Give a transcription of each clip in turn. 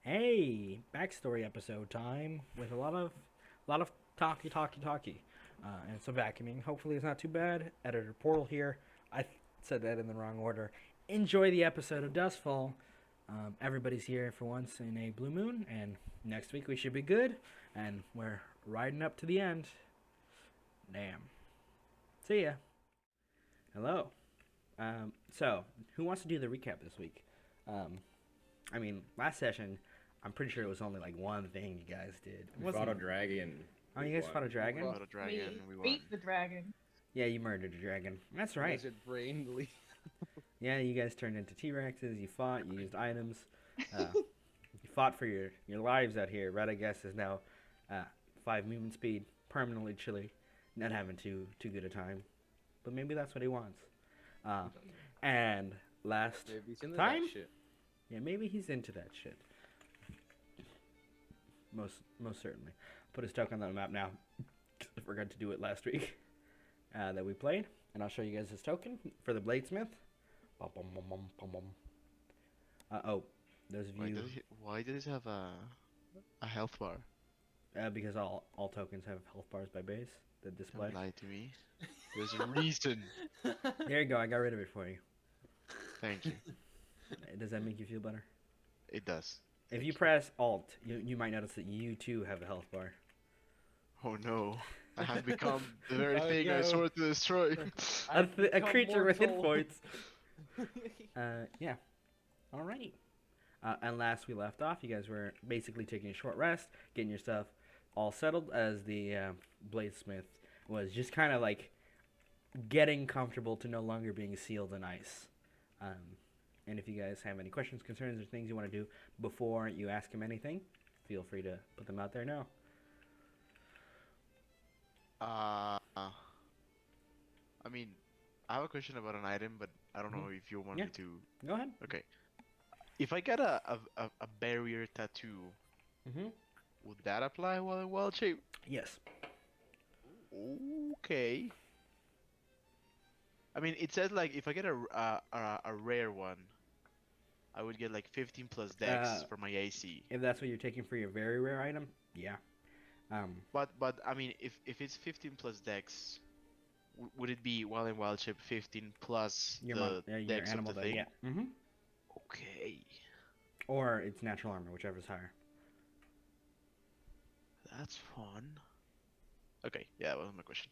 Hey, backstory episode time with a lot of talky. And some vacuuming. Hopefully it's not too bad. Editor Portal here. Said that in the wrong order. Enjoy the episode of Duskfall. Everybody's here for once in a blue moon, and next week we should be good. And we're riding up to the end. Damn. See ya. Hello. So, who wants to do the recap this week? Um, last session, I'm pretty sure it was only like one thing you guys did. We fought a dragon. Oh, you guys fought a dragon? Fought a dragon. We won. Beat the dragon. Yeah, you murdered a dragon. That's right. Was it brainly? Yeah, you guys turned into T-Rexes. You fought. You used items. You fought for your lives out here. Red, I guess, is now 5 movement speed, permanently chilly, not having too good a time. But maybe that's what he wants. And last Maybe he's into time, that shit. yeah, maybe he's into that shit. Most certainly. Put his token on the map now. I forgot to do it last week. That we played, and I'll show you guys his token for the Bladesmith. Oh, those of you Why does it have a health bar? because all tokens have health bars by base that display. Don't lie to me. There's a reason. There you go. I got rid of it for you. Thank you. Does that make you feel better? It does. If you press Alt, you might notice that you too have a health bar. Oh no. I have become the very Oh, thing I no. swore to destroy. A creature with hit points. Yeah. Alrighty. And last we left off, you guys were basically taking a short rest, getting your stuff all settled as the Bladesmith was just kind of like getting comfortable to no longer being sealed in ice. And if you guys have any questions, concerns, or things you want to do before you ask him anything, feel free to put them out there now. I mean, I have a question about an item, but I don't know if you want Yeah. me to. Go ahead. Okay. If I get a barrier tattoo, Mm-hmm. would that apply while in wild shape? Yes. Okay. I mean, it says like if I get a rare one, I would get like 15 plus dex for my AC. If that's what you're taking for your very rare item, yeah. But I mean, if it's 15 plus dex, would it be while in wild shape 15 plus Your the your dex of animal the die, thing? yeah. Mm-hmm. Okay, Or it's natural armor, whichever's higher. that's fun. Okay, yeah, that was my question.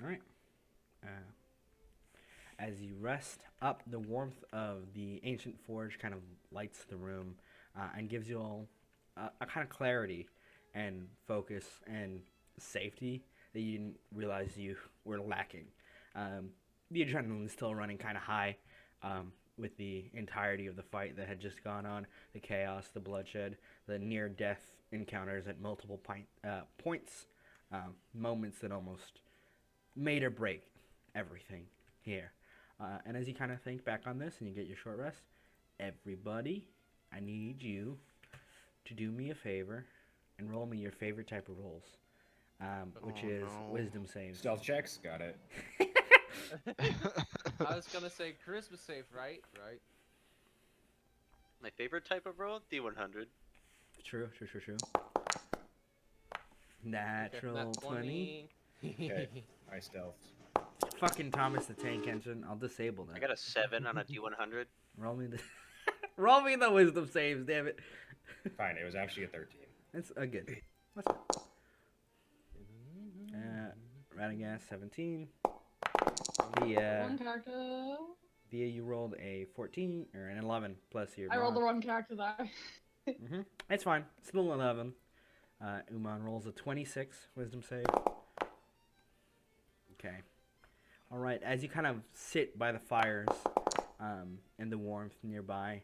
All right. As you rest up, the warmth of the ancient forge kind of lights the room and gives you all a kind of clarity and focus and safety that you didn't realize you were lacking. The adrenaline is still running kind of high with the entirety of the fight that had just gone on, the chaos, the bloodshed, the near-death encounters at multiple points, moments that almost made or break everything here. And as you kind of think back on this and you get your short rest, everybody, I need you to do me a favor and roll me your favorite type of rolls, which Oh, is no. wisdom saves. Stealth checks, got it. I was gonna say charisma save, right? Right. My favorite type of roll? D100. True. Natural Nat 20. Okay, I stealthed. Fucking Thomas the Tank Engine. I'll disable that. I got a 7 on a D100. Roll me the roll me the wisdom saves, damn it. Fine, it was actually a 13. That's a good. That's Radagast 17. Via One character. you rolled a 14 or an 11 plus your. I rolled the mod. wrong character there. It's fine. Still 11. Uman rolls a 26 wisdom save. Okay. All right. As you kind of sit by the fires, in the warmth nearby,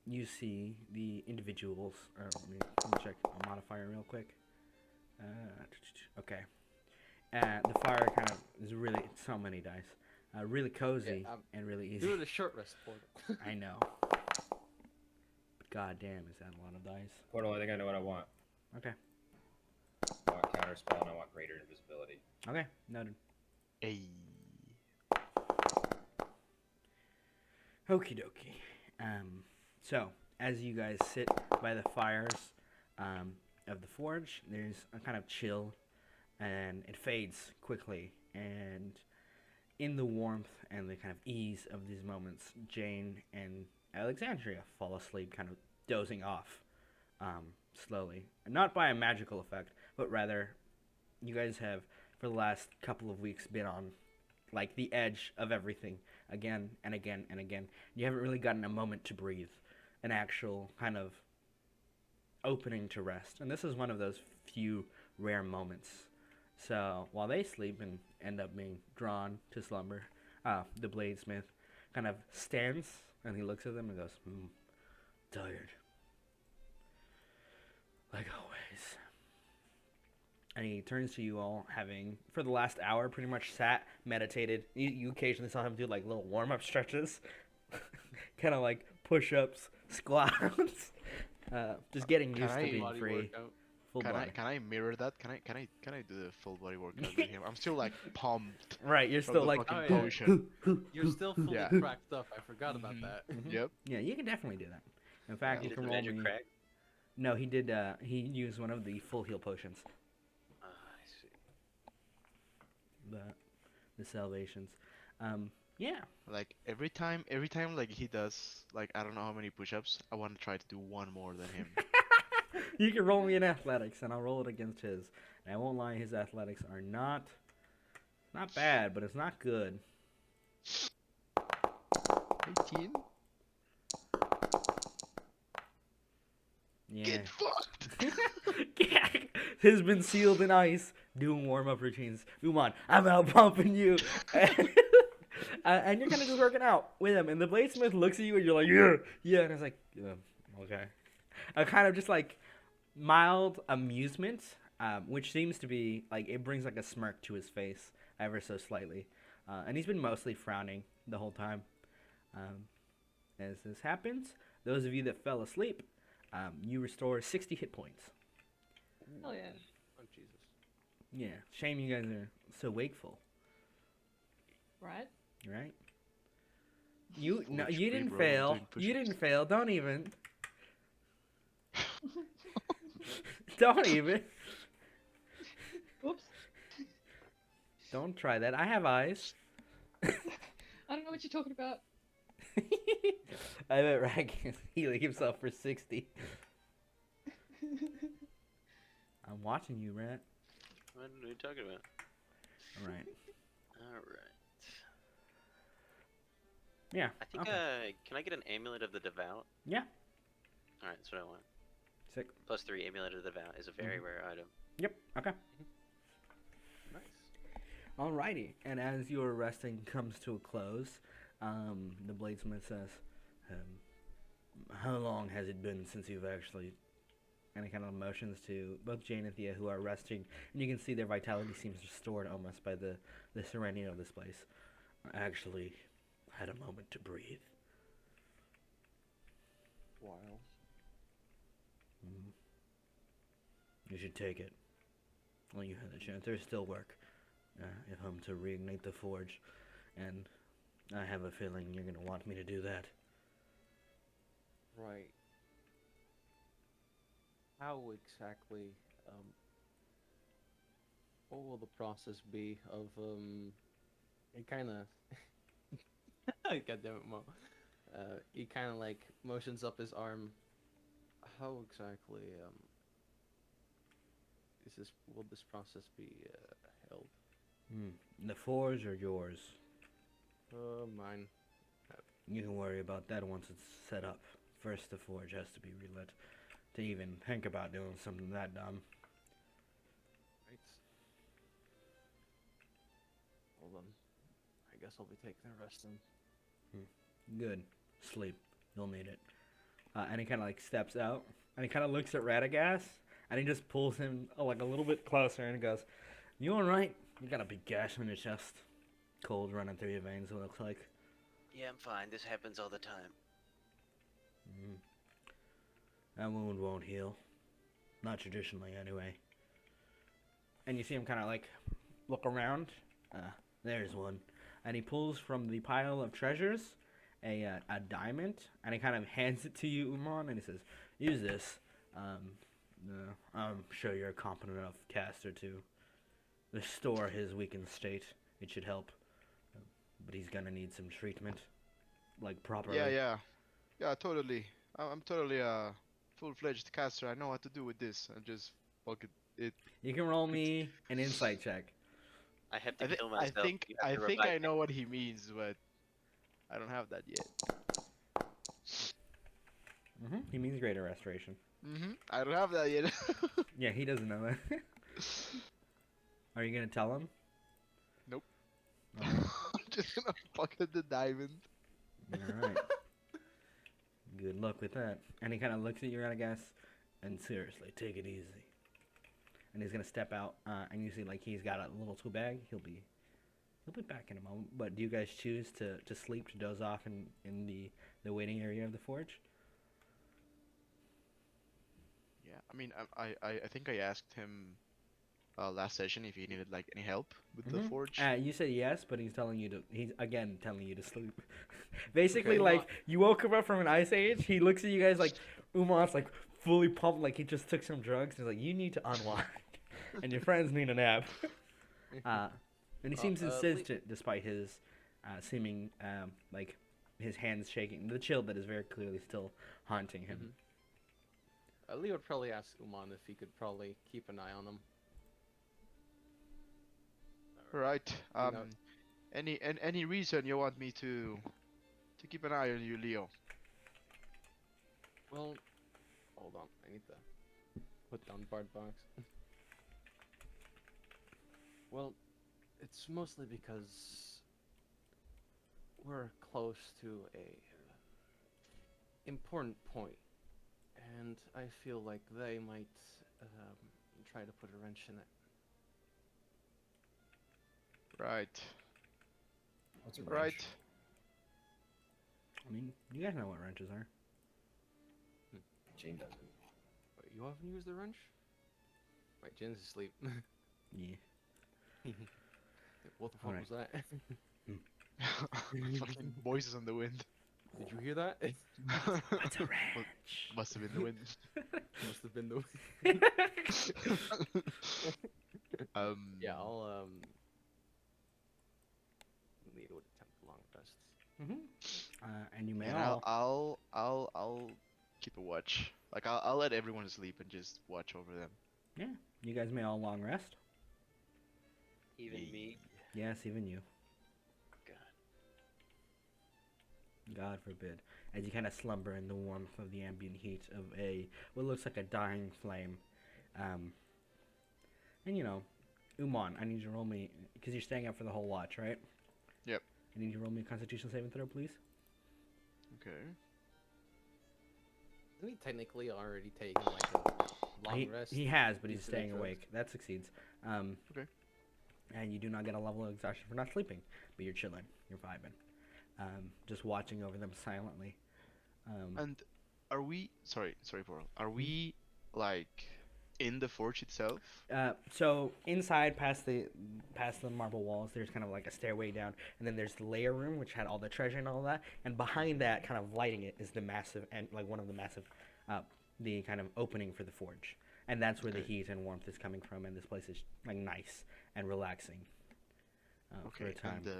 you see the individuals. Let me check a modifier real quick. Okay. The fire kind of is really so many dice. Really cozy Yeah, and really easy. Do the short rest portal. I know. But god damn, is that a lot of dice? Portal, I think I know what I want. Okay. I want counter spell and I want greater invisibility. Okay, noted. Hey. Okie dokie. So, as you guys sit by the fires of the forge, there's a kind of chill, and it fades quickly. And in the warmth and the kind of ease of these moments, Jane and Alexandria fall asleep, kind of dozing off slowly. Not by a magical effect, but rather, you guys have, for the last couple of weeks, been on like the edge of everything again and again and again. You haven't really gotten a moment to breathe, an actual kind of opening to rest. And this is one of those few rare moments. So while they sleep and end up being drawn to slumber, the Bladesmith kind of stands and he looks at them and goes, tired. Like always. And he turns to you all, having, for the last hour, pretty much sat, meditated. You occasionally saw him do, like, little warm-up stretches. Kind of like push-ups, squats. Just getting used to being Body free. workout. Full body. Can I mirror that? Can I do the full body workout with him? I'm still like pumped. Right, you're from still the like... fucking Oh, yeah. potion. You're still fully Yeah. cracked up. I forgot about Mhm. that. Yep. Yeah, you can definitely do that. In fact, You you did can the roll magic me... crack? No, he did, he used one of the full heal potions. I see. The salvations. Yeah. Like every time like he does like I don't know how many push-ups, I want to try to do one more than him. You can roll me in athletics, and I'll roll it against his. And I won't lie, his athletics are not bad, but it's not good. 18? Yeah. Get fucked. Has been sealed in ice, doing warm-up routines. Come on, I'm out pumping you. And you're kind of just working out with him. And the Bladesmith looks at you, and you're like, yeah. And it's like, okay. A kind of just like mild amusement, which seems to be like it brings like a smirk to his face ever so slightly, and he's been mostly frowning the whole time. As this happens, those of you that fell asleep, you restore 60 hit points. Oh yeah. Oh Jesus. Yeah, shame you guys are so wakeful, Right? right? You no, Foolish you didn't people fail. doing You push-ups. didn't fail. Don't even. Don't even. Oops. Don't try that. I have eyes. I don't know what you're talking about. I bet Rag is healing himself for 60. I'm watching you, Rat. What are you talking about? Alright. Alright. Yeah. I think, okay. can I get an Amulet of the Devout? Yeah. Alright, that's what I want. Sick. +3 Amulet of the Devout is a very rare item. Yep. Okay. Nice. Alrighty. And as your resting comes to a close, the Bladesmith says, how long has it been since you've actually... And it kind of motions to both Jane and Thea, who are resting, and you can see their vitality seems restored almost by the serenity of this place. Actually, had a moment to breathe. Wow. You should take it. Well, you had a chance. There's still work. If I'm to reignite the forge, and I have a feeling you're gonna want me to do that. Right. How exactly, what will the process be of, it kinda, God damn it, Mo. He kinda like motions up his arm. How exactly, will this process be, held? The forge or yours? Mine. You can worry about that once it's set up. First, the forge has to be relit. To even think about doing something that dumb. Right. Well then, I guess I'll be taking a rest then. Good. Sleep. You'll need it. And he kind of like steps out, and he kind of looks at Radagast, and he just pulls him like a little bit closer, and he goes, "You all right? You got a big gash on your chest. Cold running through your veins. It looks like." Yeah, I'm fine. This happens all the time. That wound won't heal. Not traditionally, anyway. And you see him kind of like look around. There's one. And he pulls from the pile of treasures a diamond, and he kind of hands it to you, Umon, and he says, "Use this. I'm sure you're a competent enough caster to restore his weakened state. It should help, but he's gonna need some treatment, like properly." Yeah, totally. I'm totally a full-fledged caster. I know what to do with this. I just fuck it. You can roll me an insight check. I have to I, th- kill I myself. think You have I to think revive I me. know what he means, but I don't have that yet. He means greater restoration. I don't have that yet. Yeah, he doesn't know that. Are you gonna tell him? Nope. Alright. I'm just gonna pocket the diamond. Alright. Good luck with that. And he kind of looks at you, I guess, and seriously, take it easy. And he's gonna step out, and you see like he's got a little tool bag. He'll be back in a moment. But do you guys choose to sleep, to doze off in the waiting area of the forge? Yeah, I mean, I think I asked him last session if he needed like any help with the forge. You said yes, but he's again telling you to sleep. Basically, Okay. like you woke him up from an ice age. He looks at you guys like Umon's like fully pumped, like he just took some drugs. He's like, you need to unwind, and your friends need a nap. And he seems insistent, despite his seeming like his hands shaking, the chill that is very clearly still haunting him. Leo would probably ask Uman if he could probably keep an eye on him. Right. You know- Any reason you want me to keep an eye on you, Leo? Well, hold on. I need to put down Bard box. Well, it's mostly because we're close to a important point, and I feel like they might try to put a wrench in it. Right. What's a Right. wrench? I mean, you guys know what wrenches are. Jane doesn't. Wait, you haven't used the wrench? Wait, Jin's asleep. Yeah. What the fuck Alright. was that? Fucking voices on the wind. Did you hear that? What's a wrench? Must have been the wind. Must have been the. Yeah, I'll need to attempt long rests. And you may And all. I'll keep a watch. Like I'll let everyone sleep and just watch over them. Yeah, you guys may all long rest. Even me. Yes, even you. God. God forbid. As you kind of slumber in the warmth of the ambient heat of what looks like a dying flame. And you know, Umon, I need you to roll me, because you're staying up for the whole watch, right? Yep. I need you to roll me a Constitution saving throw, please. Okay. Isn't he technically already taking like a long rest? He has, but he's He's staying an extra. awake. That succeeds. Okay. And you do not get a level of exhaustion for not sleeping, but you're chilling, you're vibing, just watching over them silently. And are we? Sorry, Boral. Are we like in the forge itself? So inside, past the marble walls, there's kind of like a stairway down, and then there's the layer room, which had all the treasure and all that. And behind that, kind of lighting it, is the massive and like one of the massive, the kind of opening for the forge, and that's where the heat and warmth is coming from. And this place is like nice and relaxing. For a time. And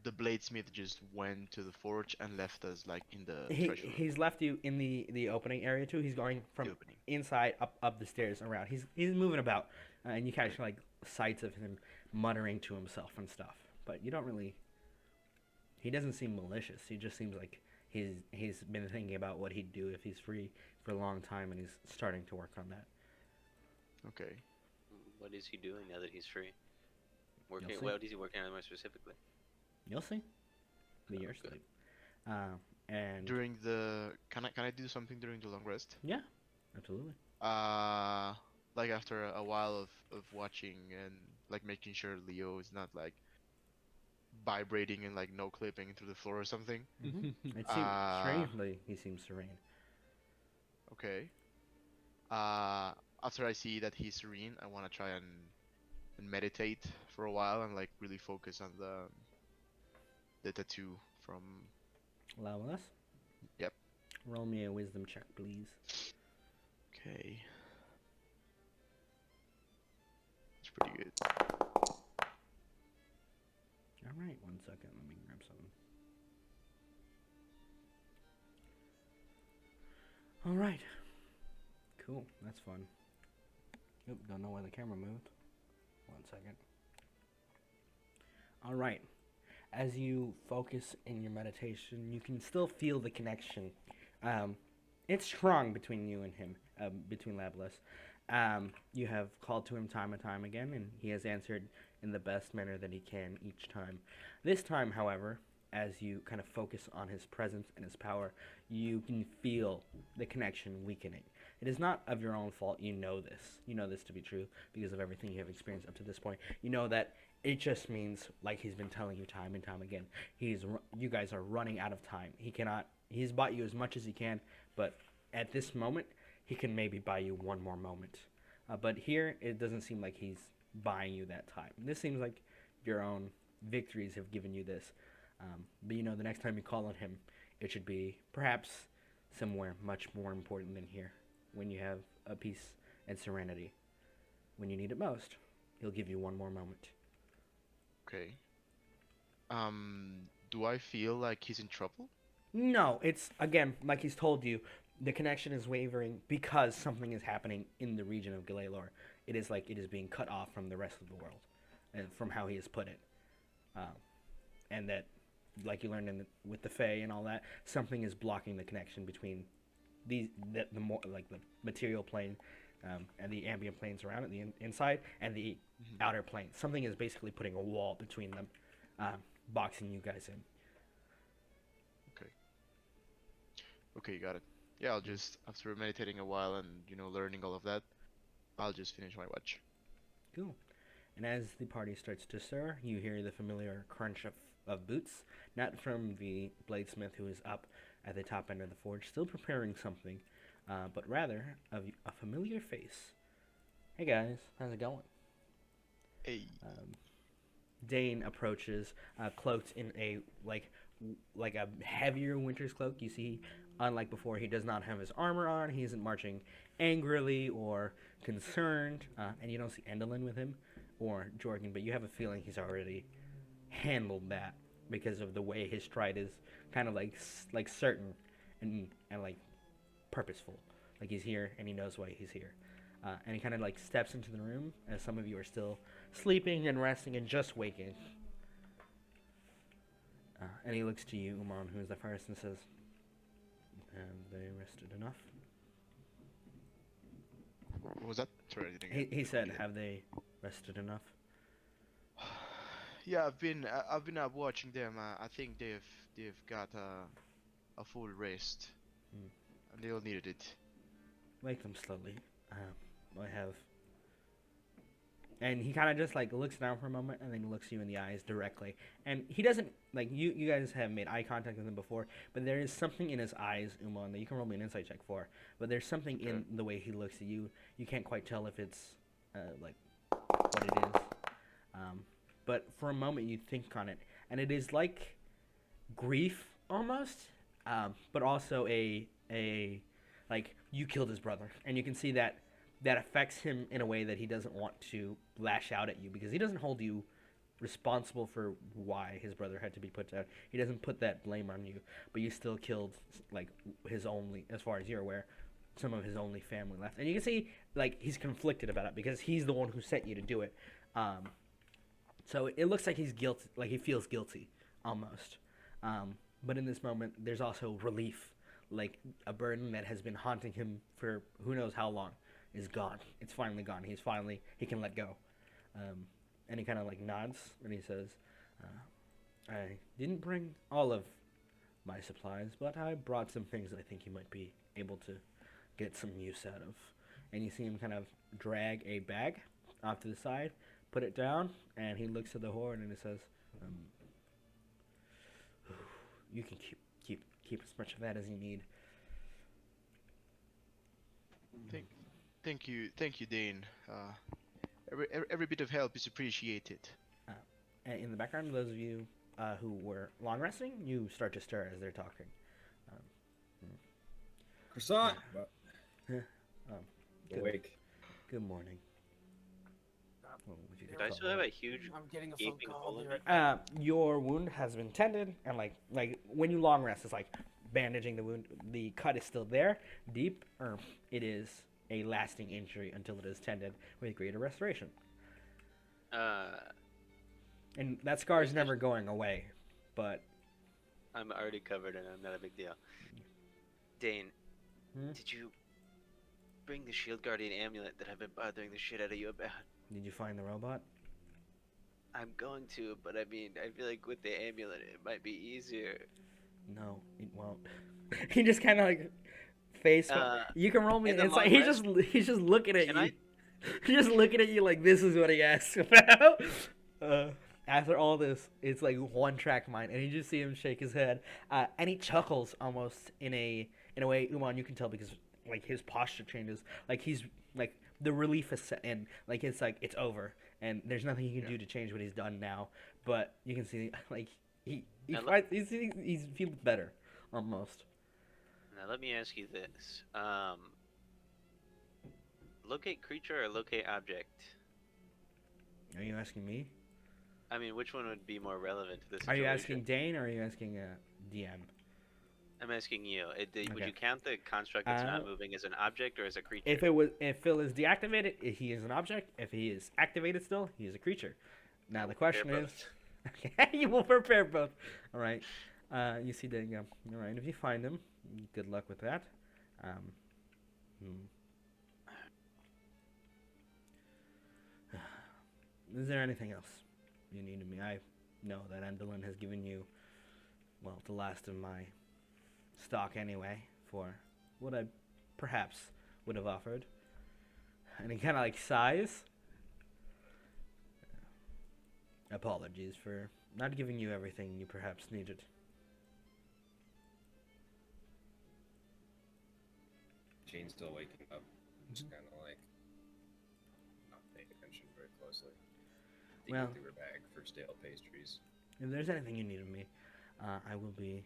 the bladesmith just went to the forge and left us like in the He, treasure room. he's left you in the opening area too. He's going from The opening. inside up the stairs around. He's moving about, and you catch like sights of him muttering to himself and stuff. But you don't really. He doesn't seem malicious. He just seems like he's been thinking about what he'd do if he's free for a long time, and he's starting to work on that. Okay. What is he doing now that he's free? Working. see. What is he working on more specifically? You'll see. But you're Okay. asleep. And During the can I do something during the long rest? yeah, absolutely. Like after a while of watching and like making sure Leo is not like vibrating and like no clipping through the floor or something. It seems strangely he seems serene. Okay. After I see that he's serene, I want to try and meditate for a while and like really focus on the tattoo from Leveless. Yep. Roll me a wisdom check, please. Okay. It's pretty good. All right, 1 second. Let me grab something. All right. Cool. That's fun. Oop, don't know why the camera moved. 1 second. All right. As you focus in your meditation, you can still feel the connection. It's strong between you and him, between Labless. You have called to him time and time again, and he has answered in the best manner that he can each time. This time, however, as you kind of focus on his presence and his power, you can feel the connection weakening. It is not of your own fault. You know this. You know this to be true because of everything you have experienced up to this point. You know that it just means, like he's been telling you time and time again, you guys are running out of time. He's bought you as much as he can, but at this moment, he can maybe buy you one more moment. But here, it doesn't seem like he's buying you that time. This seems like your own victories have given you this. But you know, the next time you call on him, it should be perhaps somewhere much more important than here, when you have a peace and serenity. When you need it most, he'll give you one more moment. Okay. Do I feel like he's in trouble? No, it's, again, like he's told you, the connection is wavering because something is happening in the region of Galalor. It is like it is being cut off from the rest of the world, and from how he has put it. And that, like you learned with the Fae and all that, something is blocking the connection between the more like the material plane and the ambient planes around it, the inside, and the outer plane. Something is basically putting a wall between them, boxing you guys in. Okay, got it. Yeah, I'll just, after meditating a while and, learning all of that, I'll just finish my watch. Cool. And as the party starts to stir, you hear the familiar crunch of boots, not from the bladesmith who is up at the top end of the forge, still preparing something, but rather of a familiar face. Hey guys, how's it going? Hey. Dane approaches, cloaked in a like a heavier winter's cloak. You see, unlike before, he does not have his armor on. He isn't marching angrily or concerned, and you don't see Endelin with him or Jorgen, but you have a feeling he's already handled that because of the way his stride is kind of like certain and like purposeful. Like he's here and he knows why he's here. And he kind of like steps into the room as some of you are still sleeping and resting and just waking. And he looks to you, Uman, who is the first, and says, "Have they rested enough?" What was that? Sorry, I didn't He said, get it. "Have they rested enough?" Yeah, I've been watching them. I think they've got a full rest, Hmm. and they all needed it. Wake them slowly. I have. And he kind of just like looks down for a moment and then looks you in the eyes directly. And he doesn't like you guys have made eye contact with him before, but there is something in his eyes, Uman, that you can roll me an insight check for. But there's something in the way he looks at you. You can't quite tell if it's like what it is. But for a moment you think on it, and it is like grief almost, but also a like you killed his brother, and you can see that affects him in a way that he doesn't want to lash out at you because he doesn't hold you responsible for why his brother had to be put down. He doesn't put that blame on you, but you still killed like his only, as far as you're aware, some of his only family left, and you can see like he's conflicted about it because he's the one who sent you to do it. So it looks like he's guilty, like he feels guilty almost. But in this moment, there's also relief, like a burden that has been haunting him for who knows how long is gone. It's finally gone. He can let go. And he kind of like nods and he says, "I didn't bring all of my supplies, but I brought some things that I think you might be able to get some use out of." And you see him kind of drag a bag off to the side, put it down, and he looks at the horn and he says, "You can keep as much of that as you need." Thank you, Dane. Every bit of help is appreciated. And in the background, those of you who were long resting, you start to stir as they're talking. Croissant. Yeah. Good. Awake. Good morning. What would you Do I call still it? have a huge I'm getting a phone gaping call. hole in me? Your wound has been tended, and like when you long rest, it's like bandaging the wound. The cut is still there, deep, or it is a lasting injury until it is tended with greater restoration. And that scar is never going away, but I'm already covered and I'm not a big deal. Dane, Hmm? did you bring the Shield Guardian amulet that I've been bothering the shit out of you about? did you find the robot? I'm going to, but I mean, I feel like with the amulet it might be easier. No, it won't. He just kind of like face. You can roll me. in the It's like long he's just looking at Can you. I? He's just looking at you like this is what he asked about. After all this, it's like one track mind, and you just see him shake his head, and he chuckles almost in a way, Uman, you can tell because like his posture changes, like he's like the relief is set in, like it's over, and there's nothing he can do to change what he's done now. But you can see like he he's feels better almost. Now let me ask you this: locate creature or locate object? Are you asking me? I mean, which one would be more relevant to this? Are you asking Dane or are you asking DM? I'm asking you. Would Okay. you count the construct that's not moving as an object or as a creature? If Phil is deactivated, he is an object. If he is activated still, he is a creature. Now the question is, you will prepare both. All right. You see Dane go. All right. If you find him, good luck with that. Is there anything else you need of me? I know that Endolin has given you, well, the last of my stock anyway, for what I perhaps would have offered. And he kind of like sighs. Apologies for not giving you everything you perhaps needed. Jane's still waking up. Just kind of like not paying attention very closely. Digging Well- through her bag for stale pastries. If there's anything you need of me, I will be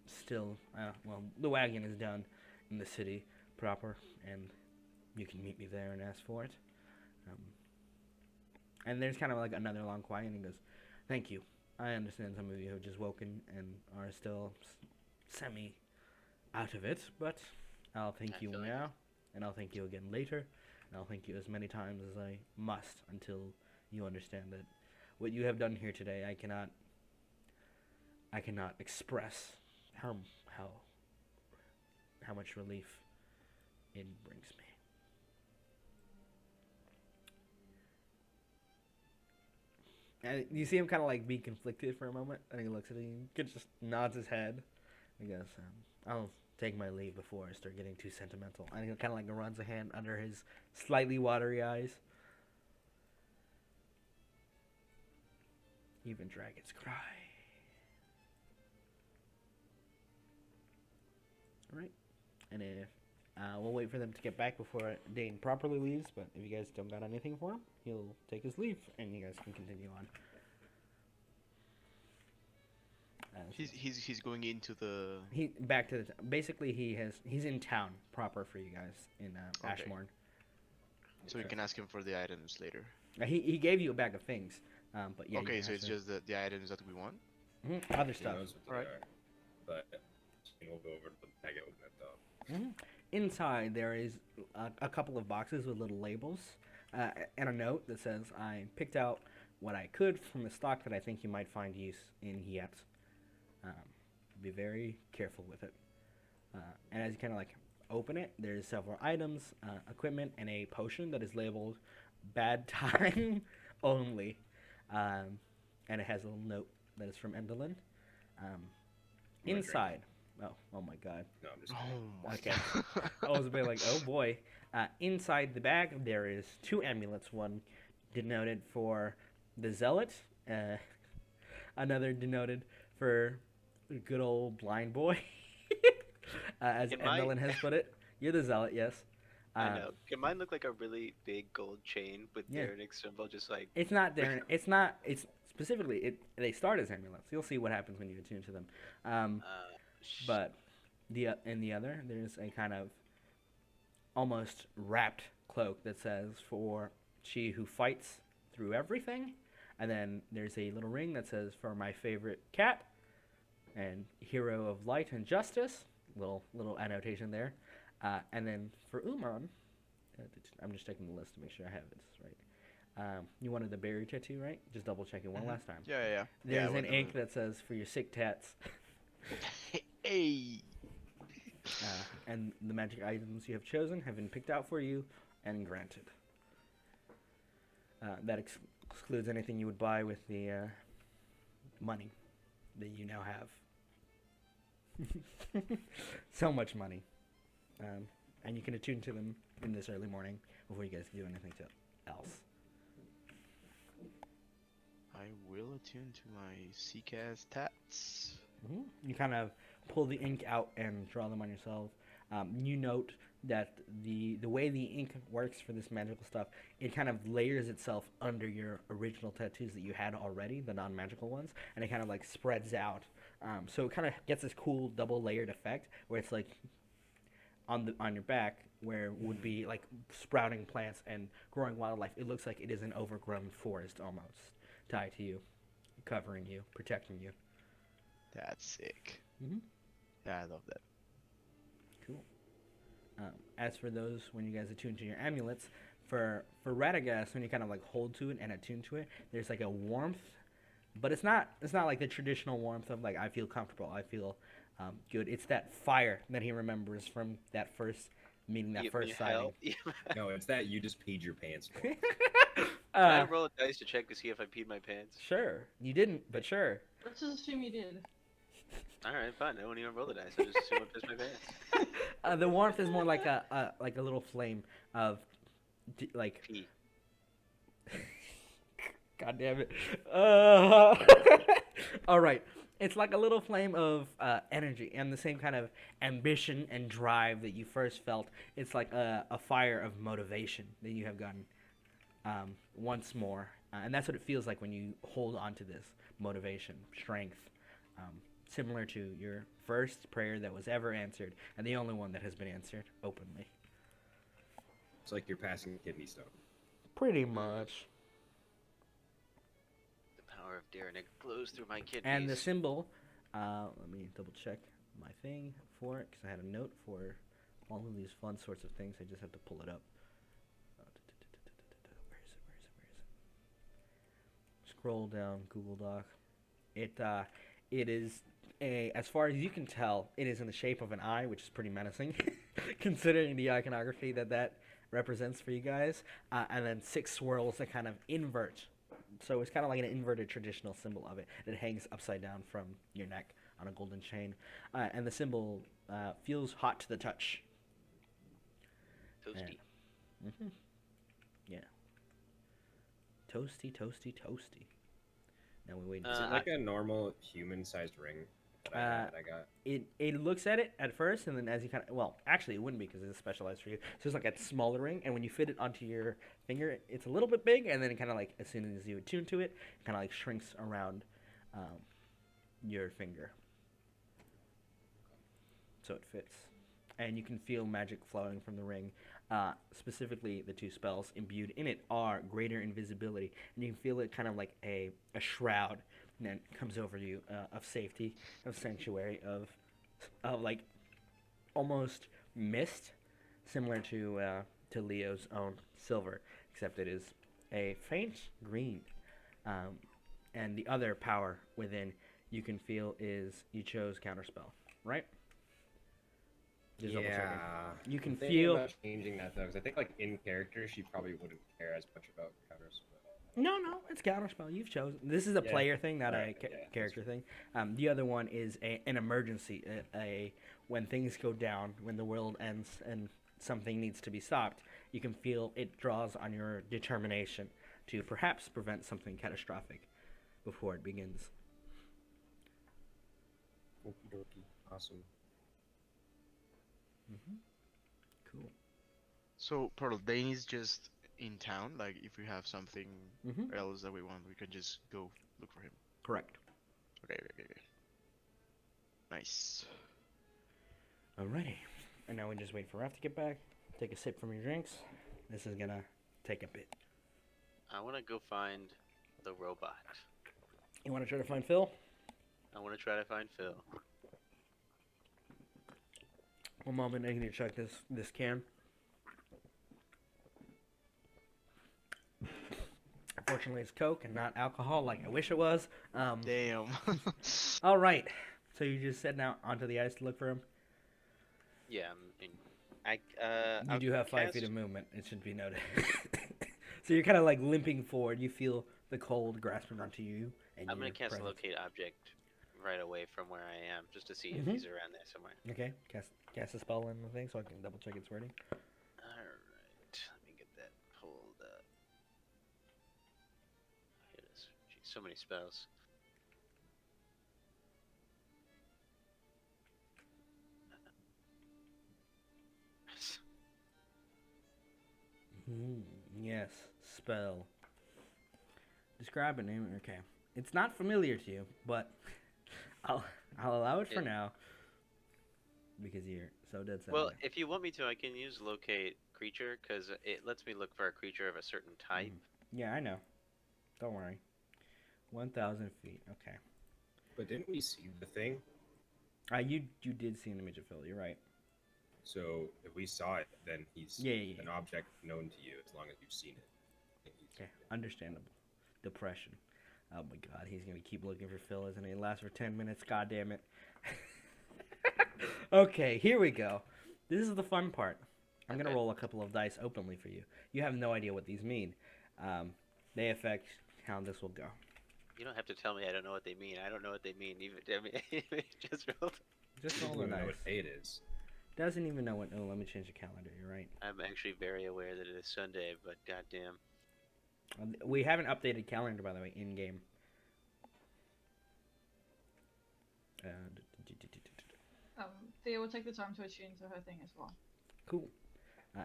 still, well, the wagon is done in the city proper, and you can meet me there and ask for it. And there's kind of like another long quiet, and he goes, thank you. I understand some of you have just woken and are still semi out of it, but I'll thank you feel like now, and I'll thank you again later, and I'll thank you as many times as I must until you understand that what you have done here today, I cannot express how much relief it brings me. And you see him kind of like be conflicted for a moment, and he looks at you, just nods his head. He goes, I'll take my leave before I start getting too sentimental. And he kind of like runs a hand under his slightly watery eyes. Even dragons cry. Alright. And if we'll wait for them to get back before Dane properly leaves, but if you guys don't got anything for him, he'll take his leave and you guys can continue on. He's going into the. He back to the basically he's in town proper for you guys in Okay. Ashmorn. So we can ask him for the items later. He gave you a bag of things, but yeah. you Okay, can so ask it's him. just the items that we want. Other He stuff. knows what they Alright. are. But Jane will go over to the bag and open it up. Inside there is a couple of boxes with little labels and a note that says, "I picked out what I could from the stock that I think you might find use in yet. Be very careful with it." And as you kind of like open it, there's several items, equipment, and a potion that is labeled "Bad Time Only," and it has a little note that is from Endolin. drink. Inside, oh my God. No, I'm just Oh kidding. my Okay. god. I was a bit like, oh boy. Inside the bag, there is 2 amulets. One denoted for the zealot, another denoted for the good old blind boy, as Can mine- Endolin has put it. You're the zealot, yes. I know. Can mine look like a really big gold chain with Yeah. Darren's symbol just like It's not Darren. It's not. It's specifically, they start as amulets. You'll see what happens when you attune to them. Sh- But in the other, there's a kind of almost wrapped cloak that says for she who fights through everything, and then there's a little ring that says for my favorite cat and hero of light and justice. Little annotation there, and then for Uman, I'm just checking the list to make sure I have this right. You wanted the berry tattoo, right? Just double checking one last time. Yeah. There's I an went ink that says for your sick tats. Hey. And the magic items you have chosen have been picked out for you and granted. That excludes anything you would buy with the money that you now have. So much money. And you can attune to them in this early morning before you guys do anything else. I will attune to my CCAS tats. You kind of pull the ink out and draw them on yourself. You note that the way the ink works for this magical stuff, it kind of layers itself under your original tattoos that you had already, the non-magical ones, and it kind of like spreads out. So it kind of gets this cool double layered effect where it's like on your back where would be like sprouting plants and growing wildlife. It looks like it is an overgrown forest almost tied to you, covering you, protecting you. That's sick. Mhm. Yeah, I love that. Cool. As for those, when you guys attune to your amulets, for Radagast, when you kind of like hold to it and attune to it, there's like a warmth, but it's not like the traditional warmth of like I feel comfortable, I feel good. It's that fire that he remembers from that first meeting, that you first need sighting. help? No, it's that you just peed your pants. Can I roll a dice to check to see if I peed my pants? Sure, you didn't, but sure. Let's just assume you did. Alright, fine. I won't even roll the dice. I just assume I pissed my pants. The warmth is more like a little flame of like. Pee. God damn it. All right. It's like a little flame of energy and the same kind of ambition and drive that you first felt. It's like a fire of motivation that you have gotten once more. And that's what it feels like when you hold on to this motivation, strength. Similar to your first prayer that was ever answered and the only one that has been answered openly. It's like you're passing a kidney stone. Pretty much. The power of Darren flows through my kidneys. And the symbol, let me double check my thing for it, because I had a note for all of these fun sorts of things. I just have to pull it up. Where is it? Scroll down Google Doc. It is, as far as you can tell, it is in the shape of an eye, which is pretty menacing, considering the iconography that represents for you guys. And then 6 swirls that kind of invert. So it's kind of like an inverted traditional symbol of it. It hangs upside down from your neck on a golden chain. And the symbol feels hot to the touch. Toasty. Yeah. Toasty, toasty, toasty. Now we wait. Is it like a normal human-sized ring that I got? It looks at it at first, and then as you kind of, well, actually it wouldn't be because it's specialized for you. So it's like a smaller ring, and when you fit it onto your finger, it's a little bit big, and then it kind of like as soon as you attune to it, it kind of like shrinks around your finger. So it fits, and you can feel magic flowing from the ring. Specifically, the 2 spells imbued in it are greater invisibility, and you can feel it kind of like a shroud that comes over you of safety, of sanctuary, of like almost mist, similar to Leo's own silver, except it is a faint green. And the other power within you can feel is you chose counterspell, right? Just double checking. You can I'm thinking feel. about changing that though, because I think like in character she probably wouldn't care as much about counterspell. No, it's counterspell. You've chosen. This is a Yeah. player thing, not Right, a yeah, that's character thing. The other one is an emergency. When things go down, when the world ends, and something needs to be stopped. You can feel it draws on your determination to perhaps prevent something catastrophic before it begins. Okie dokie. Awesome. Cool. So, Pearl, Danny's just in town. Like, if we have something Mhm. else that we want, we can just go look for him. Correct. Okay. Nice. Alrighty. And now we just wait for Raph to get back. Take a sip from your drinks. This is gonna take a bit. I want to go find the robot. You want to try to find Phil? I want to try to find Phil. One moment, I need to check this can. Unfortunately, it's Coke and not alcohol like I wish it was. Damn. All right. So you just set now onto the ice to look for him? Yeah, I You I'll do have 5 cast- feet of movement, it should be noted. So you're kind of like limping forward. You feel the cold grasping onto you. And I'm gonna your cast presence. locate object right away from where I am, just to see Mhm. if he's around there somewhere. Okay, cast a spell in the thing so I can double check its wording. All right, let me get that pulled up. Here it is. Jeez, so many spells. Yes, spell. Describe a name. Okay, it's not familiar to you, but I'll allow it for Yeah. now because you're so dead set. Well, on it. if you want me to, I can use locate creature because it lets me look for a creature of a certain type. Yeah, I know. Don't worry. 1,000 feet. Okay. But didn't we see the thing? You did see an image of Phil. You're right. So if we saw it, then he's Yeah. an object known to you as long as you've seen it. Okay, understandable. Depression. Oh my God, he's gonna keep looking for Phil, isn't he? It lasts for 10 minutes. God damn it. Okay, here we go. This is the fun part. I'm gonna Okay. roll a couple of dice openly for you. You have no idea what these mean. They affect how this will go. You don't have to tell me I don't know what they mean. I don't know what they mean. Even I mean, just roll. Just I roll don't the even know dice. what day it is. Doesn't even know what. Oh, let me change the calendar. You're right. I'm actually very aware that it is Sunday, but goddamn. We haven't updated calendar, by the way, in game. Thea will take the time to attune to her thing as well. Cool.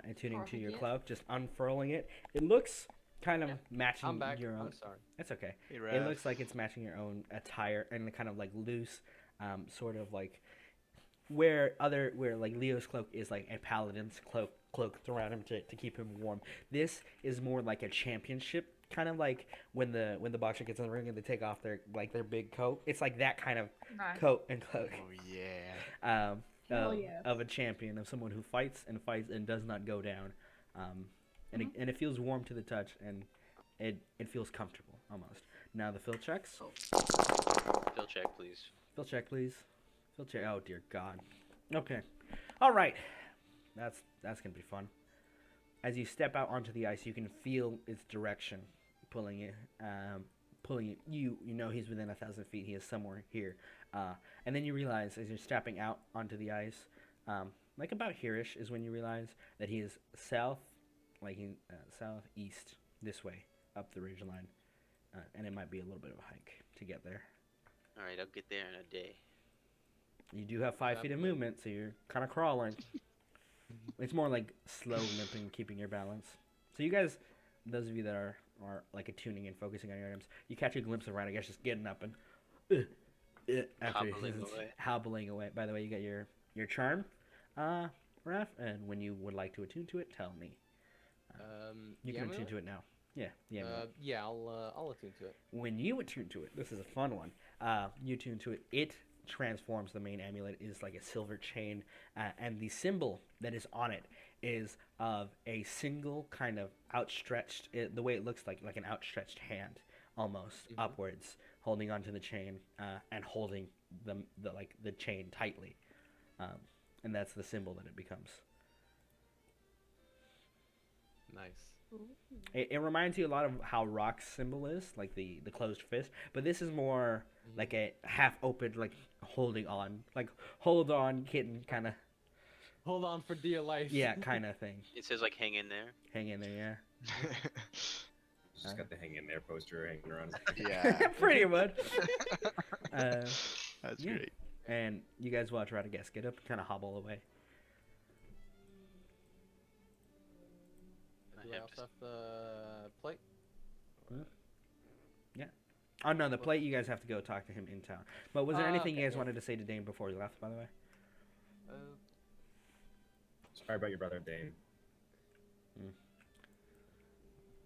Attuning Or to your yeah. cloak, just unfurling it. It looks kind of Yeah. matching I'm back. your own. I'm sorry. That's okay. Hey, It Raph. looks like it's matching your own attire and kind of like loose, sort of like where like Leo's cloak is like a paladin's cloak around him to keep him warm. This is more like a championship, kind of like when the boxer gets in the ring and they take off their big coat. It's like that kind of Nice. coat and cloak. Oh yeah. Hell yes. Of a champion, of someone who fights and does not go down, and it feels warm to the touch, and it feels comfortable almost. Now the Phil checks. Fill check, please. Phil check, please. Phil check. Oh dear God. Okay. All right. That's gonna be fun. As you step out onto the ice, you can feel its direction, pulling it. You know he's within 1,000 feet. He is somewhere here. And then you realize as you're stepping out onto the ice, like about here-ish is when you realize that he is south, southeast this way up the ridge line, and it might be a little bit of a hike to get there. All right, I'll get there in a day. You do have 5 feet of movement, so you're kind of crawling. It's more like slow limping, keeping your balance. So you guys, those of you that are like attuning and focusing on your items, you catch a glimpse of Radagast just getting up and after Hobbling he's away. hobbling away. By the way, you got your charm, Raph, and when you would like to attune to it, tell me. You can attune to it now. Yeah. I'll attune to it. When you attune to it, this is a fun one. You attune to it. It transforms. The main amulet is like a silver chain, and the symbol that is on it is of a single kind of outstretched. The way it looks like an outstretched hand, almost upwards, holding onto the chain and holding the chain tightly, and that's the symbol that it becomes. Nice. It reminds you a lot of how Rock's symbol is, like the closed fist, but this is more like a half open, like holding on, like hold on, kitten, kind of, Hold on for dear life. yeah, kind of thing. It says like hang in there. Hang in there, Just got the hang in there poster hanging around. Yeah. yeah. Pretty much. That's Yeah. great. And you guys watch Radagast get up and kind of hobble away. Do I have also to- have the plate? Yeah. Oh no, the plate you guys have to go talk to him in town. But was there anything you Okay, guys yeah. wanted to say to Dane before he left, by the way? Uh, Sorry about your brother, Dane.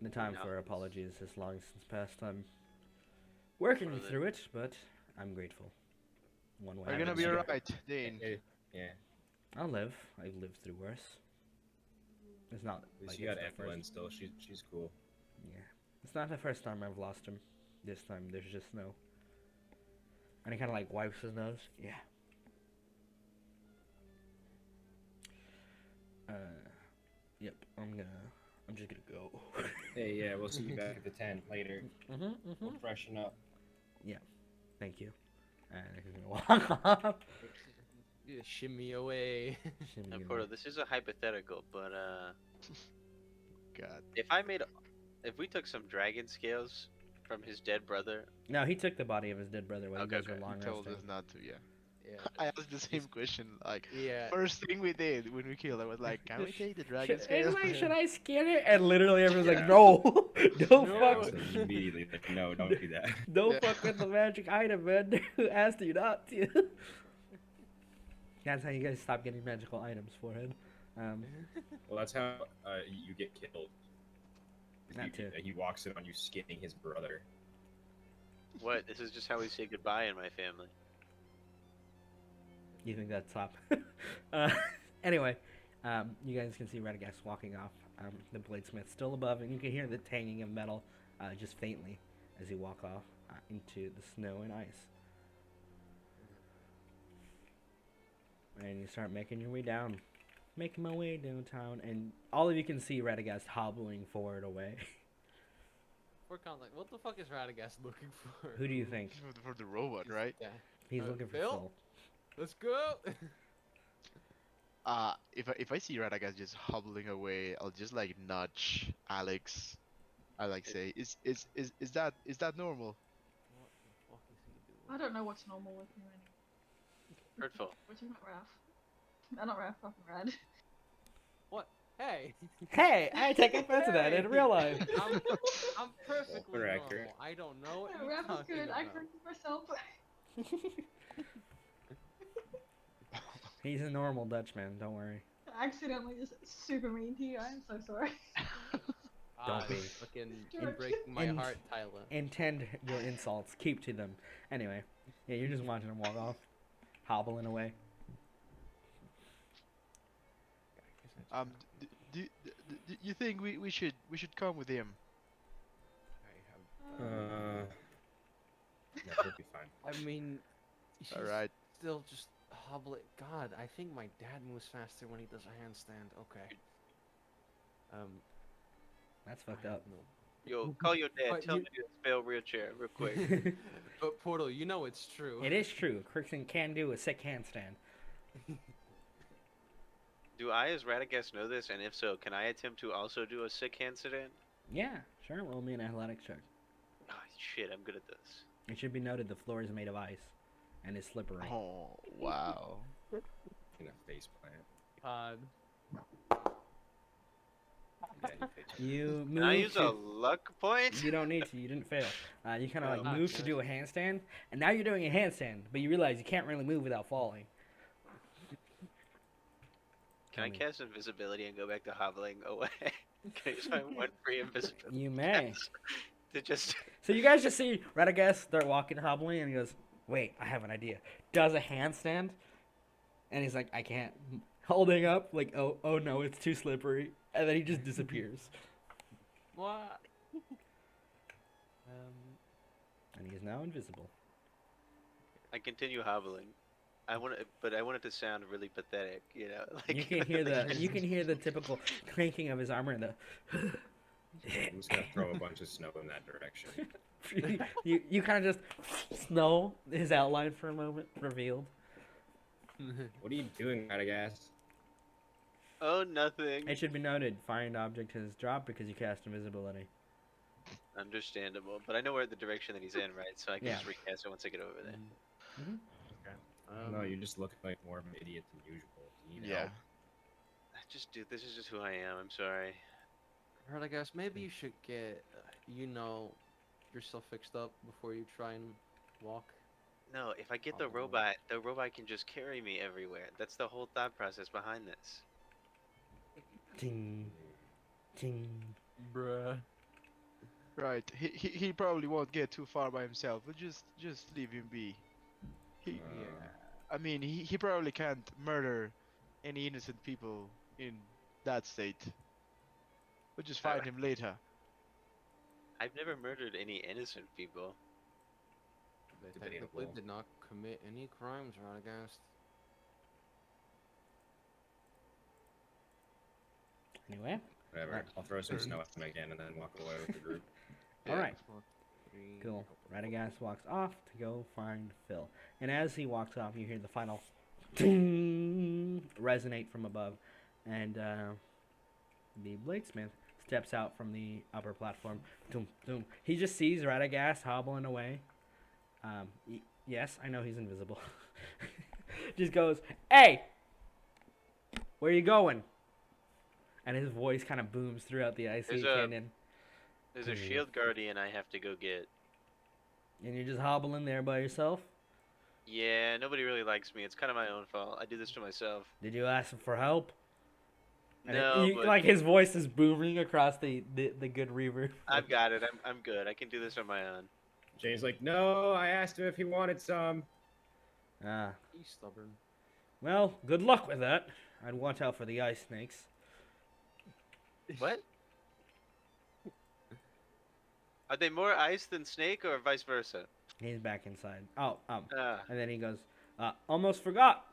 The time No. for apologies has long since passed. I'm working Brother. through it, but I'm grateful. One way. Are or you gonna be another. alright, Dane? Yeah. I'll live. I've lived through worse. It's not. At least like you got it's the Evelyn first- still. She's cool. Yeah, it's not the first time I've lost him. This time there's just no. And he kind of like wipes his nose. Yeah. Yep. I'm just gonna go. Hey, yeah, we'll see you back at the tent later. Mm-hmm. We'll freshen up. Thank you. And he's gonna walk off. yeah, shimmy away. Shimmy Now, away. Porto, this is a hypothetical, but God. if we took some dragon scales from his dead brother, No, he took the body of his dead brother when Okay, you guys were okay. long He told resting. us not to, yeah. yeah. I asked the same question, like, Yeah. first thing we did when we killed, I was like, can we take the dragon It's scale? like, should I scan it? And literally everyone's like, Yeah. no, don't No. fuck, So immediately, like, no, don't do that. don't Yeah. fuck with the magic item, man. Who asked you not to? That's how you guys stop getting magical items for him. Well, that's how you get killed. That too. He walks in on you skinning his brother. what? This is just how we say goodbye in my family. You think that's top? Anyway, you guys can see Radagast walking off. The Bladesmith still above, and you can hear the tanging of metal just faintly as he walk off into the snow and ice. And you start making your way down. Making my way downtown, and all of you can see Radagast hobbling forward away. For context, what the fuck is Radagast looking for? Who do you think? For the robot, right? Yeah. He's Uh, looking for Phil? Phil. Let's go. If I see Radagast just hobbling away, I'll just like nudge Alex. I like say, is that normal? What the fuck is he doing? I don't know what's normal with me anymore. Hurtful. We're talking about Raph. Not Raph, fucking Rad. What? Hey. Hey, I take offense to that in real life. I'm perfectly We're normal. accurate. I don't know what Yeah, you're Raph is talking good. I about. corrected myself. He's a normal Dutchman, don't worry. I accidentally just super mean to you. I'm so sorry. Don't be. Fucking Sure. break my And- heart, Tyler. Intend your insults, keep to them. Anyway, yeah, you're just watching him walk off, hobbling away. Do you think we should come with him? Yeah, we'll be fine. I mean, she's All right. still just hobbling. God, I think my dad moves faster when he does a handstand. Okay. That's I fucked have up. Yo, call your dad. But Tell you- him to spell wheelchair real quick. But Portal, you know it's true. It is true. Crixon can do a sick handstand. Do I, as Radagast, know this? And if so, can I attempt to also do a sick handstand? Yeah, sure. Roll me an athletics check. Oh, shit, I'm good at this. It should be noted the floor is made of ice, and is slippery. Oh wow. In a face plant. Pod. Yeah, he pitched. You Can I move. use a luck point? You don't need to. You didn't fail. You kind of like Oh, move to do a handstand, and now you're doing a handstand, but you realize you can't really move without falling. Can I cast invisibility and go back to hobbling away? Can I use my one free invisibility? You may. To just So you guys just see Radagast start walking, hobbling, and he goes, "Wait, I have an idea." Does a handstand, and he's like, "I can't." Holding up, like, "Oh no, it's too slippery," and then he just disappears, What? and he is now invisible. I continue hobbling. I want it to sound really pathetic, you know. Like You can hear the typical clanking of his armor and the. I'm just gonna throw a bunch of snow in that direction. you kind of just snow his outline for a moment, revealed. What are you doing, Radagast? Oh, nothing. It should be noted, find object has dropped because you cast invisibility. Understandable, but I know where the direction that he's in, right? So I can Yeah. just recast it once I get over there. No, you're just looking like more of an idiot than usual. You need Yeah. help? This is just who I am. I'm sorry. Radagast, maybe you should get, you know, yourself fixed up before you try and walk? No, if I get Oh. the robot can just carry me everywhere. That's the whole thought process behind this. Ting, ting. Bruh. Right. He probably won't get too far by himself, but just leave him be. He I mean he probably can't murder any innocent people in that state. We'll just find him later. I've never murdered any innocent people. They Debatable. technically did not commit any crimes, right? Against. Anyway, Whatever. Right. I'll throw some snow at him again and then walk away with the group. all right. 3, Cool. Radagast walks off to go find Phil. And as he walks off, you hear the final ting resonate from above. And the Bladesmith steps out from the upper platform. Doom, doom. He just sees Radagast hobbling away. Yes, I know he's invisible. Just goes, "Hey! Where you going?" And his voice kind of booms throughout the icy There's a- canyon. There's a Hmm. shield guardian I have to go get. And you're just hobbling there by yourself? Yeah, nobody really likes me. It's kind of my own fault. I do this to myself. Did you ask him for help? And No, but like his voice is booming across the good reverb. I've got it. I'm good. I can do this on my own. Jane's like, no, I asked him if he wanted some. Ah, He's stubborn. well, good luck with that. I'd watch out for the ice snakes. What? Are they more ice than snake, or vice versa? He's back inside. Oh, Ah, and then he goes, almost forgot.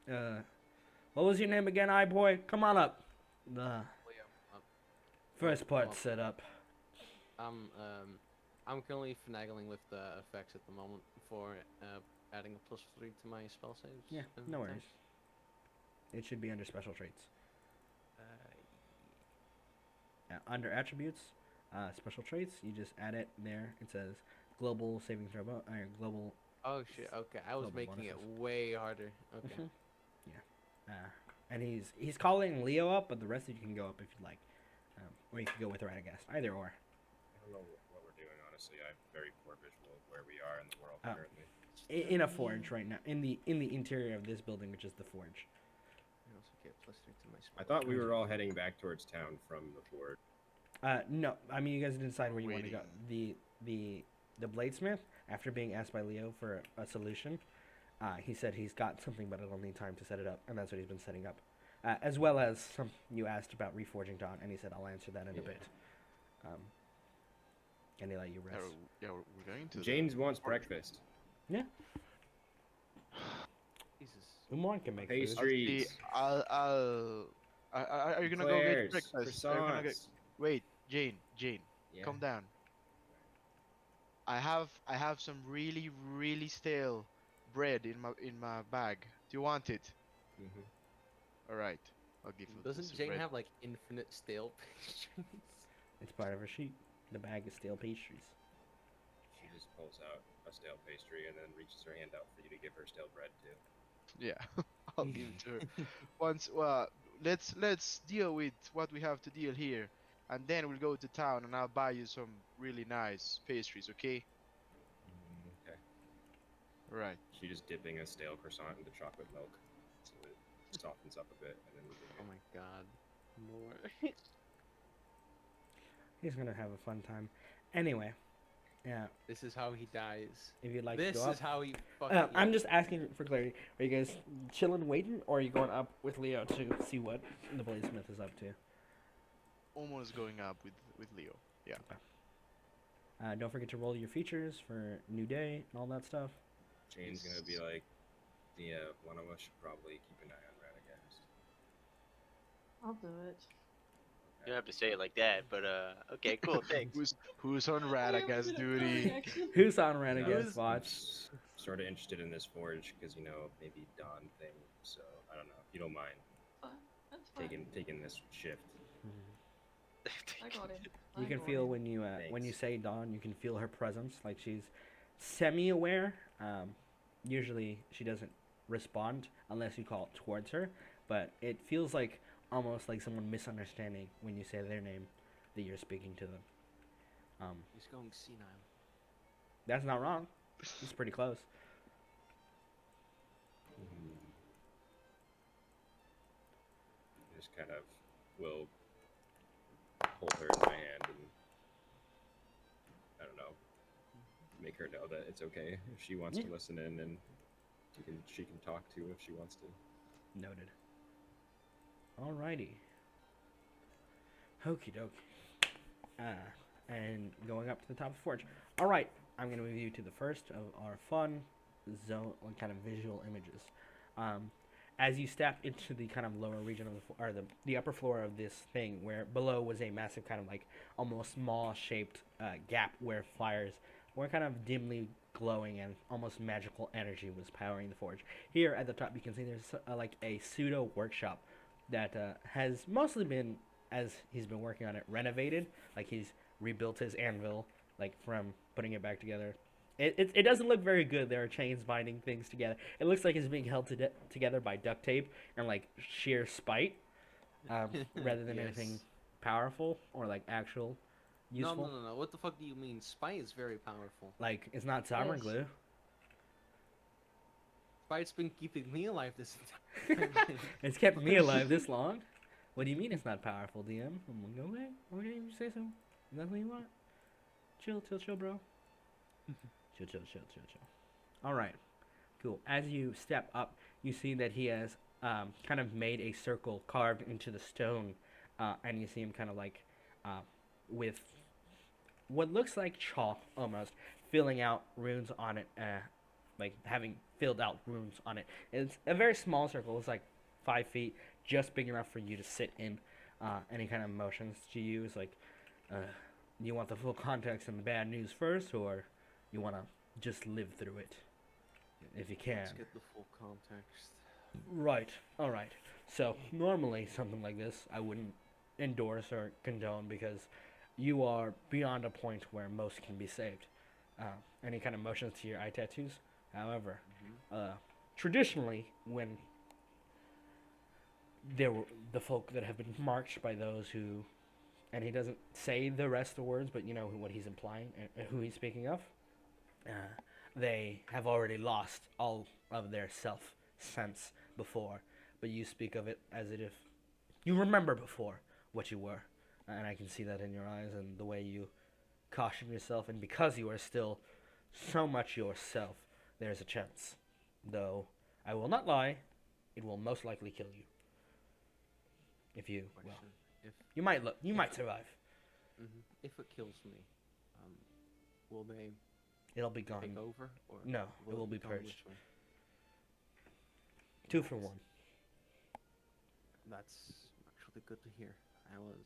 What was your name again, eye boy? Come on up. The Leo, first part set up. I'm currently finagling with the effects at the moment for adding a +3 to my spell saves. Yeah, and no worries. attacks. It should be under special traits. Uh, Under attributes, special traits, you just add it there. It says global saving throw, or global. oh shit. Okay, I was Global making it bonuses. way harder. Okay. Mhm. Yeah. And he's calling Leo up, but the rest of you can go up if you'd like, or you can go with Radagast. Either or. I don't know what we're doing, honestly. I have very poor visual of where we are in the world Oh. currently. In a forge right now, in the interior of this building, which is the forge. I also get +3 to my spell. I thought we were all heading back towards town from the fort. No, I mean you guys didn't decide where you want to go. The Bladesmith, after being asked by Leo for a solution, he said he's got something, but it'll need time to set it up, and that's what he's been setting up. As well as some you asked about reforging Dawn, and he said I'll answer that in a Yeah. bit. And he let you Yeah, rest. we're going to. James wants breakfast. Jesus. Umon can make food. Pastries. Are you gonna go get Eclairs, breakfast? Are you gonna get... croissants. Wait, Jane, Yeah. calm down. I have some really stale bread in my bag. Do you want it? Mhm. All right, I'll give you. Doesn't some Jane bread. have like infinite stale pastries? It's part of her sheet. The bag is stale pastries. She just pulls out a stale pastry and then reaches her hand out for you to give her stale bread too. Yeah, I'll give it to her. Once, let's deal with what we have to deal here, and then we'll go to town and I'll buy you some really nice pastries. Okay? Okay. All right. She just dipping a stale croissant into chocolate milk, so it softens up a bit, and then moving Oh it. my god. More. He's gonna have a fun time. Anyway, yeah. This is how he dies. If you'd like This to go up, is how he fucking. I'm just asking for clarity. Are you guys chilling, waiting, or are you going up with Leo to see what the Bladesmith is up to? Almost going up with Leo. Yeah. Don't forget to roll your features for new day and all that stuff. Jane's gonna be like, yeah, one of us should probably keep an eye on Radagast. I'll do it. you don't have to say it like that, but okay, cool, thanks. Who's on Radagast duty? Who's on I Radagast was watch? sort of interested in this forge because maybe Dawn thing. So I don't know if you don't mind That's fine. taking this shift. I got it. You I can got feel it. when you Thanks. say Dawn, you can feel her presence. Like she's semi-aware. Usually she doesn't respond unless you call towards her, but it feels like almost like someone misunderstanding when you say their name that you're speaking to them. He's going senile. That's not wrong. It's pretty close. I just kind of will hold her in my hand and I don't know, make her know that it's okay if she wants to listen in, and she can talk to if she wants to. Noted. Alrighty. Okie doke. And going up to the top of the forge. Alright, I'm going to move you to the first of our fun zone, kind of visual images. As you step into the kind of lower region of the upper floor of this thing, where below was a massive kind of like almost mall-shaped gap where fires were kind of dimly glowing and almost magical energy was powering the forge. Here at the top, you can see there's like a pseudo workshop that has mostly been, as he's been working on it, renovated. Like he's rebuilt his anvil, like from putting it back together. It doesn't look very good. There are chains binding things together. It looks like it's being held together by duct tape and like sheer spite, rather than Yes. anything powerful or like actual useful. No. What the fuck do you mean? Spite is very powerful. Like it's not sovereign Yes. glue. Spite's been keeping me alive this entire time. It's kept me alive this long. What do you mean it's not powerful, DM? I'm like, okay, you say so. That's what you want. Chill, bro. Chill. All right, cool. As you step up, you see that he has kind of made a circle carved into the stone, and you see him kind of like with what looks like chalk almost, filling out runes on it, like having filled out runes on it. It's a very small circle. It's like 5 feet, just big enough for you to sit in. Any kind of motions to use, like, you want the full context and the bad news first, or you want to just live through it, if you can. Let's get the full context. Right. All right. So normally something like this I wouldn't endorse or condone because you are beyond a point where most can be saved. Any kind of motions to your eye tattoos. However, traditionally, when there were the folk that have been marked by those who, and he doesn't say the rest of the words, but you know what he's implying and who he's speaking of. They have already lost all of their self-sense before, but you speak of it as if you remember before what you were, and I can see that in your eyes and the way you caution yourself, and because you are still so much yourself, there's a chance. Though, I will not lie, it will most likely kill you. If you, well, Question. If you might survive. if it kills me, will they It'll be gone. take over, or No, it will be gone purged. this way? 2 for 1. That's actually good to hear. I was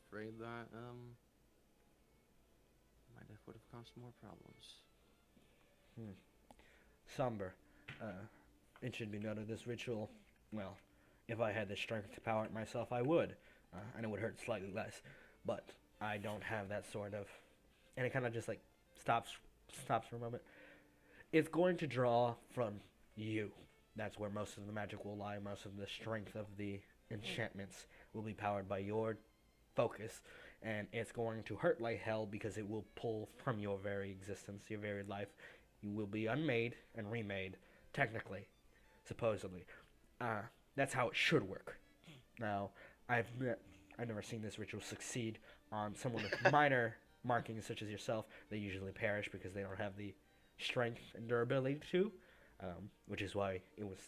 afraid that my death would have caused more problems. Somber. It should be noted this ritual, well, if I had the strength to power it myself, I would. And it would hurt slightly less. But I don't have that sort of... And it kind of just like stops for a moment. It's going to draw from you. That's where most of the magic will lie. Most of the strength of the enchantments will be powered by your focus. And it's going to hurt like hell because it will pull from your very existence, your very life. You will be unmade and remade, technically, supposedly. That's how it should work. Now, I've never seen this ritual succeed on someone with minor markings such as yourself. They usually perish because they don't have the strength and durability to, which is why it was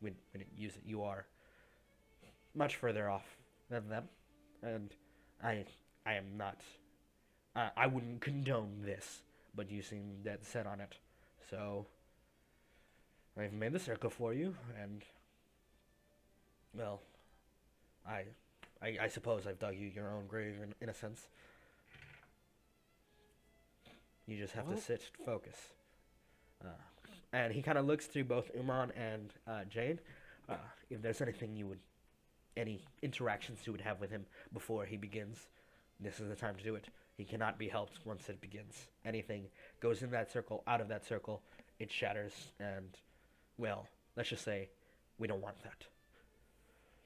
when it use it, you are much further off than them, and I am not. I wouldn't condone this, but you seem dead set on it, so I've made the circle for you, and well, I suppose I've dug you your own grave in a sense. You just have to sit, focus. And he kind of looks through both Uman and Jade. If there's any interactions you would have with him before he begins, this is the time to do it. He cannot be helped once it begins. Anything goes in that circle, out of that circle, it shatters, and, well, let's just say we don't want that.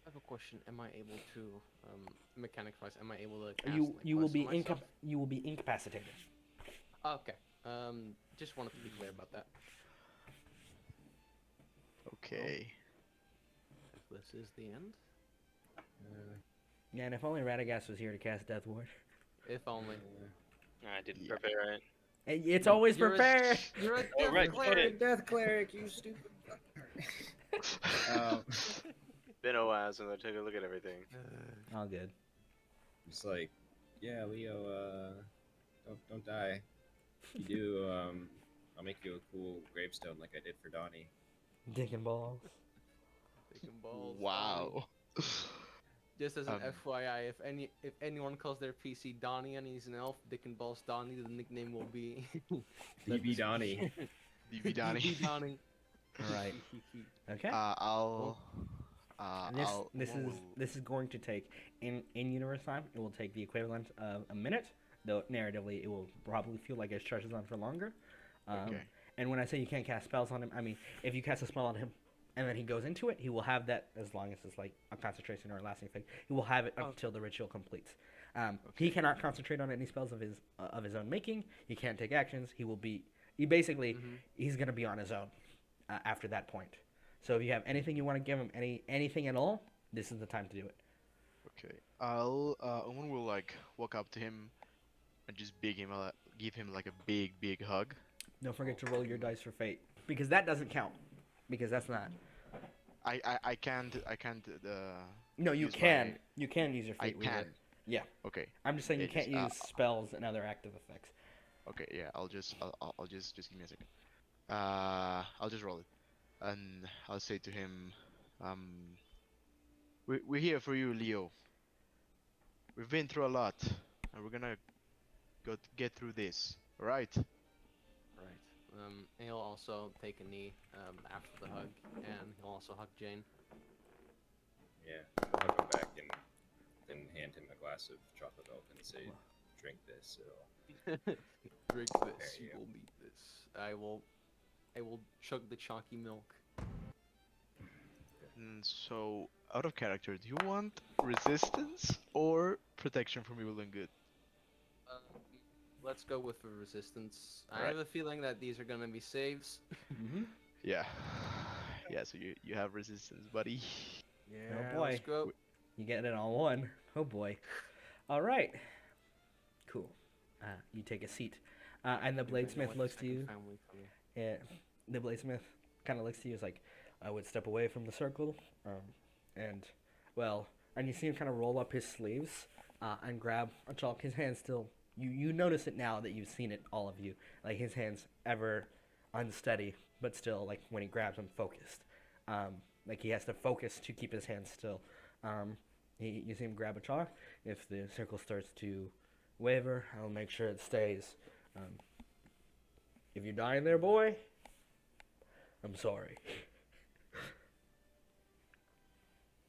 I have a question. Am I able to, mechanics-wise, am I able to cast, You like, you will bless be on myself? you will be incapacitated. Okay. Just wanted to be clear about that. Okay. If this is the end. Yeah, and if only Radagast was here to cast Death Ward. If only. I didn't Yeah. prepare it. It's always You're a- prepared. You're a Oh, death right, cleric. Death Cleric, you stupid fucker. Been a while since I took a look at everything. All good. It's like, yeah, Leo, don't die. If you do, I'll make you a cool gravestone like I did for Donnie. Dick and balls. Dick and balls. Wow. Just as an Um, FYI, if anyone calls their PC Donnie and he's an elf, Dick and balls Donnie, the nickname will be DB Donnie. DB Donnie. DB Donnie. Right. Okay. I'll. And this is going to take in universe time. It will take the equivalent of a minute, though narratively it will probably feel like it stretches on for longer. Okay. And when I say you can't cast spells on him, I mean if you cast a spell on him and then he goes into it, he will have that as long as it's like a concentration or a lasting thing. He will have it until the ritual completes. He cannot concentrate on any spells of his own making. He can't take actions. He's gonna be on his own after that point. So if you have anything you want to give him, anything at all, this is the time to do it. Okay. Owen will like walk up to him and just give him like a big hug. Don't forget to roll your dice for fate, because that doesn't count, because that's not. I can't. No, you use can. You can use your I fate weaver. can. Yeah. Okay. I'm just saying you It can't is, use spells and other active effects. Okay. Yeah. I'll just give me a second. I'll just roll it, and I'll say to him, we're here for you, Leo. We've been through a lot, and we're gonna get through this. All right? Right. And he'll also take a knee after the hug, and he'll also hug Jane. Yeah, I'll hug him back and then hand him a glass of chocolate milk and say, "Drink this." Drink this. There You you will need this. I will chug the chalky milk. So, out of character, do you want resistance or protection from evil and good? Let's go with the resistance. I Alright. have a feeling that these are gonna be saves. Mm-hmm. Yeah. Yeah. So you have resistance, buddy. Yeah. boy. Let's go. You get it on one. Oh boy. All right. Cool. You take a seat, and the Bladesmith looks to you. Yeah, the Bladesmith kind of looks to you. Is like, I would step away from the circle, and you see him kind of roll up his sleeves and grab a chalk. His hands still. You notice it now that you've seen it, all of you. Like his hands ever unsteady, but still like when he grabs them, focused. Like he has to focus to keep his hands still. You see him grab a chalk. If the circle starts to waver, I'll make sure it stays. If you're dying there, boy, I'm sorry.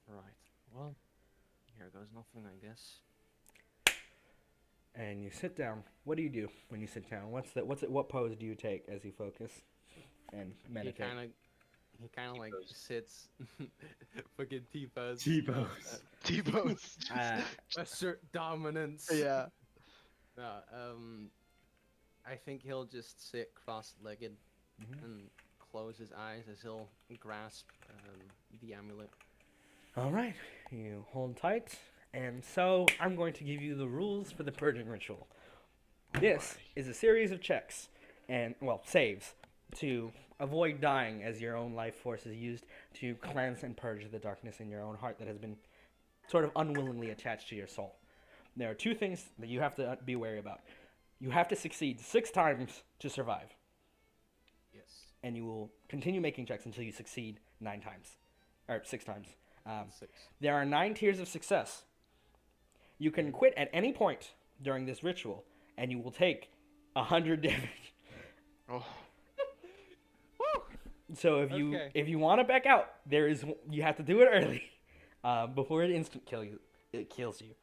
Right. Well, here goes nothing, I guess. And you sit down. What do you do when you sit down? What pose do you take as you focus and meditate? He kind of like sits, fucking T-pose. T-pose. Assert dominance. Yeah. No, I think he'll just sit cross-legged and close his eyes as he'll grasp the amulet. All right, you hold tight, and so I'm going to give you the rules for the purging ritual. This is a series of checks and saves to avoid dying as your own life force is used to cleanse and purge the darkness in your own heart that has been sort of unwillingly attached to your soul. There are two things that you have to be wary about. You have to succeed 6 times to survive, Yes. and you will continue making checks until you succeed 9 times, or 6 times. 6. There are 9 tiers of success. You can quit at any point during this ritual, and you will take 100 damage. Oh. So if you want to back out, you have to do it early, before it kills you.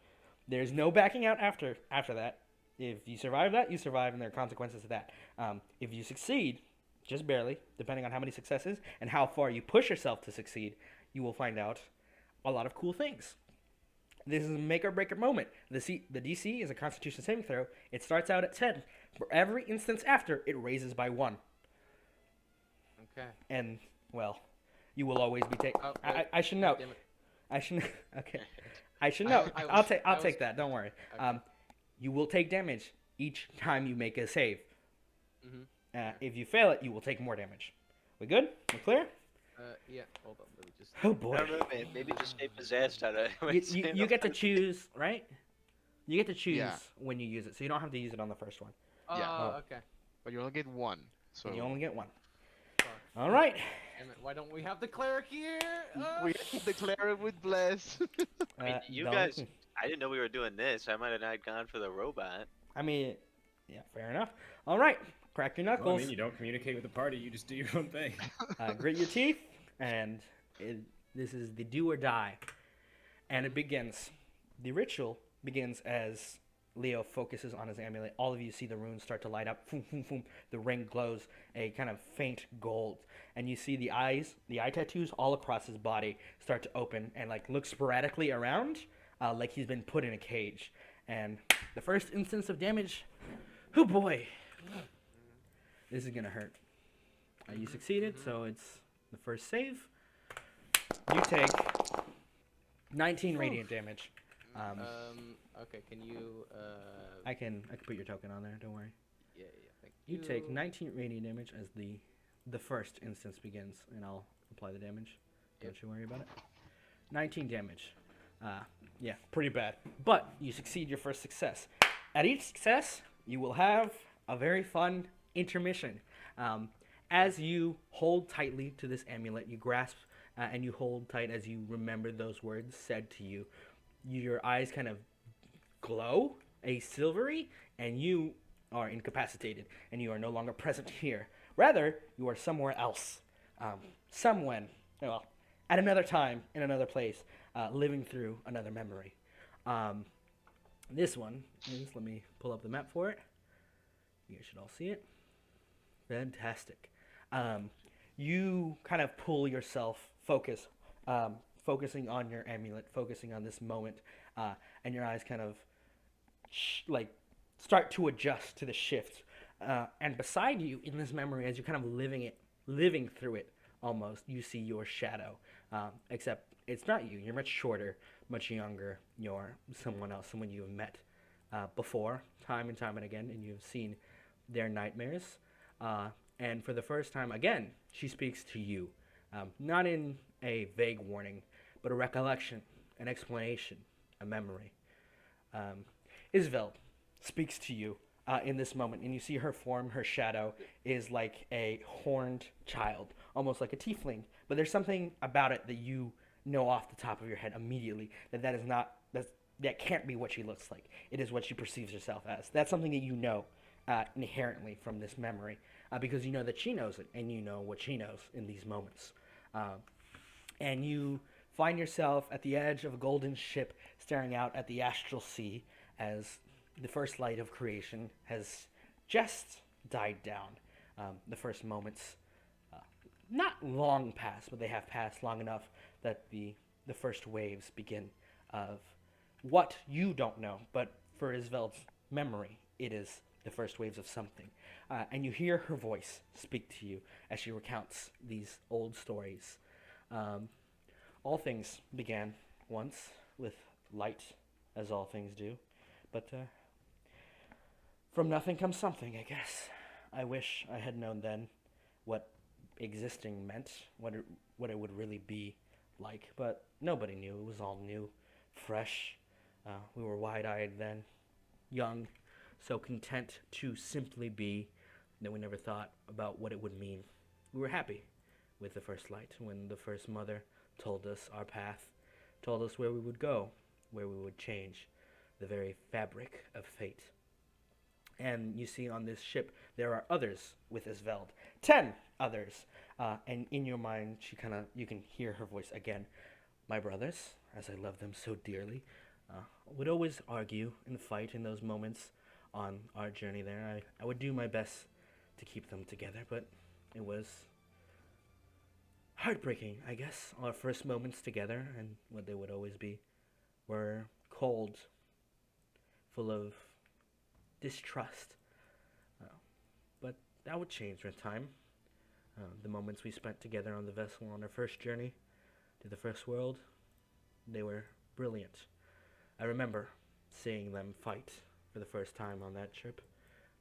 There's no backing out after that. If you survive that, you survive, and there are consequences to that. If you succeed, just barely, depending on how many successes and how far you push yourself to succeed, you will find out a lot of cool things. This is a make or break moment. The DC is a Constitution saving throw. It starts out at 10, For every instance after, it raises by 1. Okay. And, well, you will always be taking... Oh, wait. I should God note. damn it. I should... Okay. I should note. I I'll was- take I was- that. Don't worry. Okay. You will take damage each time you make a save. Mhm. If you fail it, you will take more damage. We good? We clear? Yeah. Hold on. Let me just. Oh I boy. don't know, man. Maybe just stay possessed out of You get to choose, right? You get to choose Yeah. when you use it, so you don't have to use it on the first one. Oh, Yeah. okay. But you only get 1. So And you only get 1. Fuck. All right. Damn it, why don't we have the cleric here? we declare it with bless. I mean, you don't- guys. I didn't know we were doing this. I might have not gone for the robot. I mean, yeah, fair enough. All right. Crack your Well, I knuckles. mean, you don't communicate with the party. You just do your own thing. Grit your teeth, and this is the do or die. And it begins. The ritual begins as Leo focuses on his amulet. All of you see the runes start to light up. Boom, boom, boom. The ring glows a kind of faint gold. And you see the eye tattoos all across his body start to open and like look sporadically around like he's been put in a cage. And the first instance of damage, oh boy, this is going to hurt. You succeeded, so it's the first save. You take 19 radiant damage. Okay. Can you? I can put your token on there. Don't worry. Yeah. Thank You take 19 radiant damage as the first instance begins, and I'll apply the damage. Don't you worry about it. 19 damage. Yeah, pretty bad. But you succeed your first success. At each success, you will have a very fun intermission. As you hold tightly to this amulet, you grasp and you hold tight as you remember those words said to you. Your eyes kind of glow a silvery, and you are incapacitated, and you are no longer present here. Rather, you are somewhere else. Somewhen, well, at another time, in another place, living through another memory. This one is, let me pull up the map for it. You guys should all see it. Fantastic. You kind of pull yourself, focusing on your amulet, focusing on this moment, and your eyes kind of start to adjust to the shift. And beside you in this memory, as you're kind of living through it almost, you see your shadow. Except it's not you. You're much shorter, much younger. You're someone else, someone you have met before, time and time and again, and you've seen their nightmares. And for the first time, again, she speaks to you. Not in a vague warning, but a recollection, an explanation, a memory. Isveld speaks to you in this moment, and you see her form, her shadow, is like a horned child, almost like a tiefling. But there's something about it that you know off the top of your head immediately that can't be what she looks like. It is what she perceives herself as. That's something that you know inherently from this memory, because you know that she knows it, and you know what she knows in these moments. And you find yourself at the edge of a golden ship, staring out at the astral sea as the first light of creation has just died down. The first moments, not long past, but they have passed long enough that the first waves begin of what you don't know, but for Isveld's memory, it is the first waves of something. And you hear her voice speak to you as she recounts these old stories. All things began once with light, as all things do. But from nothing comes something, I guess. I wish I had known then what existing meant, what it would really be like. But nobody knew. It was all new, fresh. We were wide-eyed then, young, so content to simply be that we never thought about what it would mean. We were happy with the first light, when the first mother told us our path, told us where we would go, where we would change the very fabric of fate. And you see on this ship, there are others with Isveld. 10 others. And in your mind, you can hear her voice again. My brothers, as I love them so dearly, would always argue and fight in those moments on our journey there. I would do my best to keep them together, but it was heartbreaking, I guess. Our first moments together, and what they would always be, were cold, full of distrust, that would change with time. The moments we spent together on the vessel on our first journey to the first world, they were brilliant. I remember seeing them fight for the first time on that trip.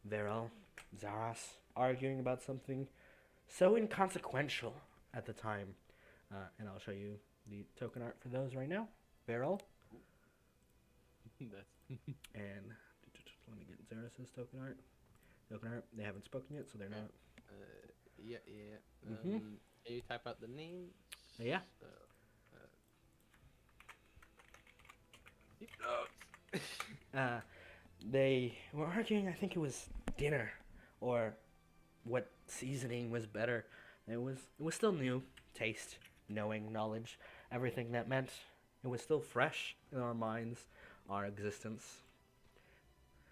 Verel, Zaras, arguing about something so inconsequential at the time. And I'll show you the token art for those right now. Verel. That's And let me get Zaras' token art. Token art. They haven't spoken yet, so they're not. yeah. Mhm. Can you type out the names? Yeah. Keep notes. They were arguing. I think it was dinner, or what seasoning was better. It was still new. Taste, knowing, knowledge, everything that meant. It was still fresh in our minds, our existence.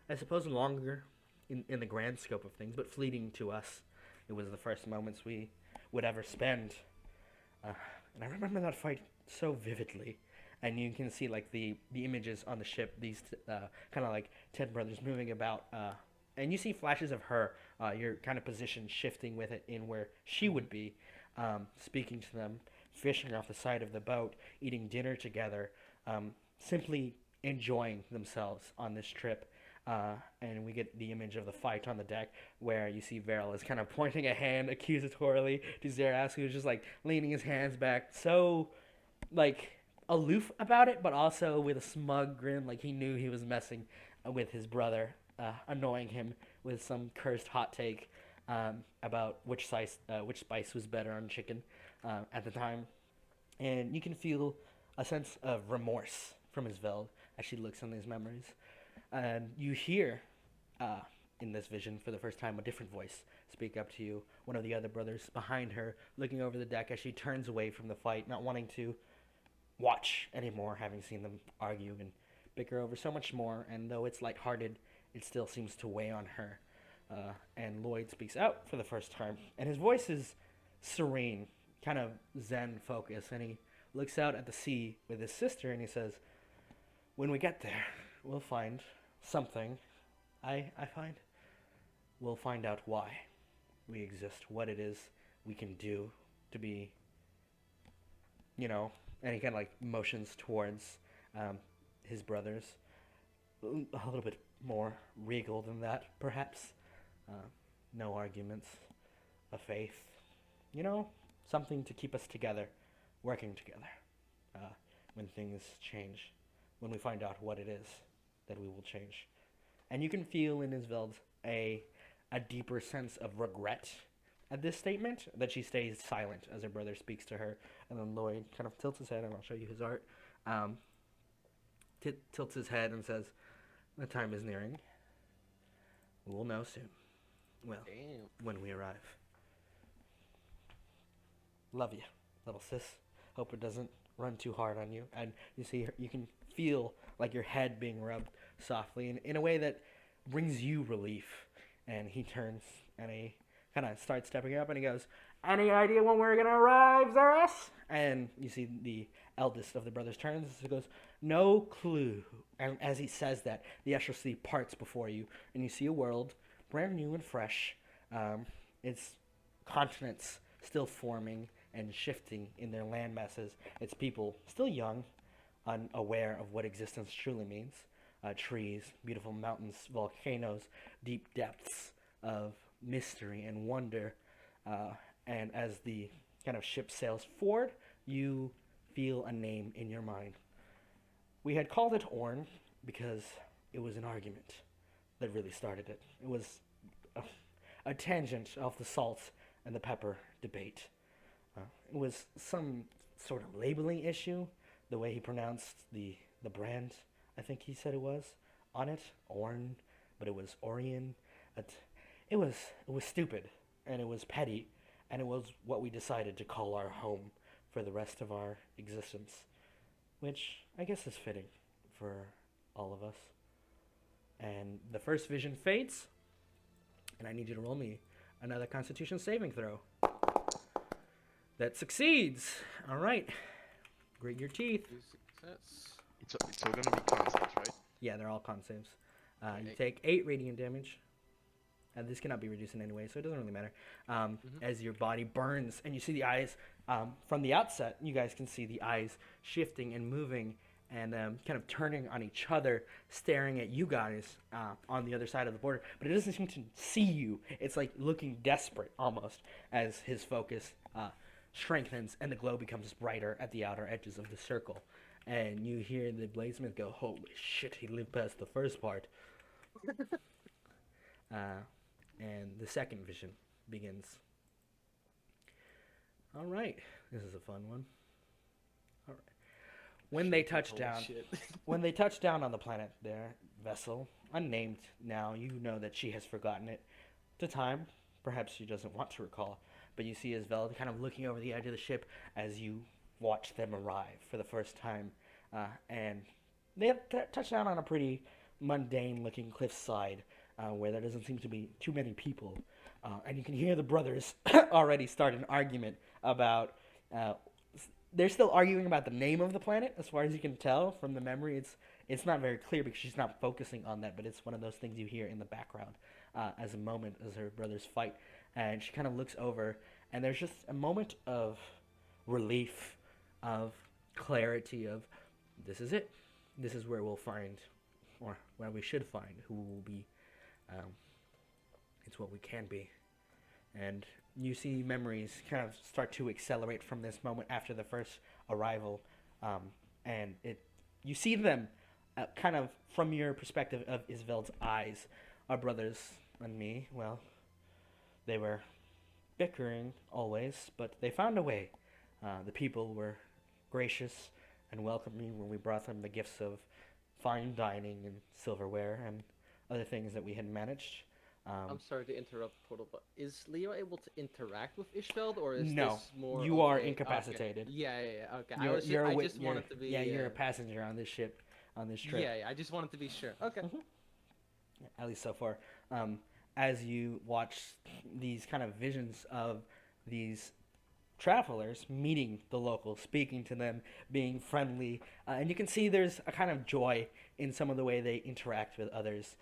I suppose longer in the grand scope of things, but fleeting to us. It was the first moments we would ever spend. And I remember that fight so vividly. And you can see like the images on the ship, these kind of like 10 brothers moving about. And you see flashes of her, your kind of position shifting with it in where she would be, speaking to them, fishing off the side of the boat, eating dinner together, simply enjoying themselves on this trip. And we get the image of the fight on the deck where you see Veril is kind of pointing a hand accusatorily to Zaras, who's just like leaning his hands back, so like aloof about it, but also with a smug grin, like he knew he was messing with his brother, annoying him with some cursed hot take about which spice was better on chicken at the time. And you can feel a sense of remorse from his Veld as she looks on these memories. And you hear, in this vision for the first time, a different voice speak up to you. One of the other brothers behind her, looking over the deck as she turns away from the fight, not wanting to watch anymore, having seen them argue and bicker over so much more. And though it's lighthearted, it still seems to weigh on her. And Lloyd speaks out for the first time, and his voice is serene, kind of zen focus, and he looks out at the sea with his sister, and he says, "When we get there, we'll find something. I find we'll find out why we exist, what it is we can do to be, and he kind of like motions towards his brothers, a little bit more regal than that, perhaps. No arguments, a faith, something to keep us together, working together when things change, when we find out what it is that we will change." And you can feel in Isveld a deeper sense of regret at this statement, that she stays silent as her brother speaks to her. And then Lloyd kind of tilts his head, and I'll show you his art, tilts his head and says, "The time is nearing. We will know soon. Well, Damn. when we arrive. Love you, little sis. Hope it doesn't run too hard on you." And you can feel like your head being rubbed softly in a way that brings you relief. And he turns and he kind of starts stepping up, and he goes, "Any idea when we're gonna arrive, Zaras?" And you see the eldest of the brothers turns. He goes, "No clue." And as he says that, the astral sea parts before you, and you see a world brand new and fresh. Its continents still forming and shifting in their land masses. Its people still young, unaware of what existence truly means. Trees, beautiful mountains, volcanoes, deep depths of mystery and wonder. And as the kind of ship sails forward, you feel a name in your mind. We had called it Orn because it was an argument that really started it. It was a tangent of the salt and the pepper debate. It was some sort of labeling issue, the way he pronounced the brand, I think he said it was, on it, Orn, but it was Orion. It was stupid, and it was petty, and it was what we decided to call our home for the rest of our existence, which I guess is fitting for all of us. And the first vision fades, and I need you to roll me another Constitution saving throw. That succeeds. All right. Grit your teeth. Success. It's all gonna be concepts, right? Yeah, they're all con saves. You Okay. take 8 radiant damage, This cannot be reduced in any way, so it doesn't really matter. As your body burns, and you see the eyes from the outset, you guys can see the eyes shifting and moving and kind of turning on each other, staring at you guys on the other side of the border. But it doesn't seem to see you. It's like looking desperate almost as his focus strengthens and the glow becomes brighter at the outer edges of the circle. And you hear the Bladesmith go, "Holy shit, he lived past the first part." And the second vision begins. All right, this is a fun one. All right. When they touch Holy down, shit. when they touch down on the planet, their vessel, unnamed now, you know that she has forgotten it. To time, perhaps she doesn't want to recall, but you see Isvel kind of looking over the edge of the ship as you watch them arrive for the first time, and they have touched down on a pretty mundane-looking cliffside where there doesn't seem to be too many people, and you can hear the brothers already start an argument about. They're still arguing about the name of the planet, as far as you can tell from the memory. It's not very clear because she's not focusing on that, but it's one of those things you hear in the background as a moment as her brothers fight, and she kind of looks over, and there's just a moment of relief, of clarity, of this is it. This is where we'll find, or where we should find, who will be. It's what we can be. And you see memories kind of start to accelerate from this moment after the first arrival, and you see them kind of from your perspective of Isvel's eyes. Our brothers and me, well, they were bickering always, but they found a way. The people were gracious and welcoming when we brought them the gifts of fine dining and silverware and other things that we had managed. I'm sorry to interrupt, Portal, but is Leo able to interact with Ishveld, or is No, this more? you are okay, incapacitated. Okay. Yeah. Okay. You're I a just wanted to be. you're a passenger on this ship, on this trip. Yeah. I just wanted to be sure. Okay. At least so far. As you watch these kind of visions of these travelers meeting the locals, speaking to them, being friendly, and you can see there's a kind of joy in some of the way they interact with others.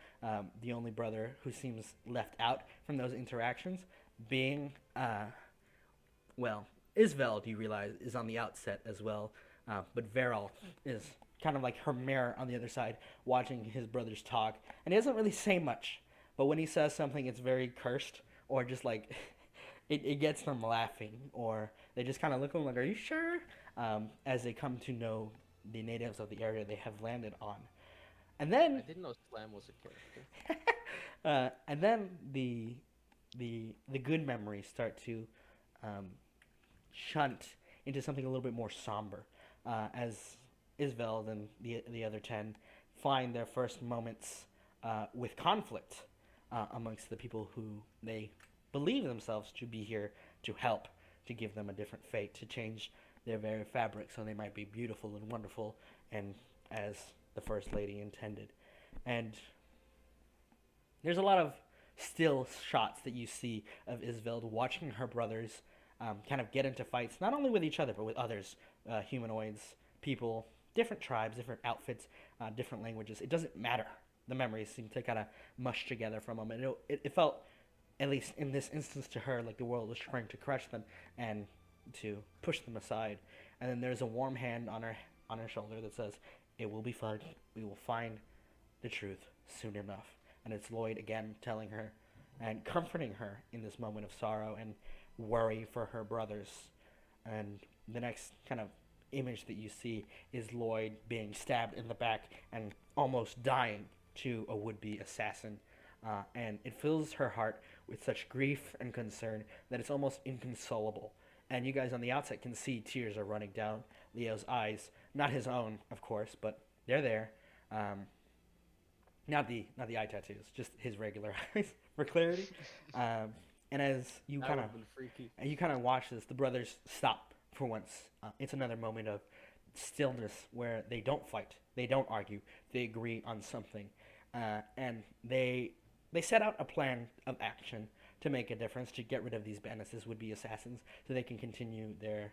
The only brother who seems left out from those interactions being, Isveld, you realize, is on the outset as well, but Veril is kind of like her mirror on the other side, watching his brothers talk, and he doesn't really say much, but when he says something, it's very cursed, or just like... It gets them laughing, or they just kind of look at him like, "Are you sure?" As they come to know the natives of the area they have landed on. And then... I didn't know Slam was a character. and then the good memories start to shunt into something a little bit more somber, as Isveld and the other 10 find their first moments with conflict amongst the people who they believe themselves to be here to help, to give them a different fate, to change their very fabric so they might be beautiful and wonderful, and as the First Lady intended. And there's a lot of still shots that you see of Isveld watching her brothers kind of get into fights, not only with each other, but with others, humanoids, people, different tribes, different outfits, different languages. It doesn't matter. The memories seem to kind of mush together for a moment. It felt, at least in this instance to her, like the world was trying to crush them and to push them aside. And then there's a warm hand on her shoulder that says, "It will be fine. We will find the truth soon enough." And it's Lloyd again telling her and comforting her in this moment of sorrow and worry for her brothers. And the next kind of image that you see is Lloyd being stabbed in the back and almost dying to a would-be assassin. And it fills her heart with such grief and concern that it's almost inconsolable. And you guys on the outside can see tears are running down Leo's eyes. Not his own, of course, but they're there. Not the eye tattoos, just his regular eyes for clarity. And as you That kind would've been freaky. of watch this, the brothers stop for once. It's another moment of stillness where they don't fight, they don't argue, they agree on something, and they set out a plan of action to make a difference, to get rid of these bandits, these would-be assassins, so they can continue their,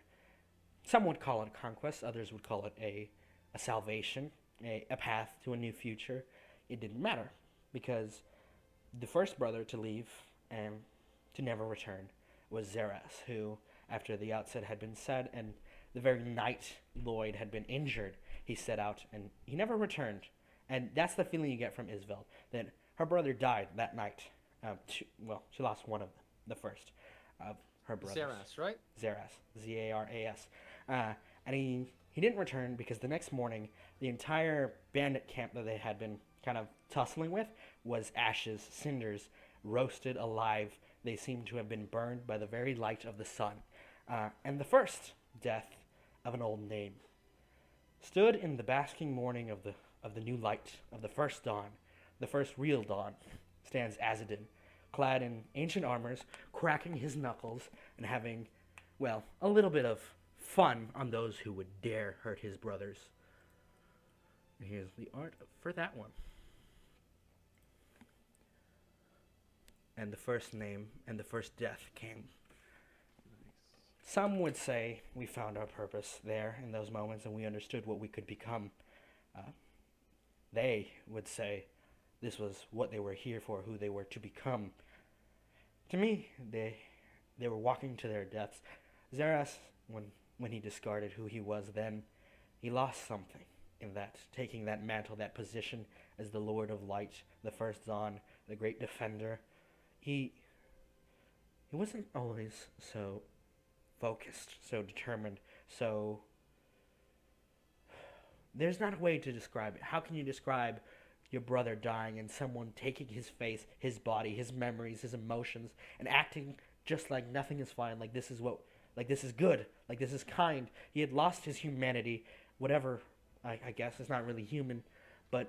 some would call it a conquest, others would call it a salvation, a path to a new future. It didn't matter, because The first brother to leave and to never return was Zeras, who, after the outset had been said and the very night Lloyd had been injured, he set out and he never returned. And that's the feeling you get from Isveld, that her brother died that night. She lost one of them, the first of her brothers. Zeras, right? Zeras, Z-A-R-A-S. And he didn't return because the next morning, the entire bandit camp that they had been kind of tussling with was ashes, cinders, roasted alive. They seemed to have been burned by the very light of the sun. And the first death of an old name stood in the basking morning of the new light, of the first dawn, the first real dawn, stands Azadin, clad in ancient armors, cracking his knuckles, and having, well, a little bit of fun on those who would dare hurt his brothers. And here's the art for that one. And the first name and the first death came. Some would say we found our purpose there in those moments and we understood what we could become. They would say this was what they were here for, who they were to become. To me, they were walking to their deaths. Zeras, when he discarded who he was then, he lost something in that, taking that mantle, that position as the Lord of Light, the first Zon, the great defender. He wasn't always so focused, so determined, so... There's not a way to describe it. How can you describe your brother dying and someone taking his face, his body, his memories, his emotions, and acting just like nothing is fine, like this is good, like this is kind. He had lost his humanity, whatever, I guess, it's not really human, but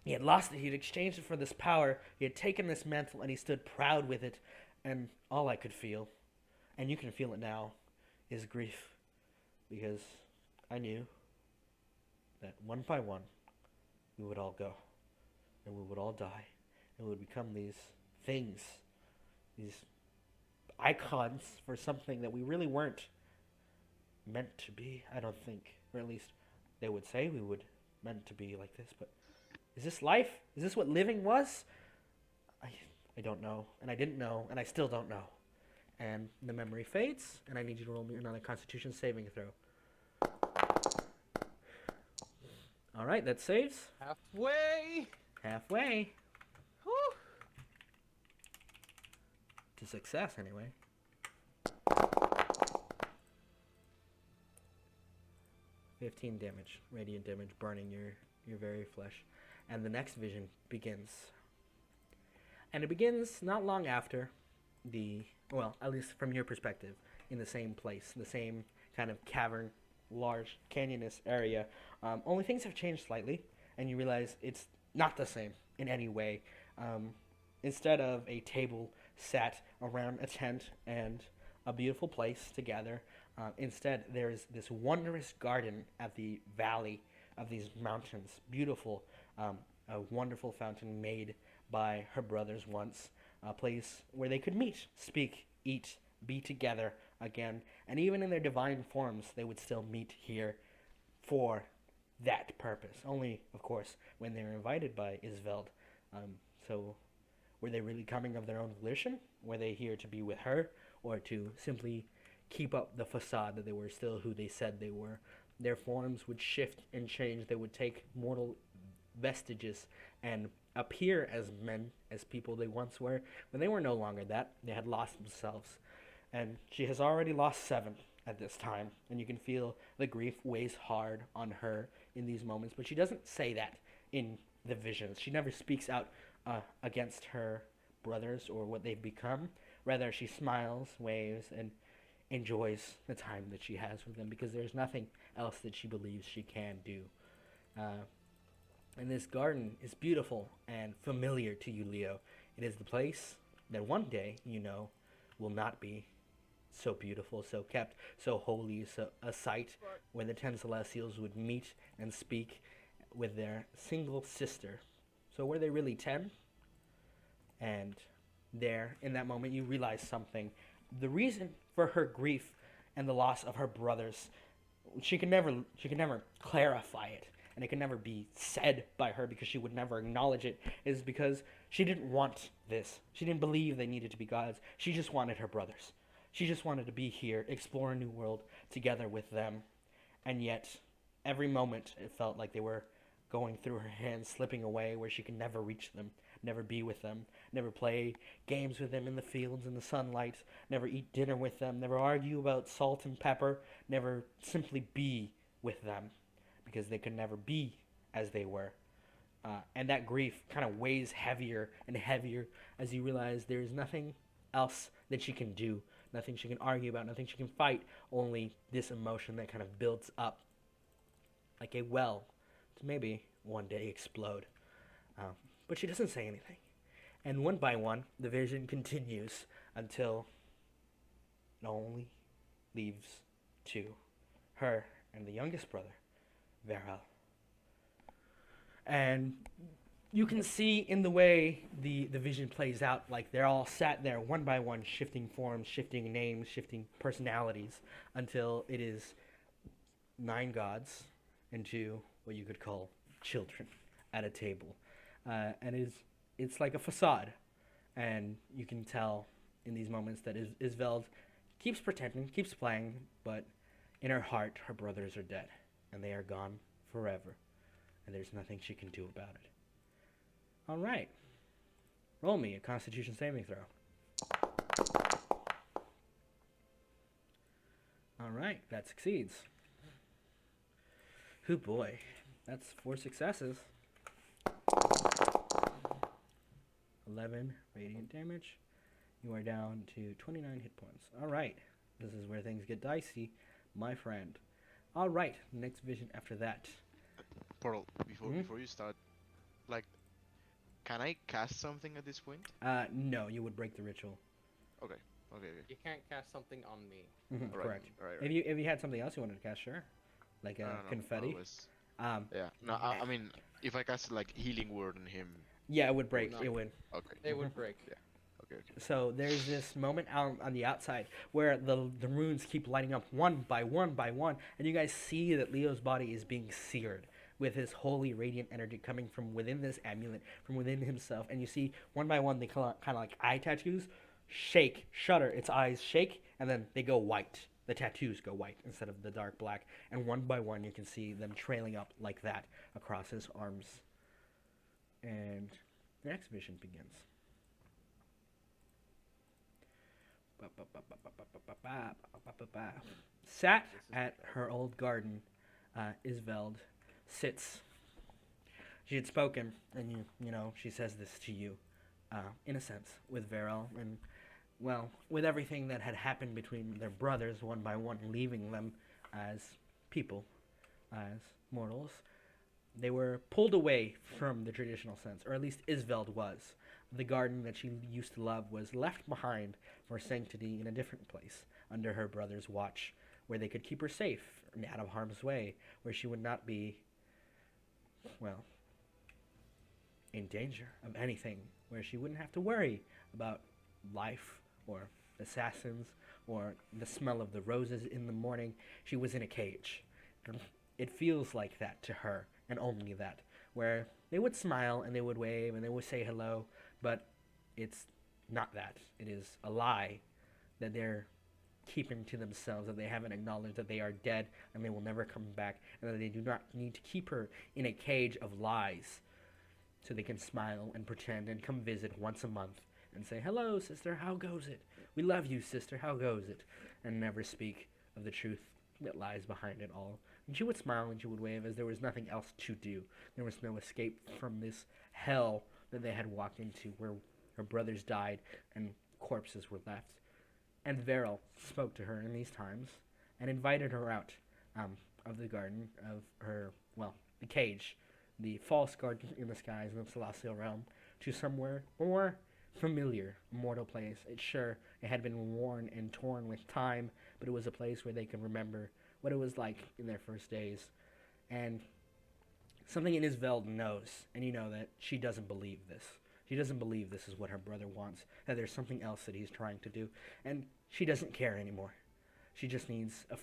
he had lost it. He had exchanged it for this power. He had taken this mantle and he stood proud with it. And all I could feel, and you can feel it now, is grief. Because I knew that one by one, we would all go. And we would all die. And we would become these things. These icons for something that we really weren't meant to be, I don't think. Or at least they would say we would meant to be like this, but is this life? Is this what living was? I don't know, and I didn't know, and I still don't know. And the memory fades, and I need you to roll me another Constitution saving throw. All right, that saves. Halfway. Halfway. Whew. To success, anyway. $15 damage, radiant damage, burning your very flesh. And the next vision begins. And it begins not long after at least from your perspective, in the same place, the same kind of cavern, large canyonous area. Only things have changed slightly, and you realize it's not the same in any way. Instead of a table sat around a tent and a beautiful place to gather, instead there is this wondrous garden at the valley of these mountains, beautiful, a wonderful fountain made by her brothers once, a place where they could meet, speak, eat, be together again, and even in their divine forms, they would still meet here for that purpose. Only, of course, when they were invited by Isveld. So, were they really coming of their own volition? Were they here to be with her, or to simply keep up the facade that they were still who they said they were? Their forms would shift and change. They would take mortal vestiges and appear as men, as people they once were, but they were no longer that. They had lost themselves. And she has already lost 7 at this time, and you can feel the grief weighs hard on her in these moments, but she doesn't say that in the visions. She never speaks out against her brothers or what they've become. Rather, she smiles, waves, and enjoys the time that she has with them, because there's nothing else that she believes she can do. And this garden is beautiful and familiar to you, Leo. It is the place that one day, you know, will not be so beautiful, so kept, so holy, so a site where the 10 Celestials would meet and speak with their single sister. So were they really 10? And there, in that moment, you realize something. The reason for her grief and the loss of her brothers, she could never clarify it. and it could never be said by her because she would never acknowledge it, is because she didn't want this. She didn't believe they needed to be gods. She just wanted her brothers. She just wanted to be here, explore a new world together with them. And yet, every moment, it felt like they were going through her hands, slipping away where she could never reach them, never be with them, never play games with them in the fields in the sunlight, never eat dinner with them, never argue about salt and pepper, never simply be with them, because they could never be as they were. And that grief kind of weighs heavier and heavier as you realize there is nothing else that she can do, nothing she can argue about, nothing she can fight, only this emotion that kind of builds up like a well to maybe one day explode. But she doesn't say anything. And one by one, the vision continues until it only leaves two, her and the youngest brother, Verel. And you can see in the way the vision plays out, like they're all sat there one by one, shifting forms, shifting names, shifting personalities, until it is 9 gods and 2 what you could call children at a table. And it's like a facade. And you can tell in these moments that Isveld keeps pretending, keeps playing, but in her heart, her brothers are dead. And they are gone forever. And there's nothing she can do about it. All right. Roll me a Constitution saving throw. All right, that succeeds. Oh boy, that's 4 successes. 11 radiant damage. You are down to 29 hit points. All right, this is where things get dicey, my friend. All right, next vision after that. Portal, before you start, like, can I cast something at this point? No, you would break the ritual. Okay. You can't cast something on me. Mm-hmm, Alright, correct. Right. If you had something else you wanted to cast, sure. Like No, confetti. Yeah. No, I mean, if I cast like healing word on him. Yeah, it would break. No. It would. Okay. They would break. Yeah. Okay. So there's this moment out on the outside where the runes keep lighting up one by one, and you guys see that Leo's body is being seared with his holy radiant energy coming from within this amulet, from within himself. And you see one by one, they kind of like eye tattoos shake, shudder. Its eyes shake, and then they go white. The tattoos go white instead of the dark black. And one by one, you can see them trailing up like that across his arms. And the next vision begins. Sat at her old garden, Isveld sits. She had spoken, and you know, she says this to you, in a sense, with Verel, and, well, with everything that had happened between their brothers, one by one, leaving them as people, as mortals. They were pulled away from the traditional sense, or at least Isveld was. The garden that she used to love was left behind for sanctity in a different place, under her brother's watch, where they could keep her safe and out of harm's way, where she would not be, well, in danger of anything, where she wouldn't have to worry about life or assassins or the smell of the roses in the morning. She was in a cage. It feels like that to her, and only that, where they would smile and they would wave and they would say hello, but it's not that. It is a lie that they're keeping to themselves, that they haven't acknowledged that they are dead and they will never come back, and that they do not need to keep her in a cage of lies so they can smile and pretend and come visit once a month and say, hello, sister, how goes it? We love you, sister, how goes it? And never speak of the truth that lies behind it all. And she would smile and she would wave as there was nothing else to do. There was no escape from this hell that they had walked into, where her brothers died and corpses were left. And Verel spoke to her in these times and invited her out of the garden, of her, well, the cage, the false garden in the skies in the celestial realm, to somewhere more familiar, mortal place. It had been worn and torn with time, but it was a place where they could remember what it was like in their first days. And something in Isveld knows, and you know that she doesn't believe this. She doesn't believe this is what her brother wants, that there's something else that he's trying to do. And she doesn't care anymore. She just needs a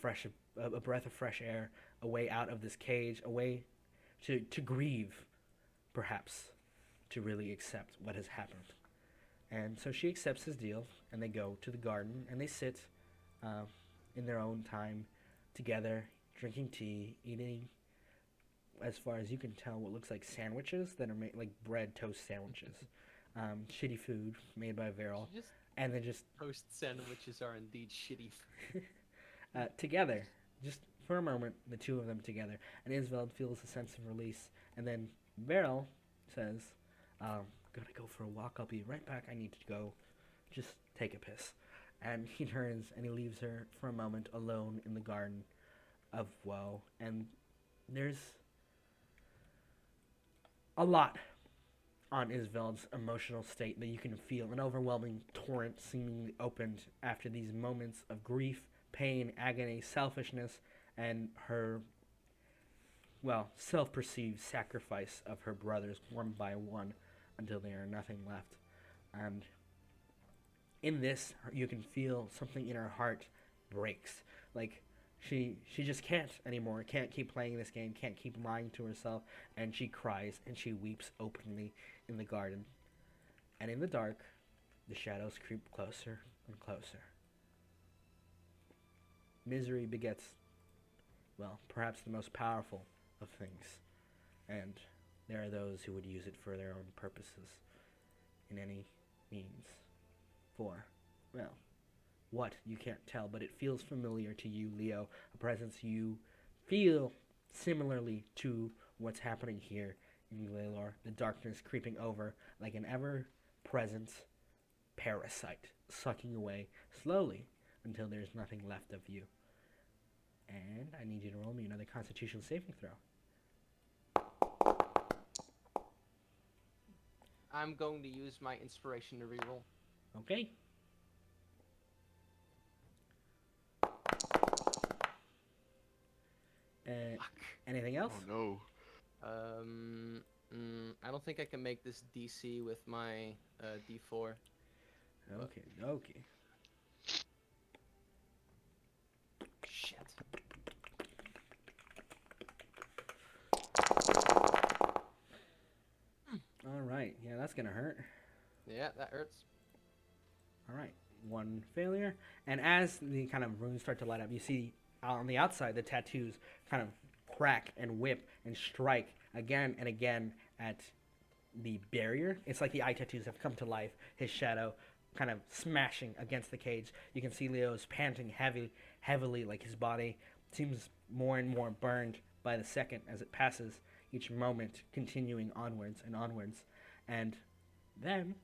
breath of fresh air, a way out of this cage, a way to grieve, perhaps, to really accept what has happened. And so she accepts his deal, and they go to the garden, and they sit in their own time together, drinking tea, eating, as far as you can tell, what looks like sandwiches that are made like bread toast sandwiches. Shitty food made by Viral. Just And then just toast sandwiches are indeed shitty. together, just for a moment, the two of them together. And Isveld feels a sense of release. And then Beryl says, gotta go for a walk. I'll be right back. I need to go just take a piss. And he turns and he leaves her for a moment alone in the garden of woe. And there's a lot on Isveld's emotional state that you can feel. An overwhelming torrent seemingly opened after these moments of grief, pain, agony, selfishness, and her, well, self-perceived sacrifice of her brothers one by one until there are nothing left. And in this, you can feel something in her heart breaks. Like, she just can't anymore, can't keep playing this game, can't keep lying to herself, and she cries and she weeps openly in the garden. And in the dark, the shadows creep closer and closer. Misery begets, well, perhaps the most powerful of things. And there are those who would use it for their own purposes in any means. For, well, what, you can't tell, but it feels familiar to you, Leo. A presence you feel similarly to what's happening here in Glaylor. The darkness creeping over like an ever-present parasite, sucking away slowly until there's nothing left of you. And I need you to roll me another Constitution saving throw. I'm going to use my inspiration to reroll. Okay. Anything else? Oh no. I don't think I can make this DC with my D4. Okay, okay. Shit. All right. Yeah, that's gonna hurt. Yeah, that hurts. All right. One failure. And as the kind of runes start to light up, you see on the outside the tattoos kind of crack and whip and strike again and again at the barrier. It's like the eye tattoos have come to life. His shadow kind of smashing against the cage. You can see Leo's panting heavily, like his body seems more and more burned by the second as it passes, each moment continuing onwards and onwards. And then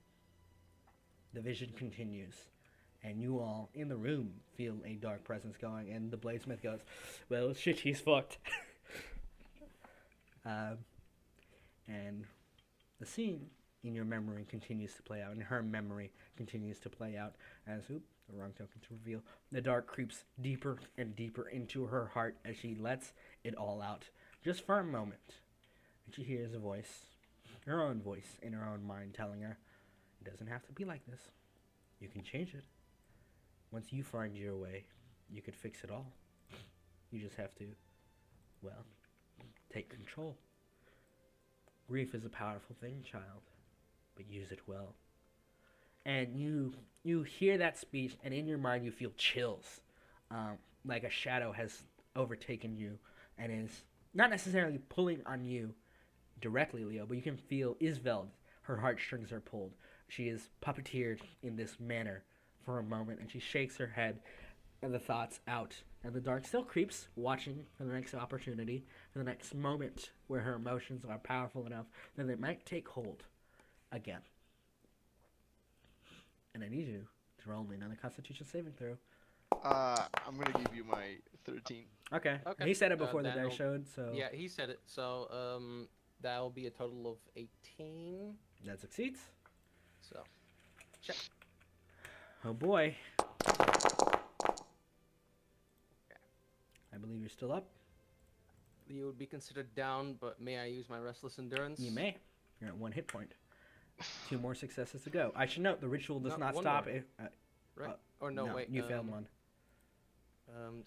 the vision continues, and you all in the room feel a dark presence going, and the Bladesmith goes, well, shit, he's fucked. And the scene in your memory continues to play out, and her memory continues to play out as, the wrong token to reveal, the dark creeps deeper and deeper into her heart as she lets it all out, just for a moment. And she hears a voice, her own voice in her own mind telling her, it doesn't have to be like this. You can change it. Once you find your way, you could fix it all. You just have to, well, take control. Grief is a powerful thing, child, but use it well. And you hear that speech, and in your mind you feel chills, like a shadow has overtaken you and is not necessarily pulling on you directly, Leo, but you can feel Isveld, her heartstrings are pulled. She is puppeteered in this manner for a moment, and she shakes her head and the thoughts out. And the dark still creeps, watching for the next opportunity, for the next moment where her emotions are powerful enough that they might take hold again. And I need you to roll me another Constitution saving throw. I'm gonna give you my 13. Okay. Okay. He said it before the that'll- dice showed, so Yeah, he said it. So that'll be a total of 18. that succeeds. So check. Oh boy. I believe you're still up. You would be considered down, but may I use my restless endurance? You may. You're at 1 hit point. 2 more successes to go. I should note the ritual does No, not one stop. more. If, Right? Or no, wait. you failed one.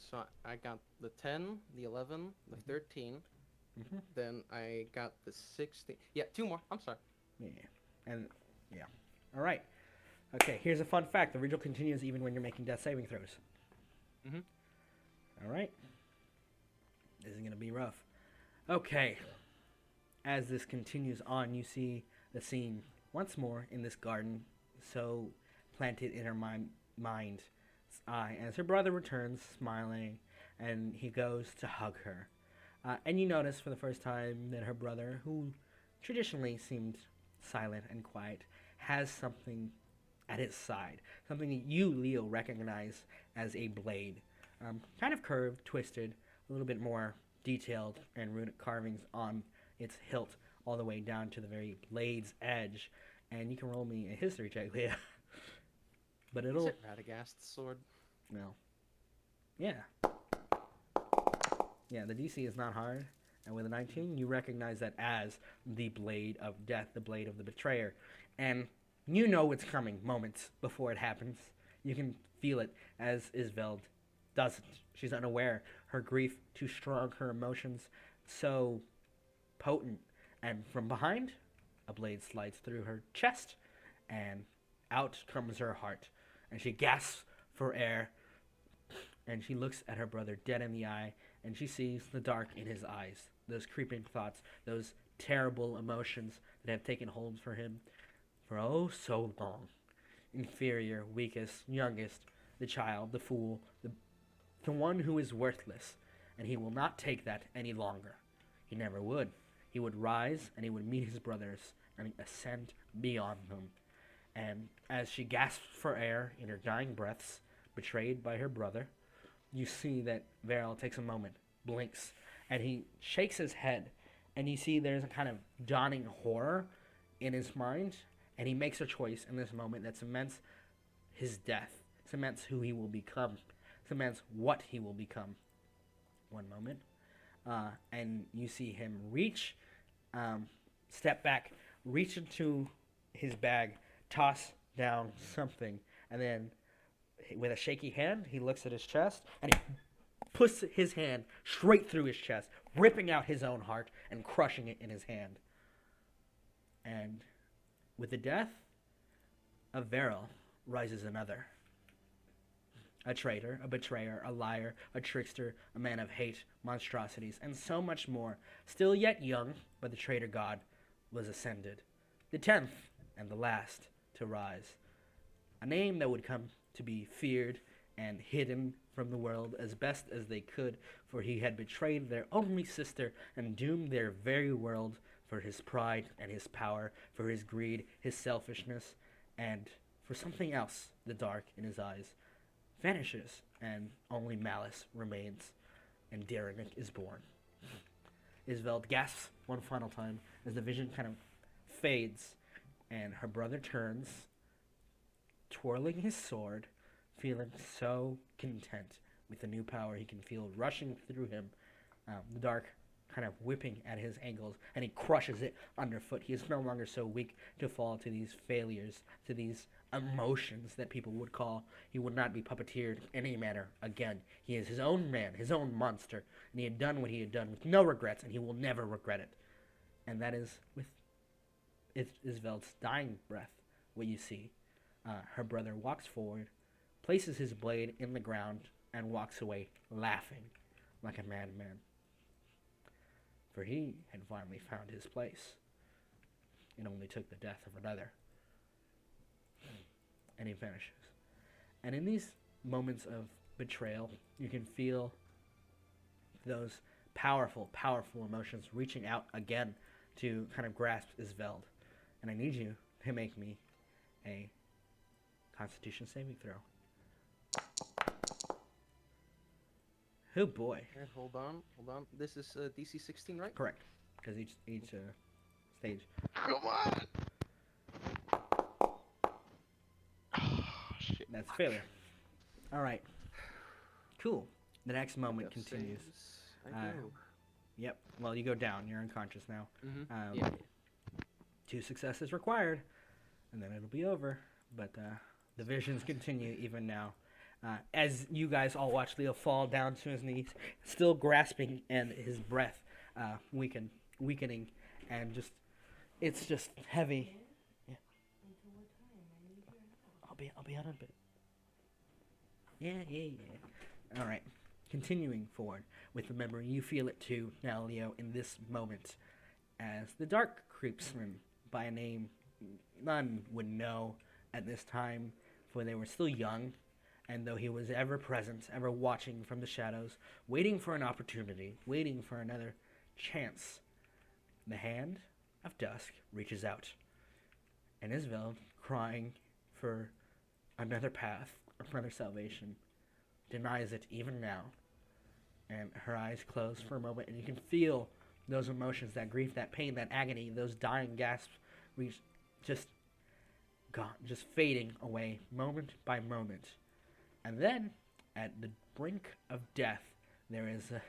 So I got the 10, the 11, the 13, Mhm. Then I got the 16. Yeah, two more. I'm sorry. Yeah. And yeah. All right. Okay. Here's a fun fact: the vigil continues even when you're making death saving throws. Mhm. All right. This is gonna be rough. Okay. As this continues on, you see the scene once more in this garden, so planted in her mind's eye, as her brother returns, smiling, and he goes to hug her. And you notice for the first time that her brother, who traditionally seemed silent and quiet, has something at his side. Something that you, Leo, recognize as a blade. Kind of curved, twisted, a little bit more detailed, and runic carvings on its hilt all the way down to the very blade's edge. And you can roll me a history check, Leo. But Is it'll... it Radagast's sword? No. Yeah. Yeah, the DC is not hard. And with a 19, you recognize that as the blade of death, the blade of the betrayer. And you know it's coming moments before it happens. You can feel it as Isveld doesn't. She's unaware. Her grief too strong, her emotions so potent. And from behind, a blade slides through her chest, and out comes her heart. And she gasps for air, and she looks at her brother dead in the eye, and she sees the dark in his eyes, those creeping thoughts, those terrible emotions that have taken hold for him for oh so long. Inferior, weakest, youngest, the child, the fool, the one who is worthless, and he will not take that any longer. He never would. He would rise, and he would meet his brothers and ascend beyond them. And as she gasps for air in her dying breaths, betrayed by her brother, you see that Varel takes a moment, blinks, and he shakes his head, and you see there's a kind of dawning horror in his mind, and he makes a choice in this moment that cements his death, cements who he will become, cements what he will become. One moment, and you see him reach, step back, reach into his bag, toss down something, and then with a shaky hand, he looks at his chest, and he puts his hand straight through his chest, ripping out his own heart and crushing it in his hand. And with the death of Varel rises another. A traitor, a betrayer, a liar, a trickster, a man of hate, monstrosities, and so much more. Still yet young, but the traitor god was ascended. The 10th and the last to rise. A name that would come to be feared and hidden from the world as best as they could, for he had betrayed their only sister and doomed their very world for his pride and his power, for his greed, his selfishness, and for something else. The dark in his eyes vanishes, and only malice remains, and Derenick is born. Isveld gasps one final time as the vision kind of fades, and her brother turns, twirling his sword, feeling so content with the new power he can feel rushing through him, the dark kind of whipping at his ankles, and he crushes it underfoot. He is no longer so weak to fall to these failures, to these emotions that people would call. He would not be puppeteered in any manner again. He is his own man, his own monster, and he had done what he had done with no regrets, and he will never regret it. And that is with Isveld's dying breath what you see. Her brother walks forward, places his blade in the ground, and walks away laughing like a madman. For he had finally found his place. It only took the death of another. And he vanishes. And in these moments of betrayal, you can feel those powerful, powerful emotions reaching out again to kind of grasp Isveld. And I need you to make me a Constitution saving throw. Oh boy. Okay, hold on. This is DC 16, right? Correct. Because each stage. Come on! Oh, shit. That's failure. All right. Cool. The next moment Got continues. saves. I do. Yep. Well, you go down. You're unconscious now. Mm-hmm. Yeah. 2 successes required, and then it'll be over. But the visions continue even now. As you guys all watch Leo fall down to his knees, still grasping and his breath weakening, and it's just heavy. Yeah. I'll be out in a bit. Yeah. All right. Continuing forward with the memory, you feel it too now, Leo, in this moment, as the dark creeps in by a name none would know at this time, for they were still young, and though he was ever present, ever watching from the shadows, waiting for an opportunity, waiting for another chance, the hand of dusk reaches out, and Isabel, crying for another path, another salvation, denies it even now, and her eyes close for a moment, and you can feel those emotions, that grief, that pain, that agony, those dying gasps, just gone, just fading away moment by moment. And then, at the brink of death, there is a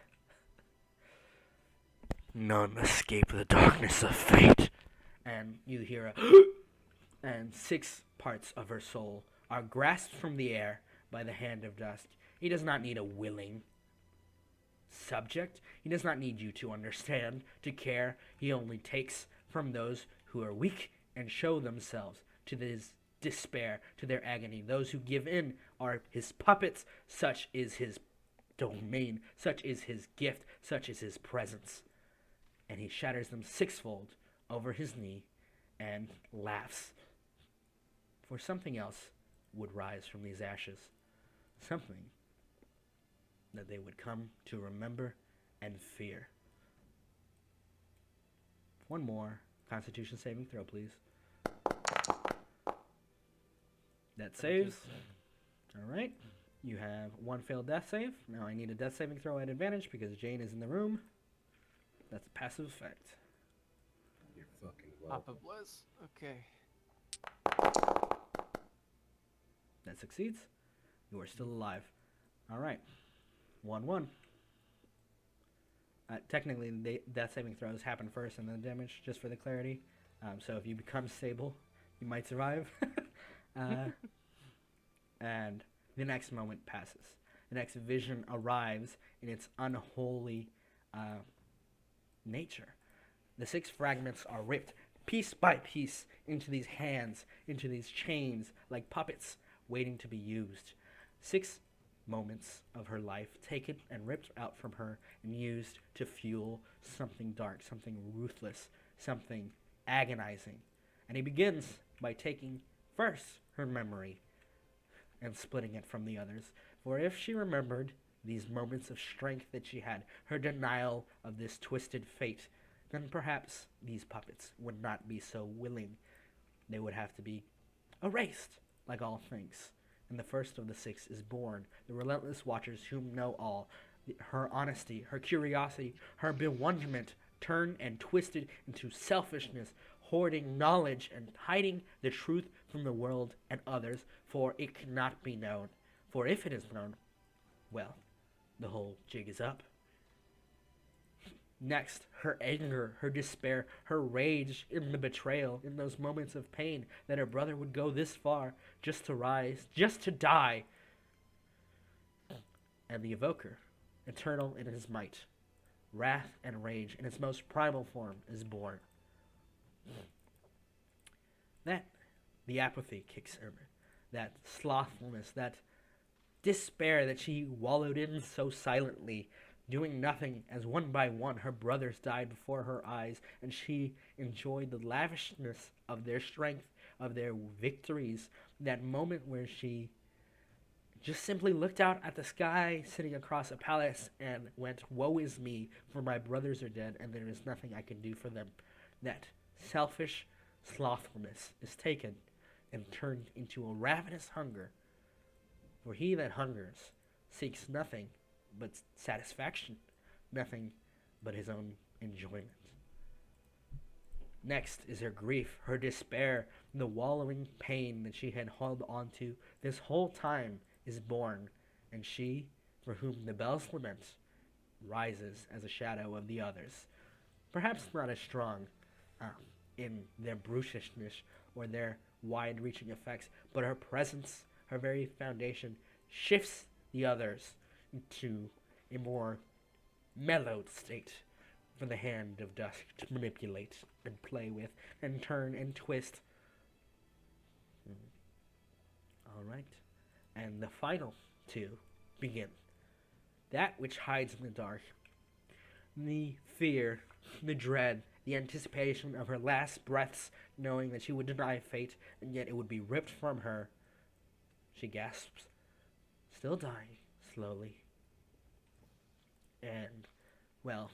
none escape the darkness of fate. And you hear a and 6 parts of her soul are grasped from the air by the hand of dusk. He does not need a willing subject. He does not need you to understand, to care. He only takes from those who are weak and show themselves to his despair, to their agony. Those who give in are his puppets. Such is his domain. Such is his gift. Such is his presence. And he shatters them 6-fold over his knee and laughs. For something else would rise from these ashes. Something that they would come to remember and fear. One more Constitution saving throw, please. That saves. Alright. You have 1 failed death save. Now I need a death saving throw at advantage because Jane is in the room. That's a passive effect. You're fucking welcome. Papa Bless. Okay. That succeeds. You are still alive. Alright. 1-1. Technically, death saving throws happen first and then damage, just for the clarity. So if you become stable, you might survive. And the next moment passes. The next vision arrives in its unholy nature. The 6 fragments are ripped piece by piece into these hands, into these chains, like puppets waiting to be used. 6 moments of her life taken and ripped out from her and used to fuel something dark, something ruthless, something agonizing. And he begins by taking first her memory and splitting it from the others. For if she remembered these moments of strength that she had, her denial of this twisted fate, then perhaps these puppets would not be so willing. They would have to be erased, like all things. And the first of the 6 is born, the relentless watchers whom know all. Her honesty, her curiosity, her bewilderment turned and twisted into selfishness, hoarding knowledge and hiding the truth from the world and others, for it cannot be known. For if it is known, well, the whole jig is up. Next, her anger, her despair, her rage in the betrayal, in those moments of pain that her brother would go this far just to rise, just to die. And the evoker, eternal in his might, wrath and rage in its most primal form, is born. Then, the apathy kicks in, that slothfulness, that despair that she wallowed in so silently, doing nothing as one by one her brothers died before her eyes, and she enjoyed the lavishness of their strength, of their victories. That moment where she just simply looked out at the sky sitting across a palace and went, "Woe is me, for my brothers are dead and there is nothing I can do for them." That selfish slothfulness is taken and turned into a ravenous hunger. For he that hungers seeks nothing but satisfaction, nothing but his own enjoyment. Next is her grief, her despair, the wallowing pain that she had held on to this whole time is born, and she, for whom the bells lament, rises as a shadow of the others. Perhaps not as strong in their brutishness or their wide-reaching effects, but her presence, her very foundation, shifts the others to a more mellowed state, for the hand of dusk to manipulate and play with and turn and twist. All right. And the final two begin. That which hides in the dark. The fear, the dread, the anticipation of her last breaths, knowing that she would deny fate, and yet it would be ripped from her. She gasps, still dying, slowly. And, well,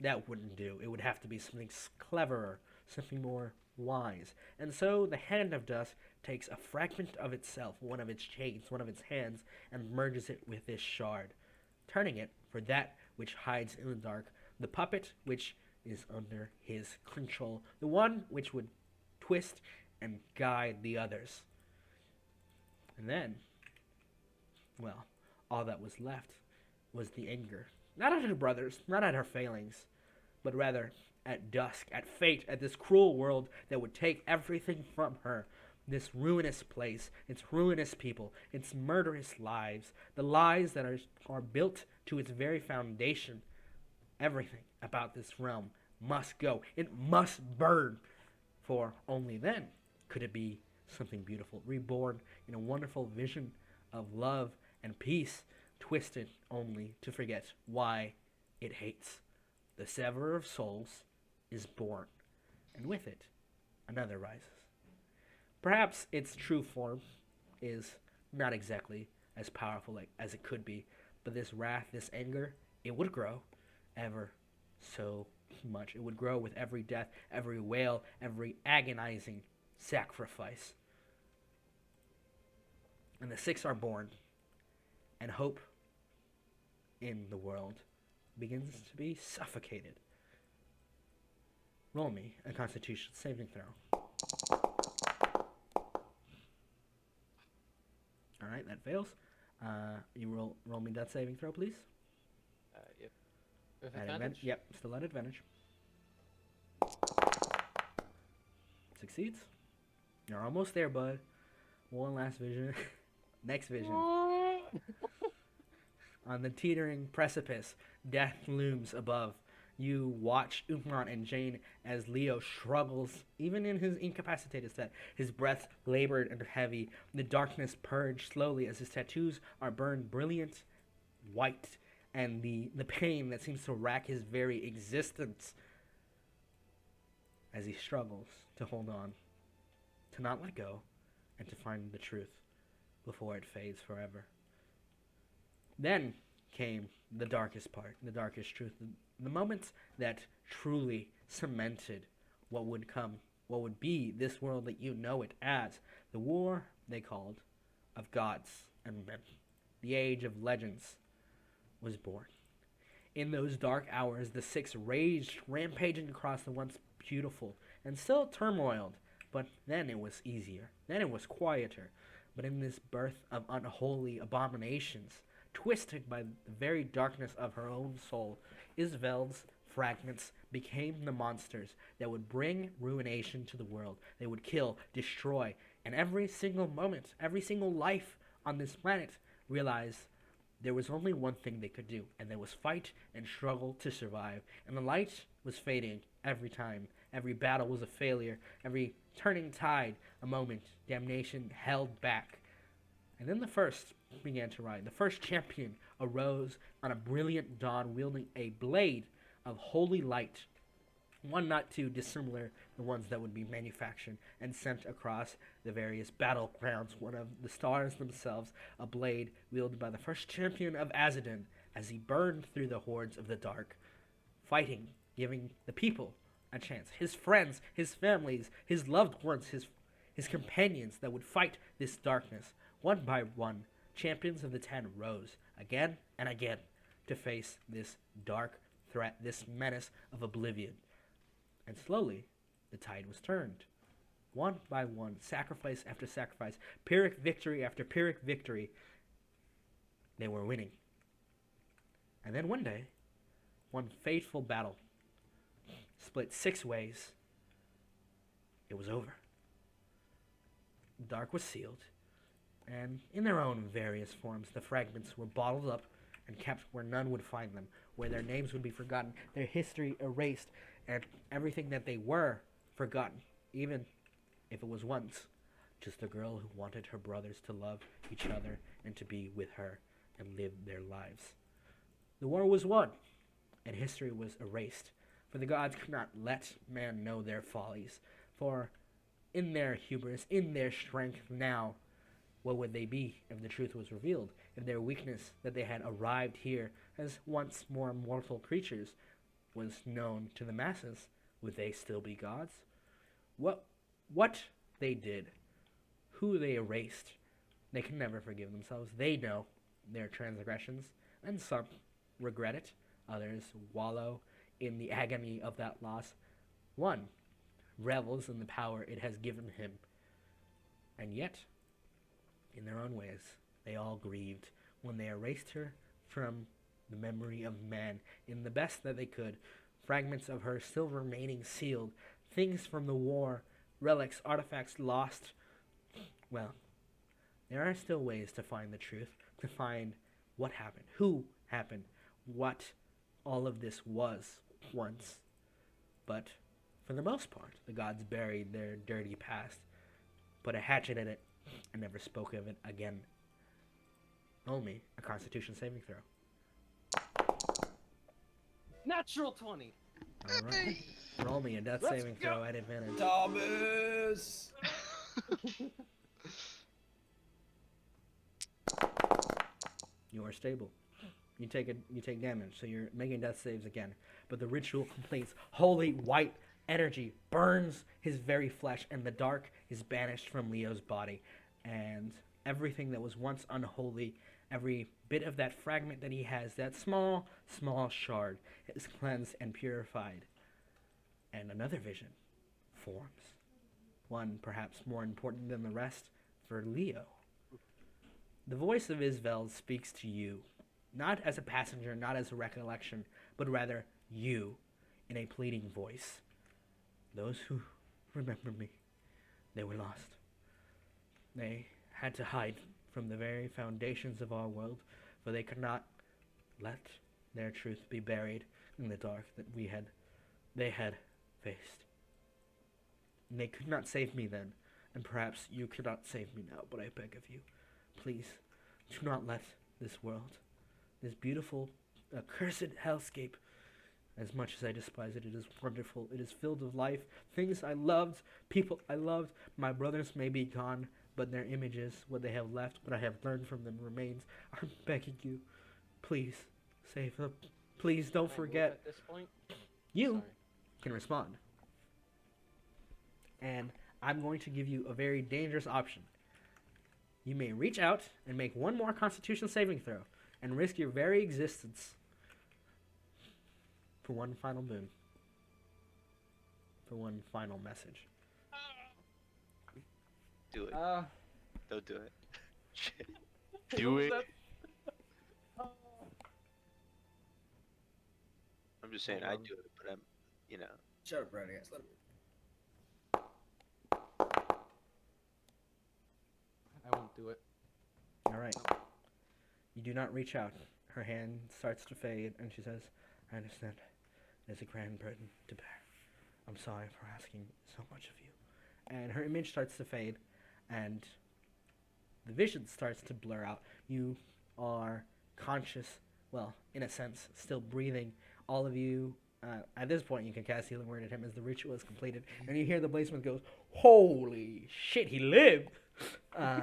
that wouldn't do. It would have to be something cleverer, something more wise. And so the hand of dusk takes a fragment of itself, one of its chains, one of its hands, and merges it with this shard, turning it for that which hides in the dark, the puppet which is under his control, the one which would twist and guide the others. And then, well, all that was left was the anger. Not at her brothers, not at her failings, but rather at dusk, at fate, at this cruel world that would take everything from her. This ruinous place, its ruinous people, its murderous lives, the lies that are built to its very foundation. Everything about this realm must go. It must burn. For only then could it be something beautiful, reborn in a wonderful vision of love and peace, twisted only to forget why it hates. The severer of souls is born, and with it, another rises. Perhaps its true form is not exactly as powerful as it could be, but this wrath, this anger, it would grow ever so much. It would grow with every death, every wail, every agonizing sacrifice. And the six are born, and hope in the world begins to be suffocated. Roll me a Constitution saving throw. All right, that fails. You roll me that saving throw, please. Yep. With At advantage? Yep, still at advantage. Succeeds. You're almost there, bud. One last vision. Next vision. On the teetering precipice, death looms above. You watch Umran and Jane as Leo struggles, even in his incapacitated state. His breath labored and heavy. The darkness purged slowly as his tattoos are burned brilliant white, and the pain that seems to rack his very existence as he struggles to hold on, to not let go, and to find the truth before it fades forever. Then came the darkest part, the darkest truth, the moments that truly cemented what would come, what would be this world that you know it as, the war they called of gods and men. The age of legends was born. In those dark hours, the six raged, rampaging across the once beautiful and still turmoiled, but then it was easier, then it was quieter. But in this birth of unholy abominations, twisted by the very darkness of her own soul, Isvel's fragments became the monsters that would bring ruination to the world. They would kill, destroy, and every single moment, every single life on this planet realized there was only one thing they could do, and that was fight and struggle to survive. And the light was fading every time. Every battle was a failure. Every turning tide, a moment. Damnation held back. And then the first began to rise. The first champion arose on a brilliant dawn, wielding a blade of holy light, one not too dissimilar the ones that would be manufactured and sent across the various battlegrounds. One of the stars themselves, a blade wielded by the first champion of Azadin, as he burned through the hordes of the dark, fighting, giving the people a chance. His friends, his families, his loved ones, his companions that would fight this darkness. One by one, champions of the Ten rose again and again to face this dark threat, this menace of oblivion. And slowly, the tide was turned. One by one, sacrifice after sacrifice, Pyrrhic victory after Pyrrhic victory, they were winning. And then one day, one fateful battle, split 6 ways, it was over. Dark was sealed, and in their own various forms, the fragments were bottled up and kept where none would find them, where their names would be forgotten, their history erased, and everything that they were forgotten, even if it was once just a girl who wanted her brothers to love each other and to be with her and live their lives. The war was won, and history was erased, for the gods could not let man know their follies, for in their hubris, in their strength now, what would they be if the truth was revealed? If their weakness that they had arrived here as once more mortal creatures was known to the masses, would they still be gods? What they did, who they erased, they can never forgive themselves. They know their transgressions, and some regret it. Others wallow in the agony of that loss. One revels in the power it has given him. And yet, in their own ways, they all grieved when they erased her from the memory of man in the best that they could. Fragments of her still remaining sealed, things from the war, relics, artifacts lost. Well, there are still ways to find the truth, to find what happened, who happened, what all of this was once. But for the most part, the gods buried their dirty past, put a hatchet in it, and never spoke of it again. Only a Constitution saving throw. Natural 20. All right. Roll me a death Let's saving throw at advantage. Thomas! You are stable. You take damage, so you're making death saves again. But the ritual completes. Holy white energy burns his very flesh, and the dark is banished from Leo's body. And everything that was once unholy, every bit of that fragment that he has, that small shard, is cleansed and purified. And another vision forms. One perhaps more important than the rest for Leo. The voice of Isvel speaks to you, not as a passenger, not as a recollection, but rather you, in a pleading voice. Those who remember me, they were lost. They had to hide from the very foundations of our world, for they could not let their truth be buried in the dark that they had faced. And they could not save me then, and perhaps you cannot save me now, but I beg of you, please, do not let this world, this beautiful, accursed hellscape, as much as I despise it, it is wonderful, it is filled with life, things I loved, people I loved, my brothers may be gone, but their images, what they have left, what I have learned from them remains. I'm begging you, please, save them, please don't Can I move forget. At this point? You Sorry. can respond. And I'm going to give you a very dangerous option. You may reach out and make one more Constitution saving throw and risk your very existence for one final boon. For one final message. Do it. Don't do it. Shit. Do it. I'm just saying Hold I'd on. do it, but I'm, you know. Shut up, Brad, I guess. Let him. I won't do it. All right. You do not reach out. Her hand starts to fade, and she says, I understand. It's a grand burden to bear. I'm sorry for asking so much of you. And her image starts to fade, and the vision starts to blur out. You are conscious, well, in a sense, still breathing. All of you, at this point, you can cast Healing Word at him as the ritual is completed, and you hear the Bladesmith goes, holy shit, he lived! I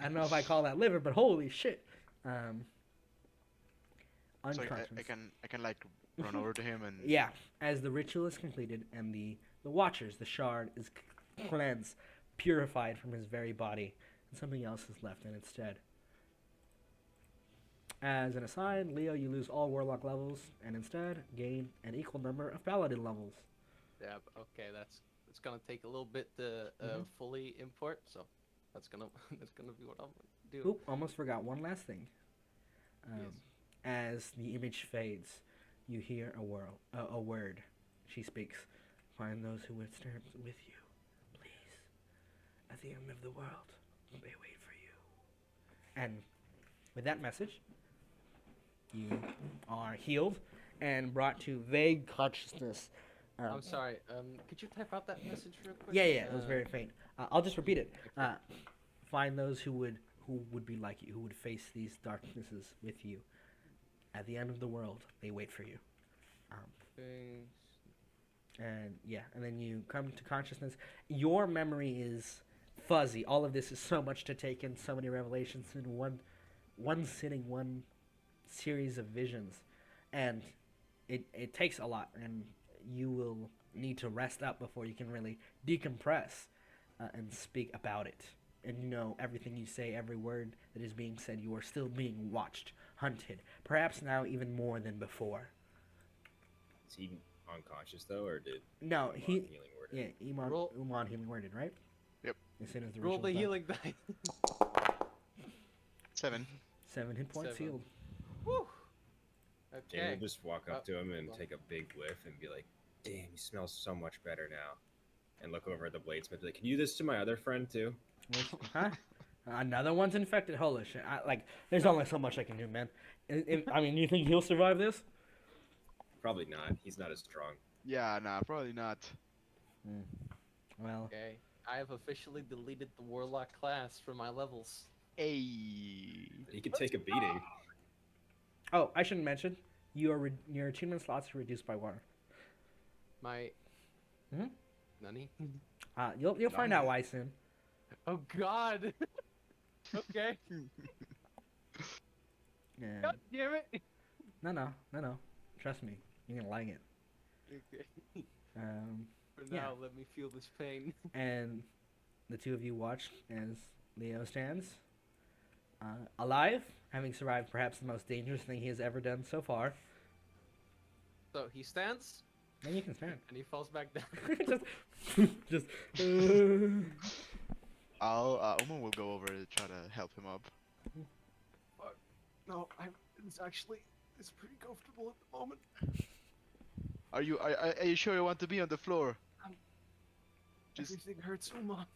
don't know if I call that liver, but holy shit. So Unconscious. I can like run over to him and Yeah, as the ritual is completed and the Watchers, the shard, is cleansed, purified from his very body, and something else is left in its stead. As an aside, Leo, you lose all Warlock levels, and instead gain an equal number of Paladin levels. Yeah. Okay. It's gonna take a little bit to fully import, so that's gonna be what I'm gonna do. Oop, almost forgot one last thing. Yes. As the image fades, you hear a word. She speaks. Find those who would stand with you, please. At the end of the world, they wait for you. And with that message, You are healed and brought to vague consciousness. I'm sorry. Could you type out that message real quick? Yeah, it was very faint. I'll just repeat it. Find those who would be like you, who would face these darknesses with you. At the end of the world, they wait for you. And then you come to consciousness. Your memory is fuzzy. All of this is so much to take in, so many revelations in one sitting, one series of visions, and it takes a lot, and you will need to rest up before you can really decompress and speak about it. And you know everything you say, every word that is being said, you are still being watched, hunted, perhaps now even more than before. Is he unconscious though, or did No, Umon he healing word? yeah, Umon healing worded, right? Yep. As soon as the Roll the ritual's done. healing dice. 7. 7 hit points 7. healed. Woo. Jamie Okay. will just walk up to him and well. take a big whiff and be like, "Damn, you smell so much better now." And look over at the Bladesmith and be like, "Can you do this to my other friend too?" Huh? Another one's infected. Holy shit! There's only so much I can do, man. I mean, you think he'll survive this? Probably not. He's not as strong. Yeah, nah, probably not. Well, Okay. I have officially deleted the warlock class from my levels. Hey. He could take a beating. oh, I shouldn't mention your attunement slots are reduced by 1. My. Mhm. Nani? You'll find out why soon. Oh God. Okay. Yeah. God damn it. No. Trust me, you're gonna like it. Okay. For Yeah. now, let me feel this pain. And the two of you watch as Leo stands, alive, having survived perhaps the most dangerous thing he has ever done so far. So he stands Then you can stand. and he falls back down. just. Uma will go over to try to help him up. No, it's pretty comfortable at the moment. Are you sure you want to be on the floor? Just Everything hurts so much.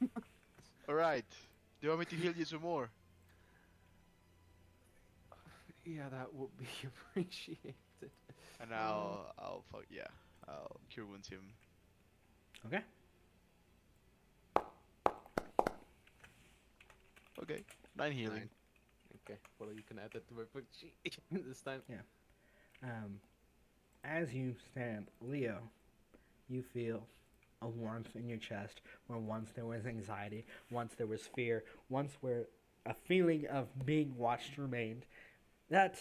all right. Do you want me to heal you some more? Yeah, that would be appreciated. And I'll cure wounds him. Okay. Okay. 9 healing. 9. Okay, well you can add that to my book sheet this time. As you stand, Leo, you feel a warmth in your chest where once there was anxiety, once there was fear, once where a feeling of being watched remained. That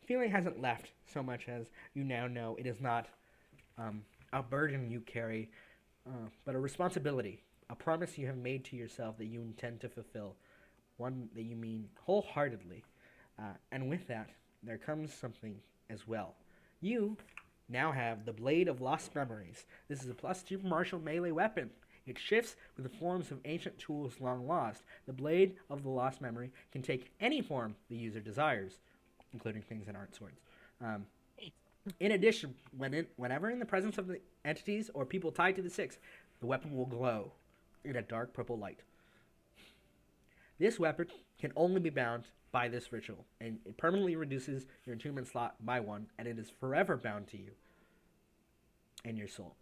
feeling hasn't left so much as you now know it is not a burden you carry, but a responsibility, a promise you have made to yourself that you intend to fulfill, one that you mean wholeheartedly. And with that, there comes something as well. You now have the Blade of Lost Memories. This is a +2 martial melee weapon. It shifts with the forms of ancient tools long lost. The Blade of the Lost Memory can take any form the user desires, including things in art swords. In addition, whenever in the presence of the entities or people tied to the Six, the weapon will glow in a dark purple light. This weapon can only be bound by this ritual, and it permanently reduces your attunement slot by 1, and it is forever bound to you and your soul.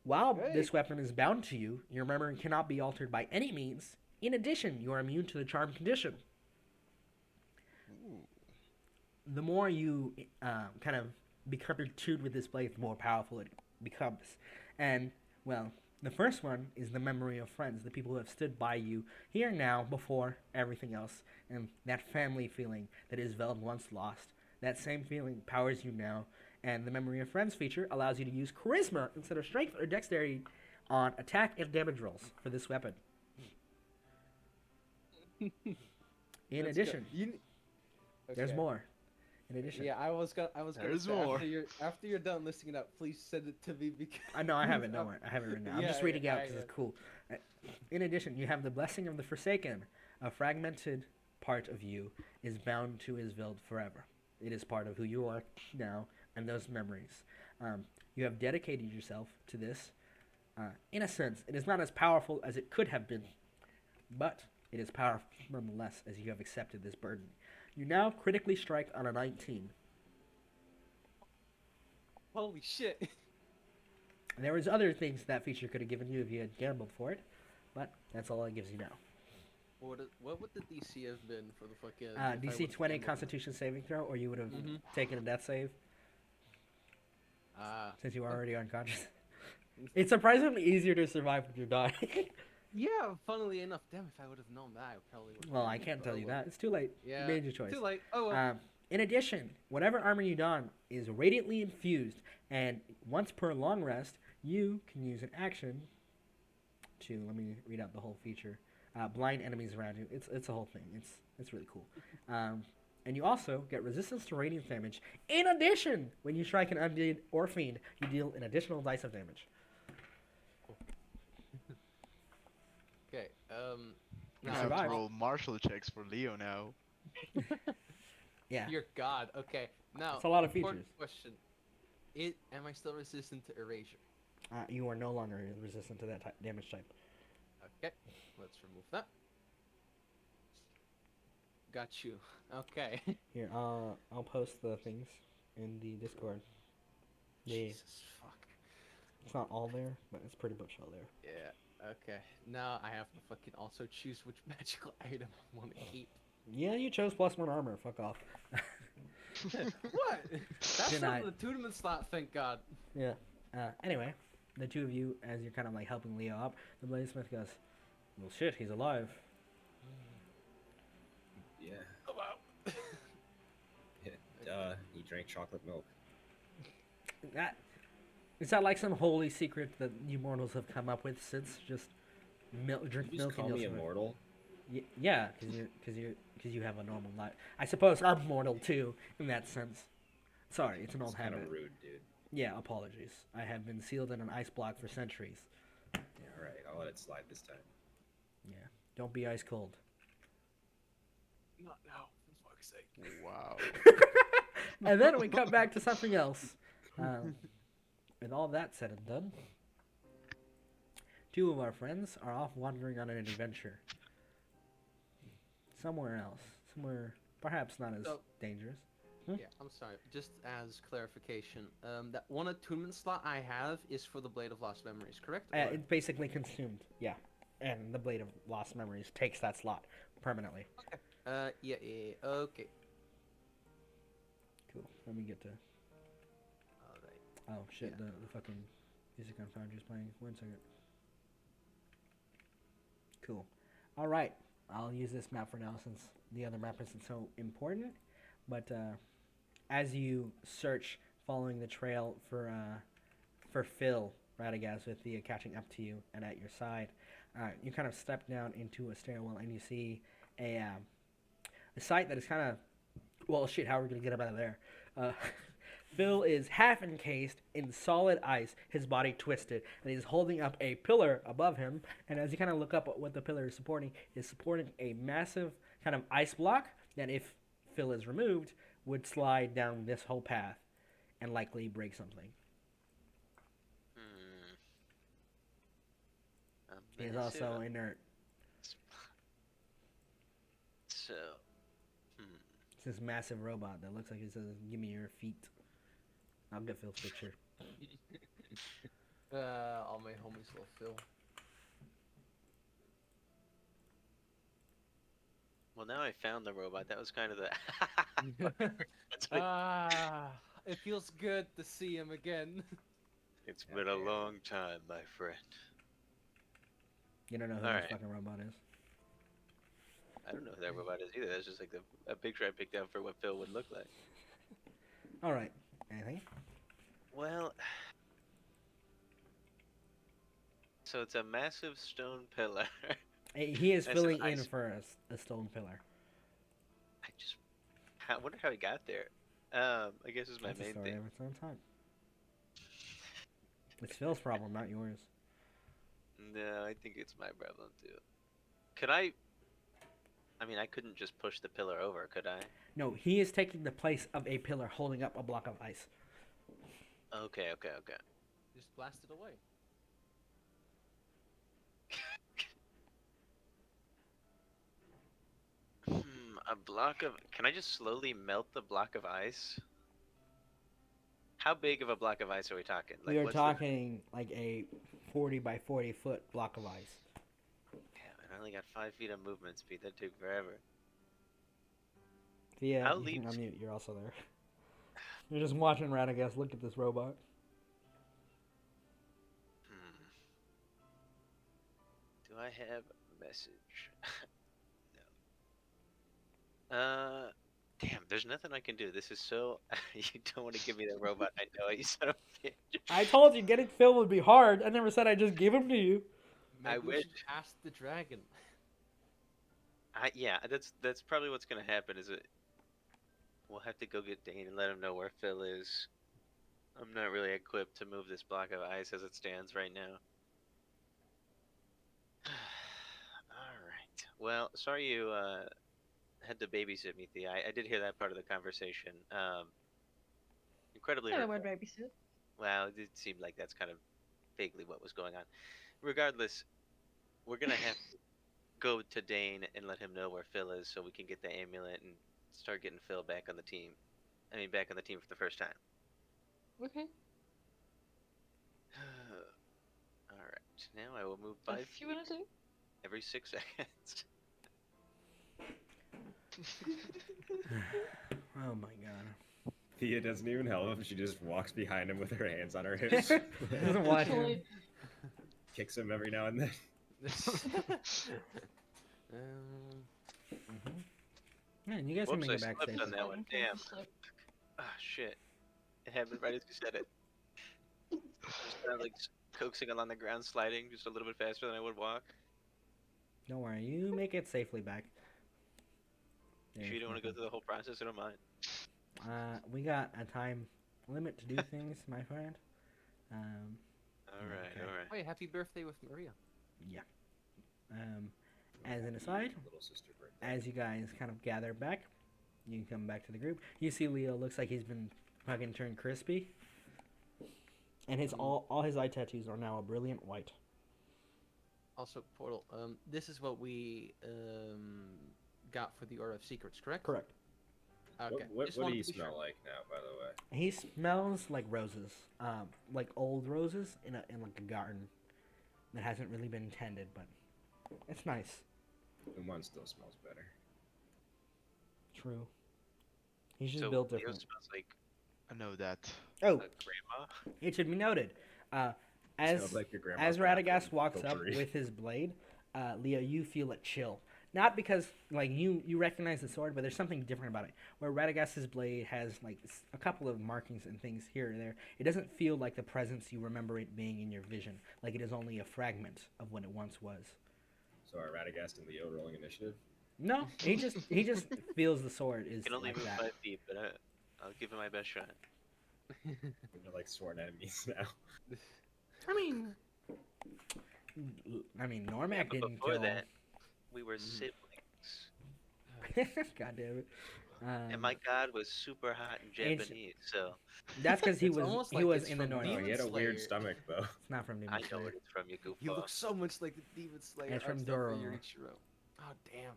While this weapon is bound to you, your memory cannot be altered by any means. In addition, you are immune to the charm condition. The more you kind of become attuned with this blade, the more powerful it becomes. And, well, the first one is the memory of friends, the people who have stood by you here and now before everything else, and that family feeling that is Veld once lost. That same feeling powers you now, and the memory of friends feature allows you to use charisma instead of strength or dexterity on attack and damage rolls for this weapon. In addition, there's more. In addition, Yeah, I was gonna There's say, more. After you're done listing it out, please send it to me because I know I have it. Don't worry, I have it written down. I'm just reading out because it's cool. In addition, you have the blessing of the Forsaken. A fragmented part of you is bound to Isveld forever. It is part of who you are now and those memories. You have dedicated yourself to this. In a sense, it is not as powerful as it could have been, but it is powerful nonetheless as you have accepted this burden. You now critically strike on a 19. Holy shit. And there was other things that feature could have given you if you had gambled for it, but that's all it gives you now. What would the DC have been for the fucking... if I DC would've 20 gambled? Constitution saving throw, or you would have Mhm. taken a death save Ah. since you were already unconscious. It's surprisingly easier to survive when you're dying. Yeah, funnily enough. Damn, if I would have known that, I probably would have... Well, I can't tell you that. It's too late. Yeah. You made your choice. Too late. Oh, well. In addition, whatever armor you don is radiantly infused, and once per long rest, you can use an action to, let me read out the whole feature, blind enemies around you. It's a whole thing. It's really cool. And you also get resistance to radiant damage. In addition, when you strike an undead or fiend, you deal an additional dice of damage. Okay, We You have survive. to roll martial checks for Leo now. Yeah, Dear God. Okay, now... it's a lot of important features. question. Am I still resistant to erasure? You are no longer resistant to that damage type. Okay, let's remove that. Got you. Okay. Here, I'll post the things in the Discord. Yeah, Jesus fuck. it's not all there, but it's pretty much all there. Yeah, okay. Now I have to fucking also choose which magical item I want to keep. Yeah, you chose +1 armor. Fuck off. What? That's Denied. not the tournament slot, thank God. Yeah. Anyway, the two of you, as you're kind of like helping Leo up, the Bladesmith goes, "Well, shit, he's alive." Yeah. Oh, wow. Yeah. Duh. He drank chocolate milk. That is that like some holy secret that you mortals have come up with since just drink You milk just call and me you'll survive? immortal. Yeah, because you have a normal life. I suppose I'm mortal too, in that sense. Sorry, it's an old It's kind habit. of rude, dude. Yeah, apologies. I have been sealed in an ice block for centuries. Yeah, all right. I'll let it slide this time. Yeah, don't be ice cold. Not now, for fuck's sake. Wow. And then we come back to something else. With all that said and done, two of our friends are off wandering on an adventure. Somewhere else. Somewhere perhaps not as So- dangerous. Yeah, I'm sorry. Just as clarification, that one attunement slot I have is for the Blade of Lost Memories, correct? Or- It's basically consumed, yeah. And the Blade of Lost Memories takes that slot permanently. Yeah, okay. Cool. Let me get to... Alright. Oh, shit, Yeah. the fucking music on Foundry is playing. 1 second. Cool. Alright. I'll use this map for now since the other map isn't so important. But, as you search following the trail for Phil Radagast with Thea catching up to you and at your side, you kind of step down into a stairwell and you see a site that is kind of, well, shit, how are we going to get him out of there? Phil is half encased in solid ice, his body twisted, and he's holding up a pillar above him. And as you kind of look up at what the pillar is supporting a massive kind of ice block that, if Phil is removed, would slide down this whole path and likely break something. He is also inert. So, It's this massive robot that looks like it says, "Give me your feet." I'll get Phil's picture. All my homies will fill. well, now I found the robot. That was kind of the. That's what- It feels good to see him again. it's been a long time, my friend. You don't know who Alright. this fucking robot is. I don't know who that robot is either. That's just like a picture I picked out for what Phil would look like. All right. Anything? Well, so it's a massive stone pillar. He is That's an filling in ice- for a stone pillar. I wonder how he got there. I guess is my That's a main story thing. of its own time. It's Phil's problem, not yours. No, I think it's my problem too. Could I mean, I couldn't just push the pillar over, could I? No, he is taking the place of a pillar holding up a block of ice. Okay. Just blast it away. A block of. Can I just slowly melt the block of ice? How big of a block of ice are we talking? We are what's talking like a 40 by 40-foot block of ice. Damn, I only got 5 feet of movement speed. That took forever. Yeah, I'll you can leave- unmute. You're also there. You're just watching Radagast look at this robot. Do I have a message? No. Damn. There's nothing I can do. This is so. You don't want to give me that robot. I know it. You son of a bitch. I told you getting Phil would be hard. I never said I'd just give him to you. I Maybe we wish- should ask the dragon. Yeah, that's probably what's gonna happen. Is it? We'll have to go get Dane and let him know where Phil is. I'm not really equipped to move this block of ice as it stands right now. Alright. Well, sorry you had to babysit me, Thea. I did hear that part of the conversation. Incredibly Yeah, the hurtful. word babysit. Well, it seemed like that's kind of vaguely what was going on. Regardless, we're gonna have to go to Dane and let him know where Phil is so we can get the amulet and start getting Phil back on the team. I mean, back on the team for the first time. Okay. Alright, now I will move 5 If you wanna do. every 6 seconds. Oh my god. Thea doesn't even help him. She just walks behind him with her hands on her hips. Doesn't watch him. Actually, Kicks him every now and then. Yeah, you guys can Whoops, make it I back slipped safe. on that one. Damn. Ah, shit. It happened right as you said it. Just kind of like coaxing along the ground, sliding just a little bit faster than I would walk. Don't worry, you make it safely back. Sure you don't want to go through the whole process? I don't mind. We got a time limit to do things, my friend. Alright, Okay. alright. Hey, happy birthday with Maria. As an aside, Little sister birthday. as you guys kind of gather back, you can come back to the group. You see Leo looks like he's been fucking turned crispy. And his all his eye tattoos are now a brilliant white. Also, Portal. This is what we got for the Aura of Secrets, correct? Correct. Okay. What Just do wanted you to be smell sure. like now, by the way? He smells like roses, like old roses in like a garden that hasn't really been tended, but it's nice. And one still smells better. True. He's just So built Leo different. smells like I know that. Oh, a grandma. it should be noted. As Smells like your grandma's as Radagast bathroom walks up potpourri. with his blade, Leo, you feel a chill. Not because like you recognize the sword, but there's something different about it. Where Radagast's blade has like a couple of markings and things here and there, it doesn't feel like the presence you remember it being in your vision. Like it is only a fragment of what it once was. So are Radagast and Leo rolling initiative? No, he just feels the sword is I can only like move that. 5 feet, but I'll give it my best shot. They're like sworn enemies now. I mean, Normac But didn't before kill. that, we were siblings. God damn it. And my god was super hot in Ancient- Japanese, so That's because he It's was almost he like was it's in the from north. No, Demon he had a weird Slayer. stomach though. It's not from Demon I know Slayer. where it's from, you goofball. You look so much like the Demon Slayer. It's from art style for Doro. Yorichiro. Oh damn.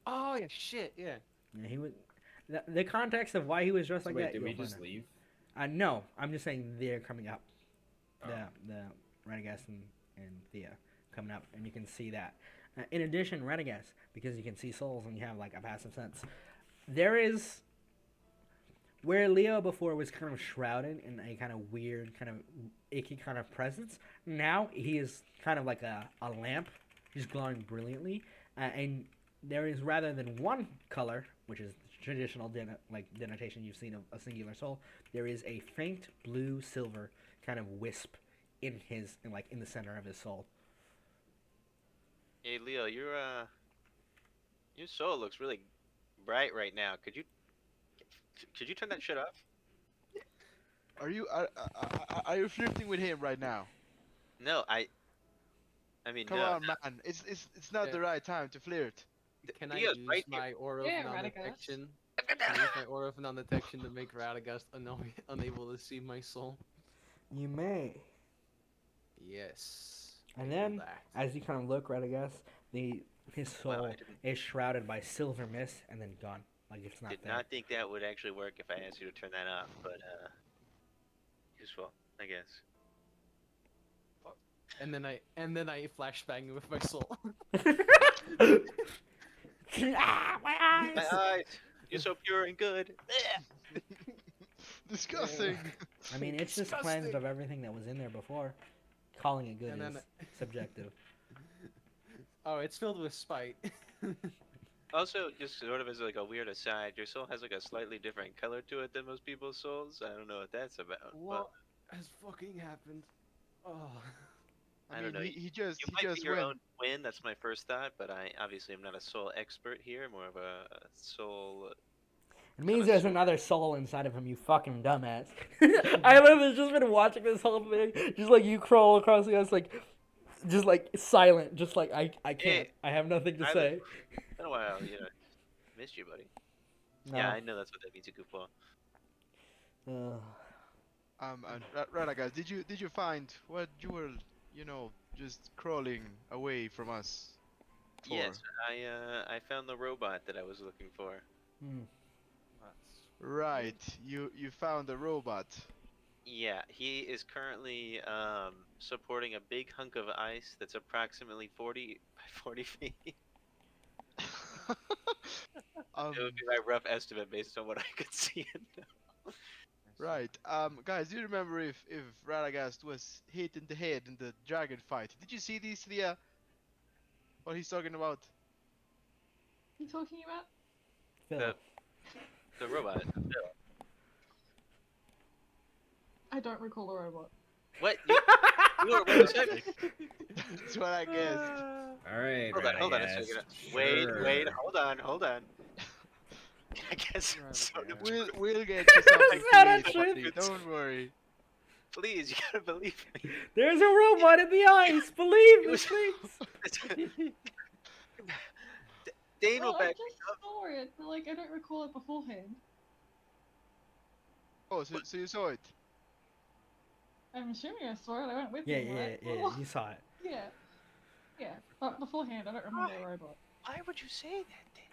Oh yeah, shit, yeah. Yeah, he was. The context of why he was dressed So like wait, that. did we you'll find just out. leave? No, I'm just saying they're coming up. Oh. The Radagast and Thea coming up, and you can see that. In addition, Radagast, because you can see souls and you have like a passive sense, there is where Leo before was kind of shrouded in a kind of weird, kind of icky kind of presence. Now he is kind of like a lamp, just glowing brilliantly, and there is rather than one color, which is traditional denotation you've seen of a singular soul, there is a faint blue silver kind of wisp in the center of his soul. Hey Leo, your soul looks really bright right now. Could you turn that shit off? Are you flirting with him right now? No, I mean Come no. on, man. It's not Yeah. the right time to flirt. Can I Leo's use right here. my Aura of Yeah, non-detection? Can I use my Aura of non-detection to make Radagast unable to see my soul? You may. Yes. And I do then, that. as you kind of look, Radagast, the His Wow, soul I didn't- is shrouded by silver mist and then gone. Like it's not Did there. not think that would actually work if I asked you to turn that off, but useful, I guess. And then I flashbang with my soul. Ah, my eyes! My eyes, you're so pure and good. Disgusting. I mean, it's just Disgusting. cleansed of everything that was in there before. Calling it good And is then- subjective. Oh, it's filled with spite. Also, just sort of as like a weird aside, your soul has like a slightly different color to it than most people's souls. I don't know what that's about. What has fucking happened? Oh. I don't know. He just You he might just be your went. own twin. That's my first thought, but I obviously am not a soul expert here. More of a soul. It means Kinda there's sort- another soul inside of him, you fucking dumbass. I literally just been watching this whole thing, just like you crawl across the ice, like, just like silent, just like I can't, Hey, I have nothing to I say. Been a while, missed you, buddy. No. Yeah, I know that's what that means, you goofball. And right, guys, did you find what you were, just crawling away from us? For? Yes, I found the robot that I was looking for. Right, you found a robot. Yeah, he is currently supporting a big hunk of ice that's approximately 40 by 40 feet. It would be my rough estimate based on what I could see. Right. Guys, do you remember if Radagast was hit in the head in the dragon fight? Did you see this, Leah? What he's talking about? You talking about? Phil. The robot. I don't recall the robot. What? You were right beside me. That's what I guessed. All right. Hold on a Radagast, second. Wait, sure. hold on. I guess sort of We'll get you something Soda creative, Trip. buddy, don't worry. Please, you gotta believe me. There's a robot in the ice. Believe me, please. Dane will Well, I back just saw it, but like I don't recall it beforehand. Oh, so you saw it? I'm assuming I saw it. I went with Yeah, you, right? yeah. You saw it. Yeah. But beforehand, I don't remember the robot. Why would you say that, Dane?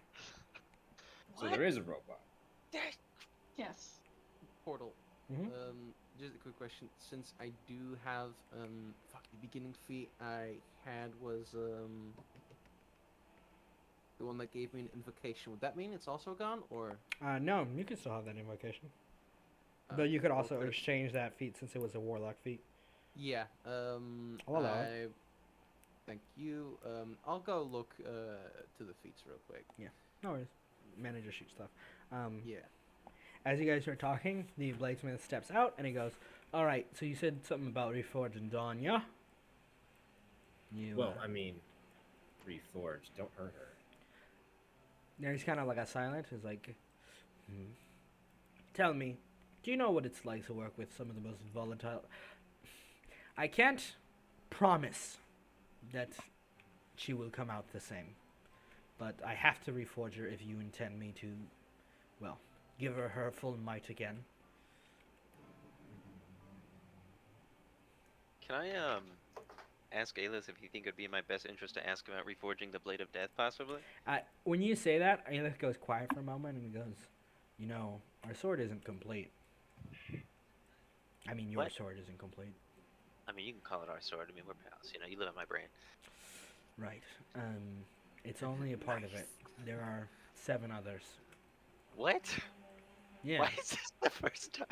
So there is a robot. Yes. Portal. Mhm. Just a quick question. Since I do have the beginning fee I had was the one that gave me an invocation. Would that mean it's also gone, or? No, you can still have that invocation. But you could also okay. exchange that feat since it was a warlock feat. Yeah. I'll allow Thank you. I'll go look to the feats real quick. No worries. Manager shoot stuff. Yeah. As you guys are talking, the Bladesmith steps out and he goes, "All right, so you said something about Reforging Dawn, yeah? You, Well, I mean, Reforged. Don't hurt her. there's kind of like a silence. It's like, tell me, do you know what it's like to work with some of the most volatile? I can't promise that she will come out the same, but I have to reforge her if you intend me to, well, give her full might again." Can I ask Alis if you think it'd be in my best interest to ask about reforging the Blade of Death, possibly? When you say that, Aelith goes quiet for a moment and he goes, "You know, our sword isn't complete. I mean, your What? sword isn't complete." I mean, you can call it our sword. I mean, we're pals. You live in my brain. Right. It's only a part of it. There are 7 others. What? Yeah. Why is this the first time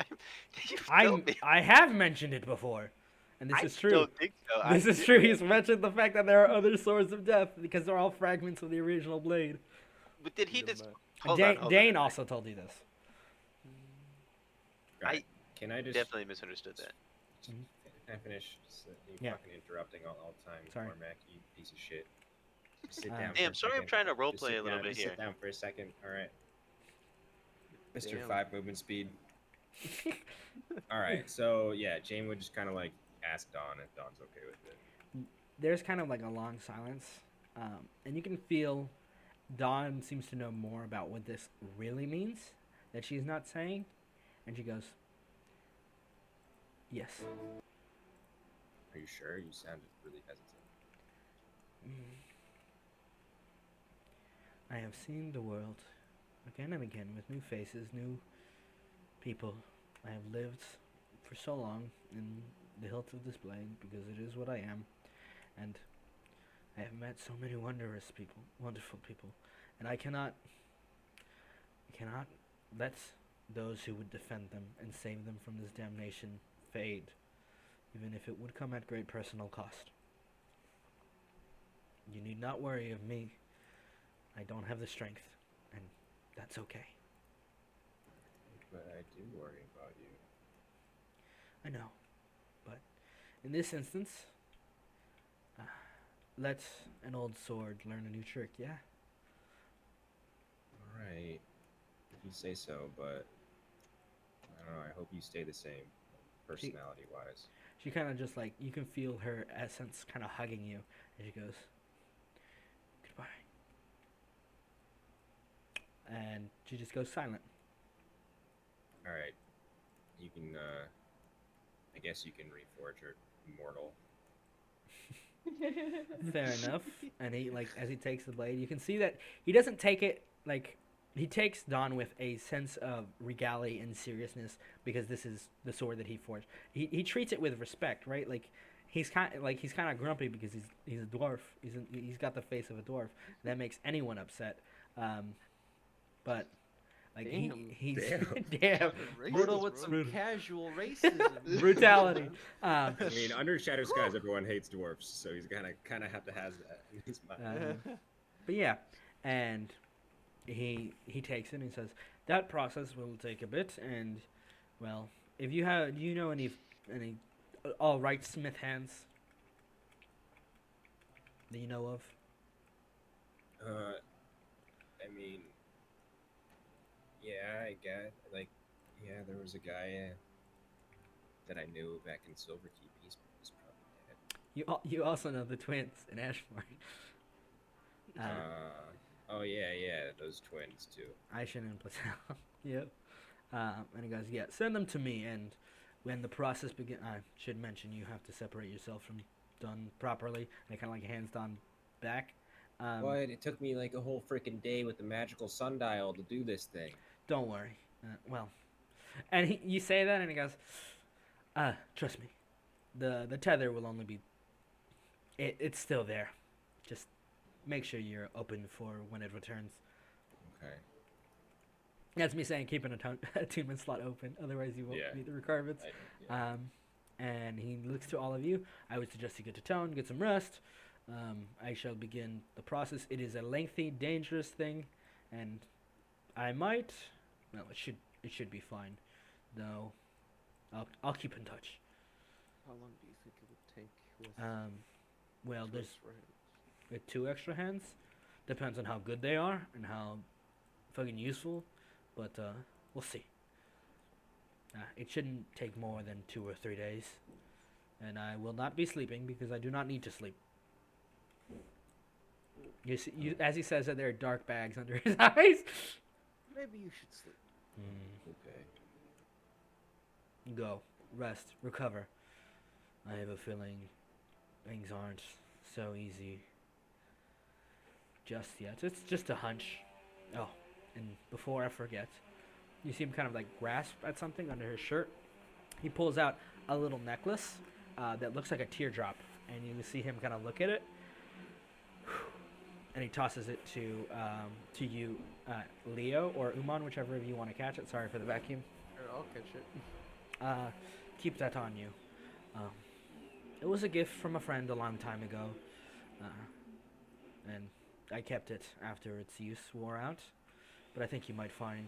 that you've told me? I have mentioned it before, and this I is true. don't think so. This is true. He's mentioned the fact that there are other swords of death because they're all fragments of the original blade. But did he just? And Hold on. Dane also told you this. Right. Can I just Definitely misunderstood that. Can I finish? You Yeah. fucking interrupting all the time, Sorry. Cormac, you piece of shit. Just sit down. Hey, for I'm a sorry I'm second. trying to Just roleplay sit a little down. bit Just here. Sit down for a second. All right. Mr. Damn. 5 movement speed. All right. So yeah, Jane would just kind of like ask Dawn if Dawn's okay with it. There's kind of like a long silence, and you can feel Dawn seems to know more about what this really means that she's not saying, and she goes, "Yes." Are you sure? You sounded really hesitant. I have seen the world again and again with new faces, new people. I have lived for so long in the hilt of this blade because it is what I am, and I have met so many wonderful people, and I cannot let those who would defend them and save them from this damnation fade, even if it would come at great personal cost. You need not worry of me. I don't have the strength, and that's okay. But I do worry about you. I know, but in this instance, let an old sword learn a new trick, yeah? Alright. You say so, but I don't know, I hope you stay the same, personality wise. She kind of just like, you can feel her essence kind of hugging you, and she goes, goodbye. And she just goes silent. Alright. You can, I guess you can reforge her immortal. Fair enough. And he, like, as he takes the blade, you can see that he doesn't take it, like, he takes Dawn with a sense of regality and seriousness because this is the sword that he forged. He treats it with respect, right? Like, he's kind of grumpy because he's a dwarf. He's got the face of a dwarf. That makes anyone upset. But like he's damn Brutal with some casual racism. brutality. I mean, under Shadow Skies, everyone hates dwarfs, so he's kind of have to have that in his mind. But yeah, and he takes it and he says that process will take a bit, and well, if you have, do you know any all right smith hands that you know of? I mean, yeah, I guess, like, yeah, there was a guy that I knew back in Silverkeep. He's probably dead. You also know the twins in Ashmore. Oh yeah, those twins too. Aishin and Platel. Yep. And he goes, yeah, send them to me, and when the process begins, I should mention you have to separate yourself from Done properly. And it kind of like hands Done back. What? It took me like a whole freaking day with the magical sundial to do this thing. Don't worry. Well, and you say that, and he goes, trust me, the tether will only be. It's still there. Just make sure you're open for when it returns. Okay. That's me saying keep an attunement slot open, otherwise you won't meet the requirements. And he looks to all of you. I would suggest you get to town, get some rest. I shall begin the process. It is a lengthy, dangerous thing, and I might. Well, it should be fine, though. I'll keep in touch. How long do you think it would take? With Well, two there's extra hands? with 2 extra hands. Depends on how good they are and how fucking useful, but we'll see. It shouldn't take more than 2 or 3 days, and I will not be sleeping because I do not need to sleep. You see, as he says that there are dark bags under his eyes. Maybe you should sleep. Okay. Go, rest, recover. I have a feeling things aren't so easy just yet. It's just a hunch. Oh, and before I forget, you see him kind of like grasp at something under his shirt. He pulls out a little necklace that looks like a teardrop, and you see him kind of look at it. And he tosses it to you, Leo, or Uman, whichever of you want to catch it. Sorry for the vacuum. I'll catch it. Keep that on you. It was a gift from a friend a long time ago, and I kept it after its use wore out. But I think you might find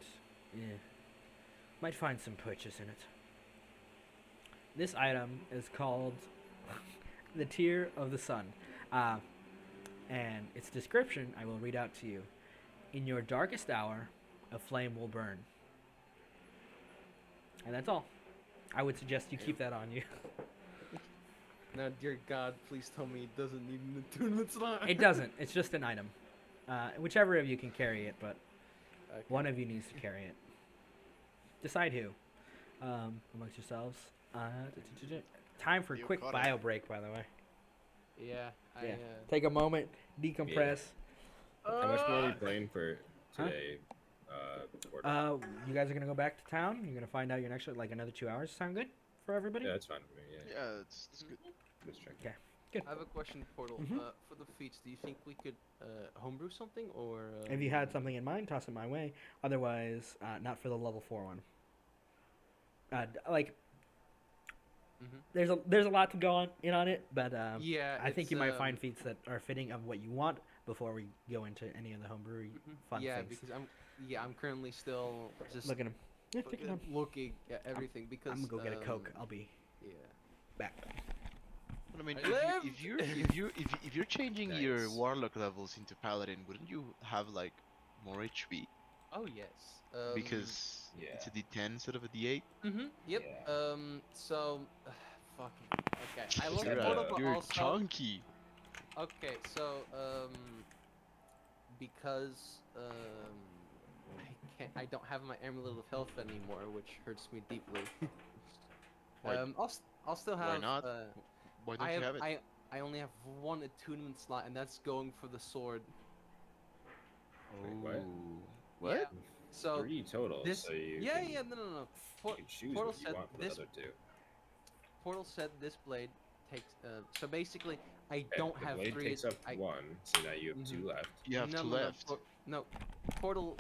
some purchase in it. This item is called the Tear of the Sun. And its description I will read out to you. In your darkest hour, a flame will burn. And that's all. I would suggest you keep that on you. Now, dear God, please tell me it doesn't need an attunement slot. It doesn't. It's just an item. Whichever of you can carry it, but Okay. one of you needs to carry it. Decide who. Amongst yourselves. Time for a You quick got it. bio break, by the way. Yeah. Yeah. Take a moment, decompress. How much more are we playing for Huh? today? Gordon? You guys are gonna go back to town. You're gonna find out your next like another 2 hours. Sound good for everybody? Yeah, that's fine with me. Yeah, Yeah, it's good. let's check. Okay. Good. I have a question, Portal. Mhm. For the feats, do you think we could homebrew something, or If you had something in mind, toss it my way. Otherwise, not for the level 4 one. Like, Mhm. there's a lot to go in on it, but yeah, I think it's, you might find feats that are fitting of what you want before we go into any of the homebrew fun yeah, things. because I'm currently still just Look at him. Yeah, take it down. looking at everything because I'm gonna go get a Coke. I'll be Yeah. back. But I mean, I lived! if you're changing your Nice. warlock levels into paladin, wouldn't you have like more HP Oh yes. because Yeah. it's a D10 instead of a D8? Yep. Yeah. So, fucking. Okay. I love You're, Portal, but You're also. chunky. Okay, so because I don't have my amulet of health anymore, which hurts me deeply. Why- I'll still have. why not? Why don't I you have, have it? I only have one attunement slot, and that's going for the sword. Wait, what? Oh. What? Yeah. So 3 total. this. So you Yeah, can, yeah, no. you can choose Portal what you said want for this- the other 2. Portal said this blade takes. So basically, I Okay, don't the have blade 3. takes up 1, so now you have 2 Mhm. left. You have no, two no, left. No, Portal.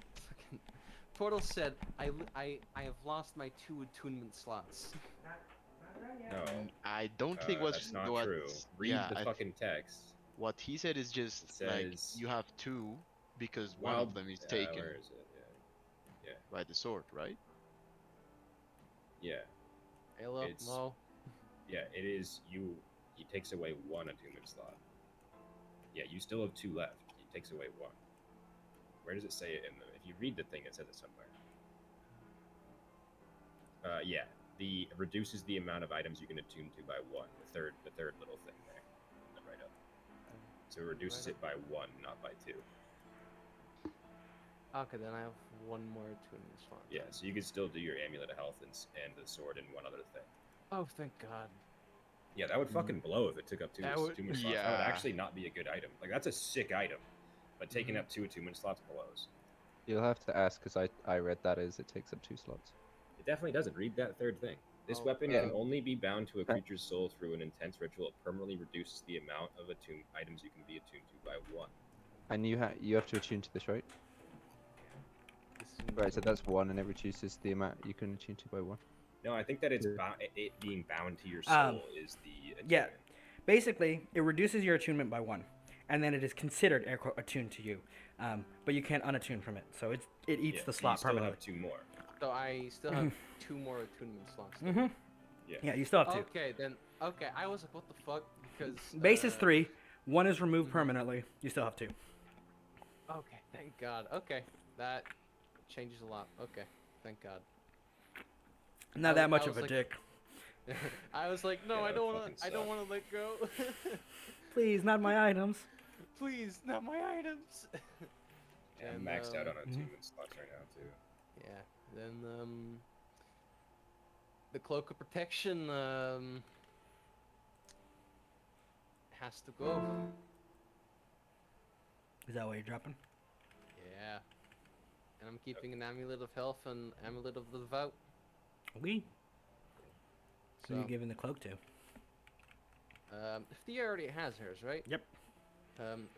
Portal said I have lost my 2 attunement slots. No, I don't think that's not what. true. Read Yeah, the fucking text. what he said is just It like says you have 2 because one wild. of them is taken Where is it? Yeah. by the sword, right? Yeah. Hello, It's- no. Yeah. It is you. He takes away 1 attunement slot. Yeah, you still have 2 left. He takes away 1. Where does it say it in the? If you read the thing, it says it somewhere. Yeah. The reduces the amount of items you can attune to by 1. The third little thing there. In the write-up. So it reduces it by 1, not by 2. Okay, then I have one more attunement slot. Yeah, so you could still do your amulet of health and the sword and one other thing. Oh, thank God. Yeah, that would fucking blow if it took up 2 That would- attunement slots. That would Yeah. actually not be a good item. Like that's a sick item, but taking up 2 attunement slots blows. You'll have to ask because I read that as it takes up 2 slots. It definitely doesn't. Read that third thing. This Oh, weapon yeah. can only be bound to a creature's soul through an intense ritual. It permanently reduces the amount of items you can be attuned to by 1. And you have to attune to this, right? This is- Right, so that's 1, and it reduces the amount you can attune to by 1. No, I think that it's Yeah. it being bound to your soul is the attunement. Yeah. Basically, it reduces your attunement by 1, and then it is considered air quote attuned to you, but you can't unattune from it. So it eats Yeah, the so slot you still permanently. have 2 more. So I still have 2 more attunement slots. then. Mm-hmm. Yeah. Yeah, you still have 2. Okay, then. Okay, I was like, what the fuck? Because Base is 3. 1 is removed permanently. You still have 2. Okay, thank God. Okay, that changes a lot. Okay, thank God. Not I that much was of a like- dick. I was like, no, Yeah, I that don't fucking want to. I don't sucked. want to let go. Please, not my items. Please, not my items. Yeah, I'm And, maxed out on Mhm. attunement slots right now too. Yeah. Then the cloak of protection has to go. Is that what you're dropping? Yeah. And I'm keeping an amulet of health and amulet of the devout. Okay. Who are you So, giving the cloak to? Thea already has hers, right? Yep.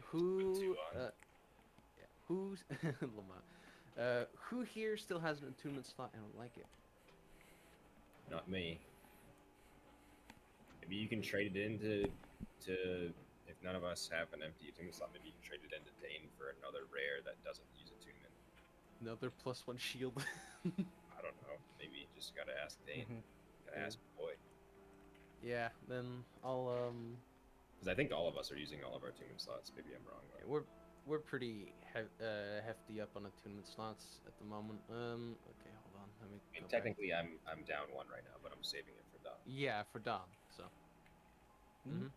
Who? Two on. Yeah. Who's Lamar? Who here still has an attunement slot and don't like it? Not me. Maybe you can trade it into if none of us have an empty attunement slot, maybe you can trade it into Dane for another rare that doesn't use attunement. Another +1 shield. I don't know. Maybe you just gotta ask Dane. Mhm. Gotta ask boy. Yeah. Then I'll Because I think all of us are using all of our attunement slots. Maybe I'm wrong. yeah, we're pretty hefty up on attunement slots at the moment. Okay, hold on. Let me. I mean, go back. technically, I'm down 1 right now, but I'm saving it for Dom. Yeah, for Dom. So. Mhm. Mhm.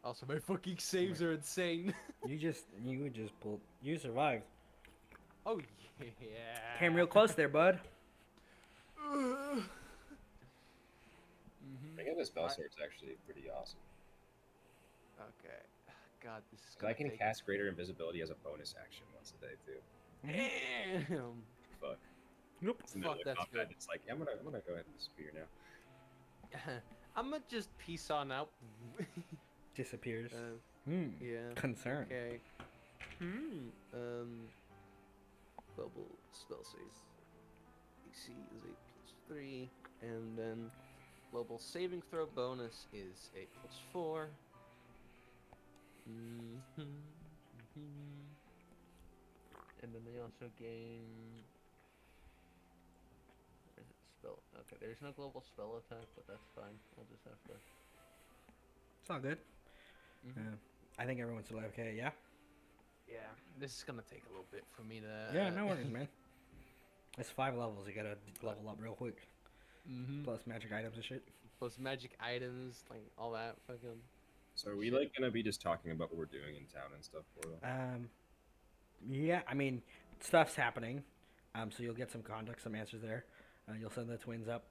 Also, my fucking saves are insane. You survived. Oh yeah. Came real close there, bud. Mhm. I think the spell I- sword's actually pretty awesome. Okay. god, this is So gonna I can take... cast Greater Invisibility as a bonus action once a day too. Damn. Fuck. Nope. It's in the middle Fuck, of that's combat. good. It's like I'm gonna go ahead and disappear now. I'm gonna just peace on out. Disappears. uh, Hmm. yeah. Concern. Okay. Global spell save. AC is 8+3, and then global saving throw bonus is 8+4. And then they also gain. Where is it? Spell. Okay, there's no global spell attack, but that's fine. I'll just have to. It's all good. Mhm. I think everyone's still okay. Yeah. Yeah, this is gonna take a little bit for me to. Yeah. No worries, man. It's 5 levels. You gotta level up real quick. Mm-hmm. Plus magic items and shit. Plus magic items, like all that fucking. So are we like gonna be just talking about what we're doing in town and stuff for them? Yeah. I mean, stuff's happening. So you'll get some context, some answers there. You'll send the twins up.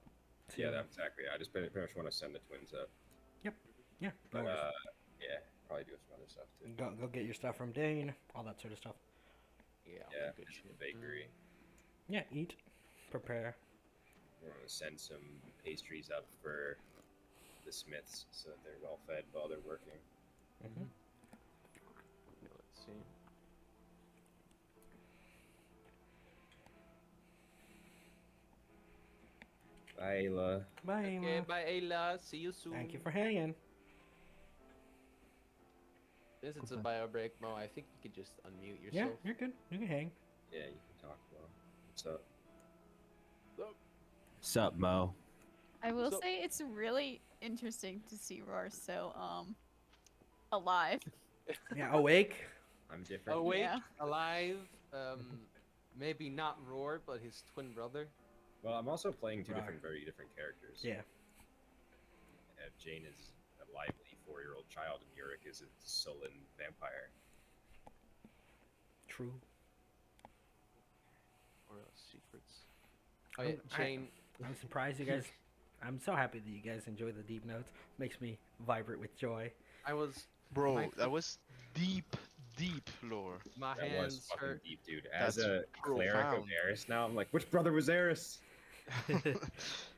To, Yeah, that's exactly. I just pretty much want to send the twins up. Yeah. No But worries. yeah, probably do some other stuff too. Go get your stuff from Dane. All that sort of stuff. Yeah. Yeah, Good and shit. the bakery. Yeah. Eat. Prepare. We're gonna send some pastries up for the Smiths so that they're well fed while they're working. Mm-hmm. Yeah, let's see. Bye, Ayla. Bye. Okay, Ma. bye, Ayla. See you soon. Thank you for hanging. Since it's a Okay. bio break, Mo, I think you could just unmute Yeah, yourself. you're good. You can hang. Yeah, you can talk, Mo. What's up? What's up, Mo? I will So- say it's really interesting to see Roar so alive. Yeah. Awake. I'm different. Awake, Yeah. alive, maybe not Roar, but his twin brother. Well, I'm also playing two Right. very different characters. Yeah. Jane is a lively 4-year-old child, and Yurik is a sullen vampire. True. Or secrets. Oh yeah, I- Jane. I'm surprised you guys. I'm so happy that you guys enjoy the deep notes. Makes me vibrate with joy. I was. Bro, My- that was deep lore. My That was hands fucking hurt. deep, dude. As That's a cleric of profound. Eris now, I'm like, which brother was Eris? Yeah, was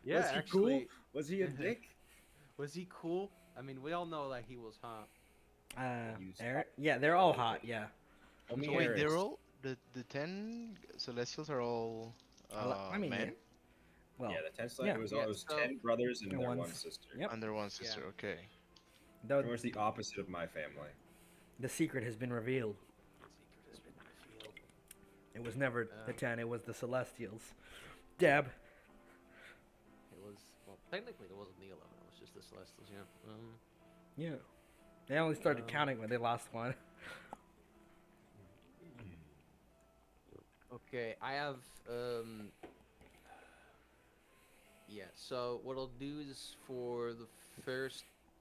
he actually, cool? Was he a dick? was he cool? I mean, we all know that he was hot. Use Eric? Yeah, they're all hot. Yeah. Tell me So wait, Eris. they're all the 10 Celestials are all I mean, men yeah. Well, Yeah, the 10 yeah. it was, Yeah, it was so- 10 brothers and And their one one s- sister. Yep. under one sister. Okay. though Pretty much the opposite of my family. the secret has been revealed. The secret has been revealed. It was never the Um, 10. It was the Celestials. Deb. It was technically it wasn't the 11. It was just the Celestials. Yeah. Yeah. They only started Um, counting when they lost one. Okay, I have yeah, so what I'll do is for the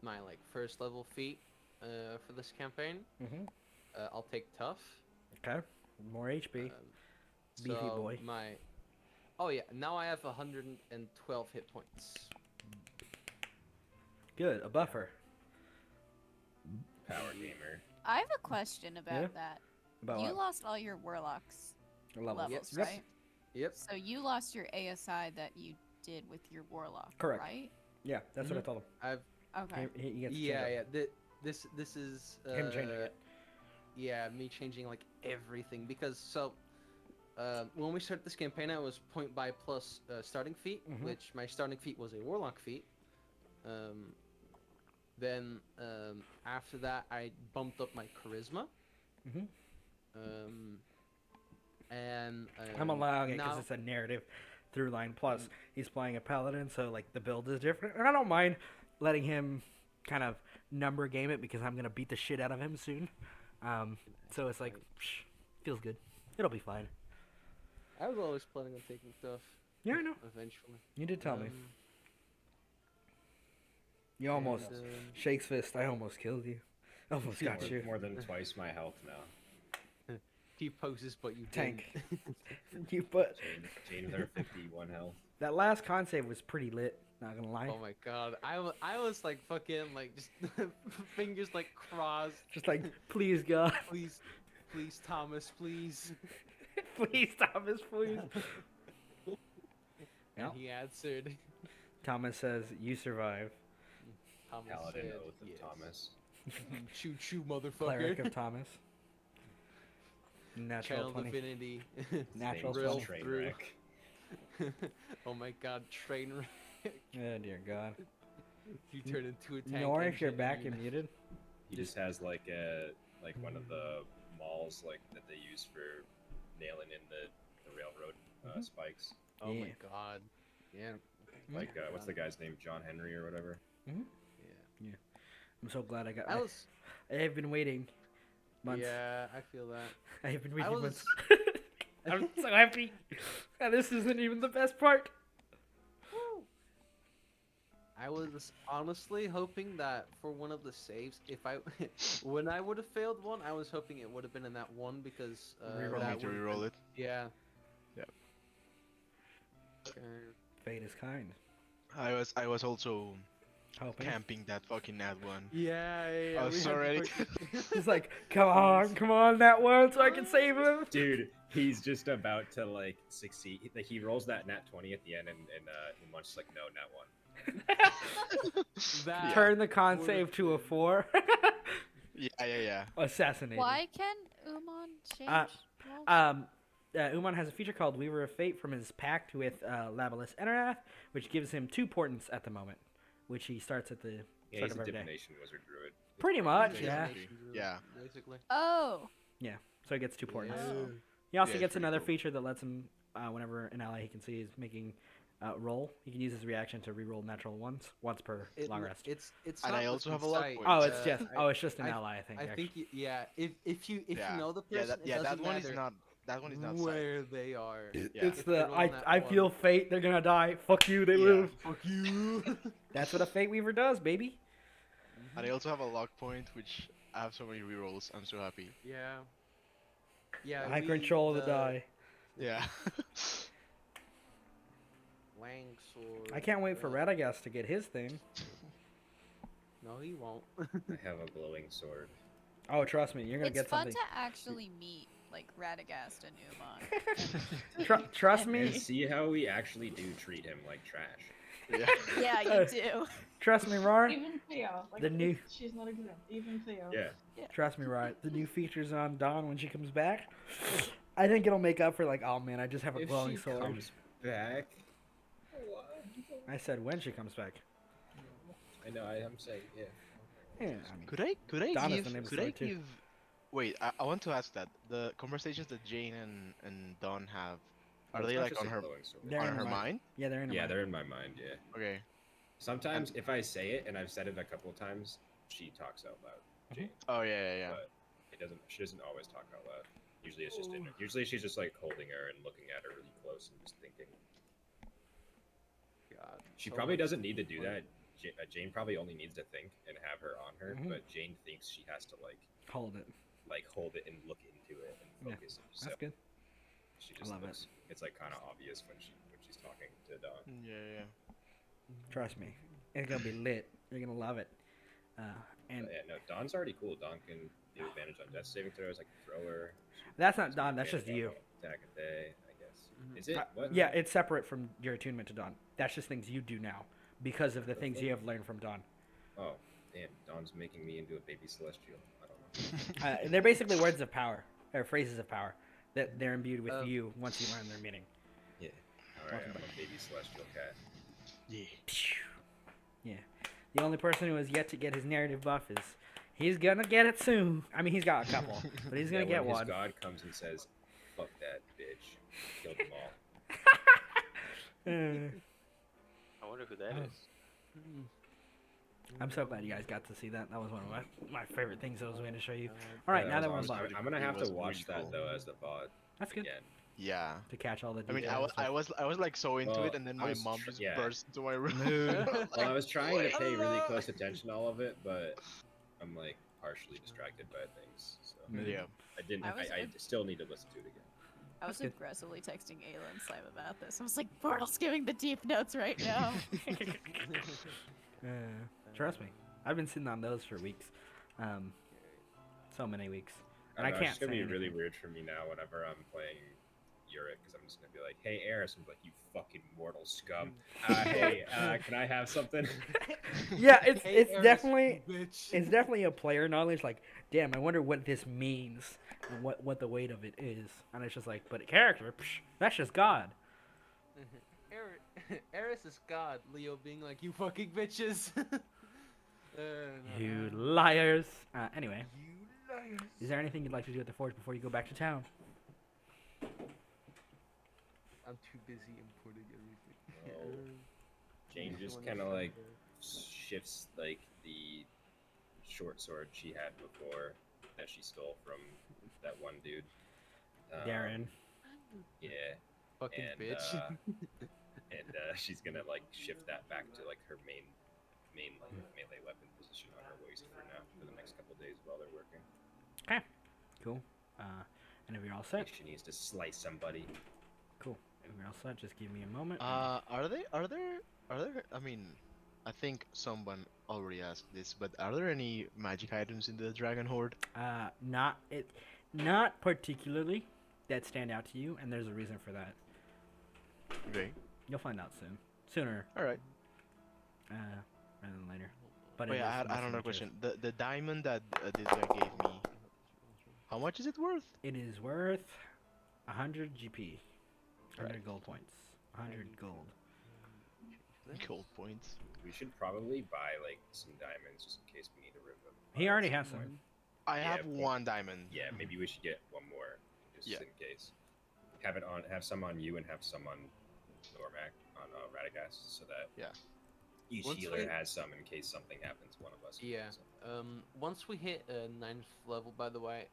my first level feat for this campaign, Mm-hmm. I'll take tough. Okay. More HP. Beefy so boy. Oh yeah, now I have 112 hit points. Good. A buffer. Power gamer. I have a question about Yeah? that. About You what? lost all your warlocks Levels. levels, Yep. right? Yep. So you lost your ASI that you did with your warlock, Correct. right? Yeah, that's what I told him. I've Okay. He gets to change yeah it. yeah. This is Him changing it. Yeah, me changing like everything because when we started this campaign, I was point by plus starting feat, Mhm. which my starting feat was a warlock feat. Then after that, I bumped up my charisma. Mhm. And I'm allowing it because now- it's a narrative through line. Plus, he's playing a paladin, so like the build is different. And I don't mind letting him kind of number game it because I'm gonna beat the shit out of him soon. So it's like feels good. It'll be fine. I was always planning on taking stuff Yeah, I know. eventually. You did tell me. Um, You almost and, shakes fist. I almost killed you. Almost got More, you. more than twice my health now. he poses, but you Tank. didn't. You put Jane with her 51 health. that last con save was pretty lit. Not gonna lie. Oh my god, I was like fucking like just fingers like crossed. Just like, please God, Please, please Thomas, please. please Thomas, please. And Yep. he answered. Thomas says, "You survive." Thomas Paladin said, Oath of yes. Thomas. Choo choo, motherfucker. Cleric of Thomas. Natural Channel 20. divinity. Natural Things Real 20. train through. wreck. Oh my god, train wreck. Oh dear God. You turn into a tank. Nor if you're engine back, and you're muted. He just has like one of the mauls like that they use for nailing in the railroad spikes. Oh my Yeah. god. Yeah. Like what's the guy's name? John Henry or whatever. Yeah. I'm so glad I got. I was. I've been waiting months. Yeah, I feel that. I've been I waiting was. months. I'm so happy. And this isn't even the best part. I was honestly hoping that for one of the saves, if I, when I would have failed one, I was hoping it would have been in that one because Reroll that me to would've reroll been- it. Yeah. Yep. Okay. Fate is kind. I was also Hoping. camping that fucking nat one. Yeah, yeah. I we was had to already. fucking- He's like, come on, that one, so I can save him. Dude, he's just about to like succeed. Like he rolls that nat 20 at the end, and Munch's like, no, nat 1. that Turn the con would've save to a been- 4. Yeah. Assassinated. Why can Umon change? Uh, roles? Uman has a feature called Weaver of Fate from his pact with Labalus Enerath, which gives him 2 portents at the moment, which he starts at the Yeah, start he's of a every day. divination wizard druid. Pretty much, Yeah. yeah. Basically. Yeah. Basically. Oh, So he gets 2 portents. Yeah. He also Yeah, it's gets pretty another cool. feature that lets him, whenever an ally he can see is making roll, he can use his reaction to reroll natural ones once per long rest. It's And not I the also have a luck sight, point. Oh, it's just I- it's just an I- ally, I think. I actually. think yeah. If you Yeah. know the Yeah, person, that, yeah, it that doesn't one matter is not. That one is not. where they are. Yeah. It's If the they roll that I one. feel fate, they're gonna die. Fuck you, they Yeah. live. Fuck you. That's what a Fate Weaver does, baby. And I also have a luck point, which I have so many rerolls. I'm so happy. Yeah. Yeah. I we- control the die. Yeah. Wang sword. I can't wait for Radagast to get his thing. No, he won't. I have a glowing sword. Oh, trust me, you're gonna it's get fun something. to actually meet like Radagast and Umon. Trust And me, see how we actually do treat him like trash. Yeah. Yeah, you do. trust me, Rar. Even Theo. Like, The new- She's not exempt. Even Theo. Yeah. Trust me, Rar. The new features on Dawn when she comes back. I think it'll make up for like, oh man, I just have a If glowing she sword. comes back. I said when she comes back. I know. I'm saying yeah. Yeah, I mean, Could I Don is the name give? of Could I sword, too. give? Wait, I want to ask that the conversations that Jane and Dawn have, are It's they not like just on a her glowing sword. They're in her my- mind? yeah, they're in. Yeah, mind. they're in my mind. Yeah. Okay. Sometimes if I say it, and I've said it a couple of times, she talks out loud. Jane. Oh yeah. But it doesn't. She doesn't always talk out loud. Usually it's just in her. Usually she's just like holding her and looking at her really close and just thinking. God. She so probably much doesn't need to do point. that. Jane probably only needs to think and have her on her, Mhm. but Jane thinks she has to Hold it. hold it and look into it and Yeah, focus. That's So good. she I just love it. looks. It's like kind of obvious when she's talking to Dawn. Yeah. Trust me, it's gonna be lit. You're gonna love it. And But yeah, no, Dawn's already cool. Dawn can do advantage on death saving throws. I can throw her. that's not Dawn. That's just Advantage you. on Attack a day, I guess. Mhm. Is it? What? Yeah, it's separate from your attunement to Dawn. That's just things you do now because of the things you have learned from Dawn. Oh, damn. Dawn's making me into a baby celestial. I don't know. They're basically words of power or phrases of power that they're imbued with Oh. you once you learn their meaning. Yeah. All right, I'm a baby celestial cat. Yeah. Yeah. The only person who has yet to get his narrative buff is he's gonna get it soon. I mean, he's got a couple, but he's gonna Yeah, get when one. His god comes and says, "Fuck that bitch," kill them all. I wonder who that Oh. is. I'm so glad you guys got to see that. That was one of my favorite things I was going to show you. Uh, All right, Yeah, now that was we're awesome. live, I'm gonna have It was to watch really that cool. though as the VOD that's good again. Yeah. to catch all the I details. mean, and stuff. I was like so into Well, it, and then I my was mom tr- just yeah. burst into my room. Mood. Well, I was trying to pay really "Wait." close attention to all of it, but I'm like partially distracted by things. So Mood. Yeah. I didn't. I was- I still need to listen to it again. I was good. aggressively texting Ayla and Slime about this. I was like, Portal's giving the deep notes right now. Trust me, I've been sitting on those for weeks, so many weeks, and I don't know, can't it's just gonna say be really anything. weird for me now whenever I'm playing Uric, because I'm just gonna be like, "Hey, Eris," and be like, "You fucking mortal scum." Hey, can I have something? Yeah, Hey, it's Eris, definitely you bitch. it's definitely a player knowledge. Like, damn, I wonder what this means and what the weight of it is. And it's just like, but a character, psh, that's just God. Eris is God. Leo being like, you fucking bitches. You liars. Anyway, You liars. is there anything you'd like to do at the forge before you go back to town? I'm too busy importing everything. Oh. Jane Next just one kind is of like Sunday. shifts like the short sword she had before that she stole from that one dude. Darren. Yeah, Fucking and bitch. she's gonna like shift that back to like her main like melee weapon position on her waist for now for the next couple days while they're working. Okay, cool. And if you're all set, If she needs to slice somebody. cool. If you're all set, just give me a moment. Are there? I mean, I think someone already asked this, but are there any magic items in the Dragon Horde? Not particularly that stand out to you, and there's a reason for that. Okay. You'll find out soon. Sooner, All right. rather than later. But Oh it yeah, is I had mostly another interest. question. The diamond that this guy gave me, how much is it worth? It is worth 100 GP, 100 Right. gold points, 100 gold. Gold points. We should probably buy like some diamonds just in case we need to rip them. He already has some. I Yeah, have but- one diamond. Yeah, maybe we should get one more just Yeah. in case. Have some on you and have some on Normac on Radagast so that Yeah. each Once healer we- has some in case something happens to one of us. Yeah. Once we hit 9th level, by the way,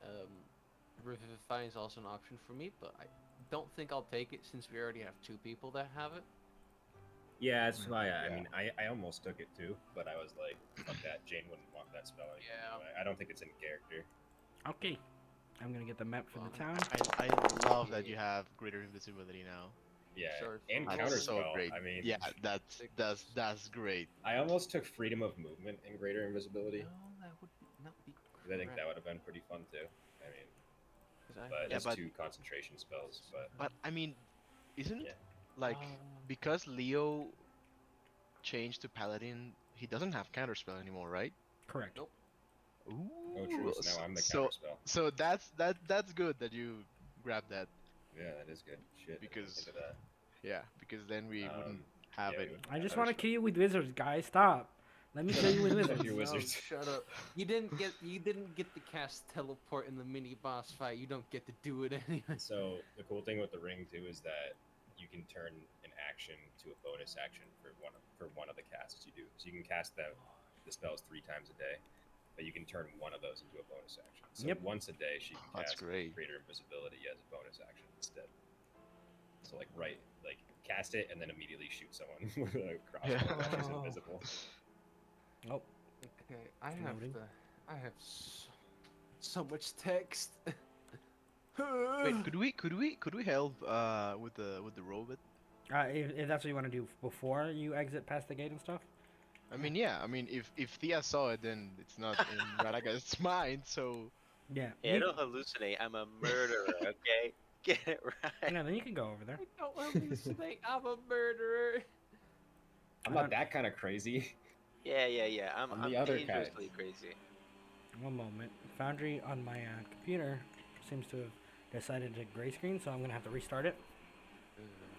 Revivify is also an option for me, but I don't think I'll take it since we already have 2 people that have it. Yeah, that's why I Yeah. mean I almost took it too, but I was like, fuck that. Jane wouldn't want that spell. Yeah. I don't think it's in character. Okay, I'm gonna get the map for the town. I love that you have greater invisibility now. Yeah, Sure, and fine. That's counterspell. so great. I mean, Yeah, that's great. I almost took freedom of movement and greater invisibility. No, that would not be 'Cause I think that would have been pretty fun too. I mean, but Yeah, it's but- 2 concentration spells. But I mean, isn't Yeah. like because Leo changed to Paladin, he doesn't have counterspell anymore, right? Correct. Nope. Ooh. Oh, true. So now I'm the so counterspell. so that's good that you grabbed that. Yeah, that is good. Shit. I didn't Because- think of that. Yeah, because then we wouldn't Um, have yeah, we it. wouldn't I have just want to counterspell. kill you with wizards, guys. Stop. Let me kill you with Shut wizards. your No, wizards. shut up. You didn't get to cast teleport in the mini boss fight. You don't get to do it anyway. So the cool thing with the ring too is that you can turn an action to a bonus action for one of the casts you do. So you can cast the spells 3 times a day, but you can turn one of those into a bonus action. So Yep. once a day she can That's cast great. greater invisibility as a bonus action instead. So like cast it and then immediately shoot someone with a crossbow that is invisible. Oh, Okay, I Loading. have so much text. Wait, could we help with the robot? if that's what you want to do before you exit past the gate and stuff. I mean, yeah. I mean, if Thea saw it, then it's not in Radagast's mind. So Yeah. Hey, I you don't hallucinate. I'm a murderer. Okay, get it right. no, then you can go over there. I don't hallucinate. I'm a murderer. I'm not that kind of crazy. Yeah. I'm On the other dangerously kinds. crazy. One moment. Foundry on my computer seems to have decided to gray screen, so I'm gonna have to restart it.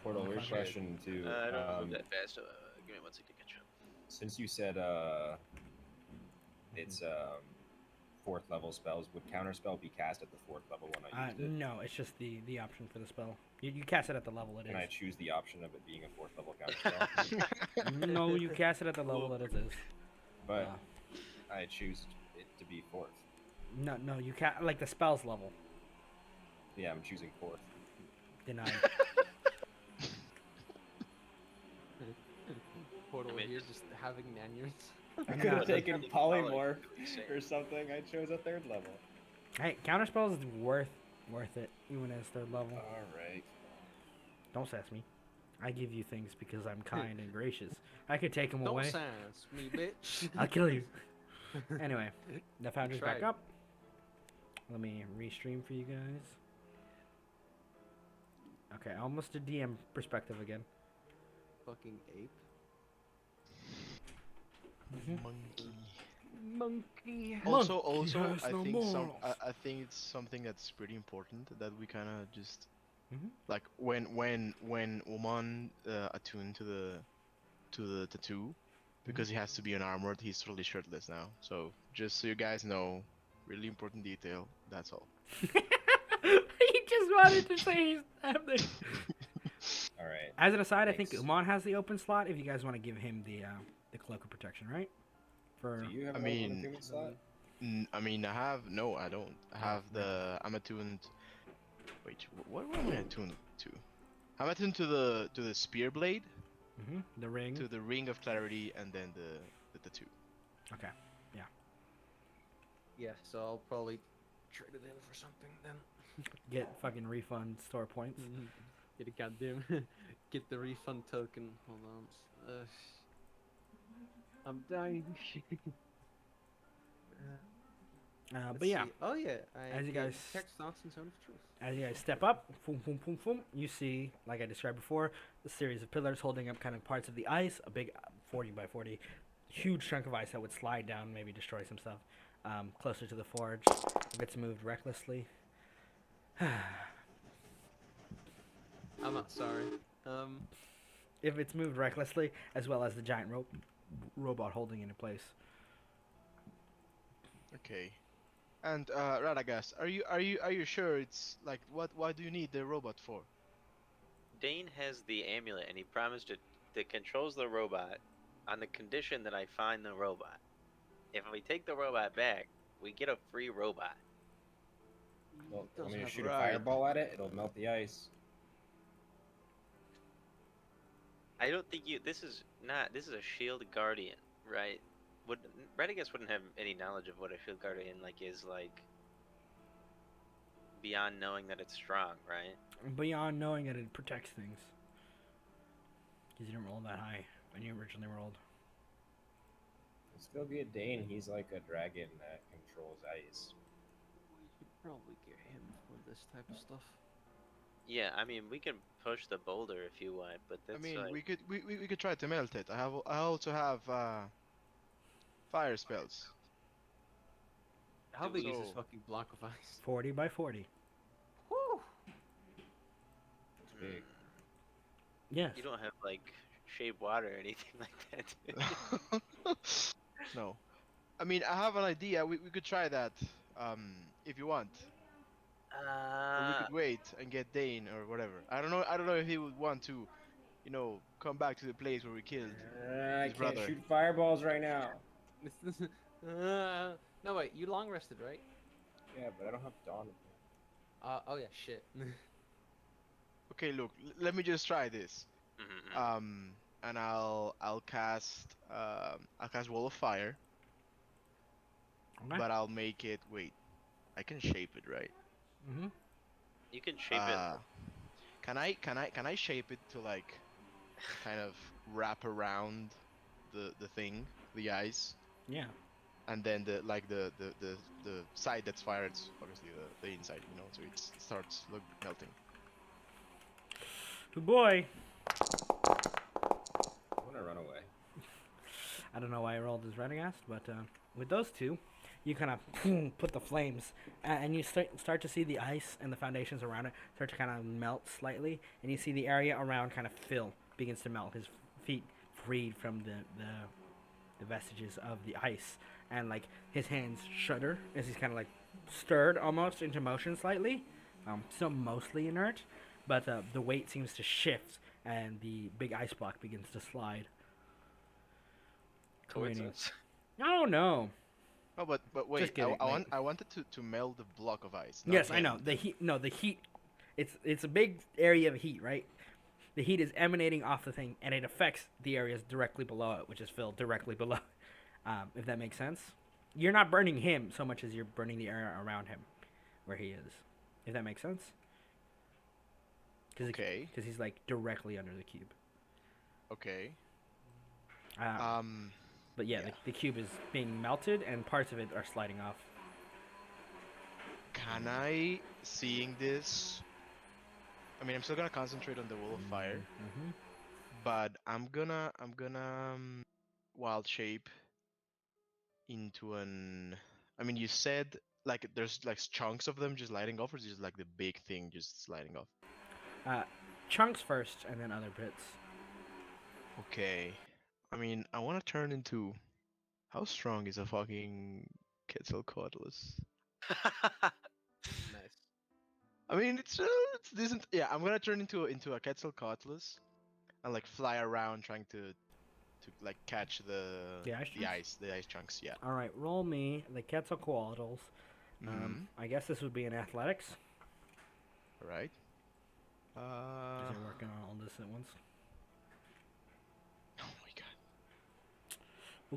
Portal, Okay. weird question too. I don't move that fast. Give me 1 second to catch up. Since you said it's 4th level spells, would counterspell be cast at the 4th level when I used it? No, it's just the option for the spell. You cast it at the level it Can I is. choose the option of it being a 4th level counterspell? No, you cast it at the level that it is. But Uh, I choose it to be 4th. no, you can't like the spell's level. Yeah, I'm choosing 4th. Denied. Portal I mean, here just having naniers. I I'm could have not- taken That's polymorph what he's saying. or something. I chose a 3rd level. Hey, counterspell is worth Worth it, even as third level. All right. Don't sass me. I give you things because I'm kind and gracious. I could take them Don't away. sass me, bitch. I'll kill you. Anyway, the founder's back tried. up. Let me restream for you guys. Okay, almost a DM perspective again. Fucking ape. Monkey. Monkey. Also, has I no think morals. I think it's something that's pretty important that we kind of just Mhm. like when Oman attuned to the tattoo, because he has to be unarmored, he's totally shirtless now. So just so you guys know, really important detail. That's all. He just wanted to say he's happening. All right. As an aside, I think Thanks. Uman has the open slot. If you guys want to give him the cloak of protection, right? For Do you have I an mean, open attunement slot? I mean, I don't. I have I'm attuned. Wait, what am I attuned to? I'm attuned to the spear blade, the ring. to the ring of clarity, and then the tattoo. Okay. Yeah, so I'll probably trade it in for something then. Get fucking refund store points. Get a goddamn. Get the refund token. Hold on. I'm dying. Let's But yeah, see. Oh yeah. I as you get guys- Tex Thompson's Zone of Truth. as you guys step up, boom, boom, boom, boom, you see, like I described before, a series of pillars holding up kind of parts of the ice, a big 40 by 40, huge chunk of ice that would slide down, maybe destroy some stuff, closer to the forge. If it's moved recklessly. I'm not sorry. If it's moved recklessly, as well as the giant robot holding it in place. Okay. And Radagast, are you sure it's like what do you need the robot for? Dane has the amulet, and he promised it that controls the robot on the condition that I find the robot. If we take the robot back, we get a free robot. Well, Does want me to have shoot a right. fireball at it? It'll melt the ice. I don't think you. This is a shield guardian, right? Radagast wouldn't have any knowledge of what a shield guardian is beyond knowing that it's strong, right? Beyond knowing that it protects things. Because you didn't roll that high when you originally rolled. Let's go get Dane. He's like a dragon that controls ice. We should probably get him for this type of stuff. Yeah, I mean we can push the boulder if you want, but that's I mean, like, we could try to melt it. I also have fire spells. How Do big we- is this So- fucking block of ice? 40 by 40. Woo! It's big. Yes. you don't have shaved water or anything like that. Do you? No, I mean I have an idea. We could try that if you want. Or we could wait and get Dane or whatever. I don't know if he would want to, come back to the place where we killed. I His can't brother. shoot fireballs right now. No wait, you long rested, right? Yeah, but I don't have dawn. Oh yeah, shit. Okay, look, let me just try this. Mhm. And I'll cast Wall of Fire, Okay. but I'll make it. Wait, I can shape it, right? Mm-hmm. You can shape it. Can I shape it to kind of wrap around the thing, the ice, Yeah. and then the side that's fired, it's obviously the inside, so it starts melting. Good boy. I want to run away. I don't know why I rolled as Radagast, but with those two, you kind of put the flames, and you start to see the ice and the foundations around it start to kind of melt slightly, and you see the area around kind of begins to melt. His feet freed from the vestiges of the ice, and his hands shudder as he's kind of stirred almost into motion slightly. Still mostly inert, but the weight seems to shift, and the big ice block begins to slide. Coincidence. Oh no. Oh, but wait, Just kidding, I wanted to melt the block of ice. Yes, not I know. him. The heat. No, the heat. It's a big area of heat, right? The heat is emanating off the thing, and it affects the areas directly below it, which is filled directly below. If that makes sense. You're not burning him so much as you're burning the area around him, where he is. if that makes sense. Okay. Because he's like directly under the cube. Okay. But yeah, yeah. the cube is being melted and parts of it are sliding off. Can I, seeing this? I mean, I'm still gonna concentrate on the wall of fire, Mm-hmm. but I'm gonna wild shape into an. I mean, you said like there's like chunks of them just lighting off, or is it just like the big thing just sliding off? Chunks first, and then other bits. Okay. I mean, I want to turn into. How strong is a fucking Quetzalcoatlus? Nice. I mean, it's decent. Yeah, I'm gonna turn into a Quetzalcoatlus and like fly around trying to like catch the ice chunks. Yeah. All right, roll me the Quetzalcoatlus. I guess this would be in athletics. All right. Because you're working on all this at once. Oh my god.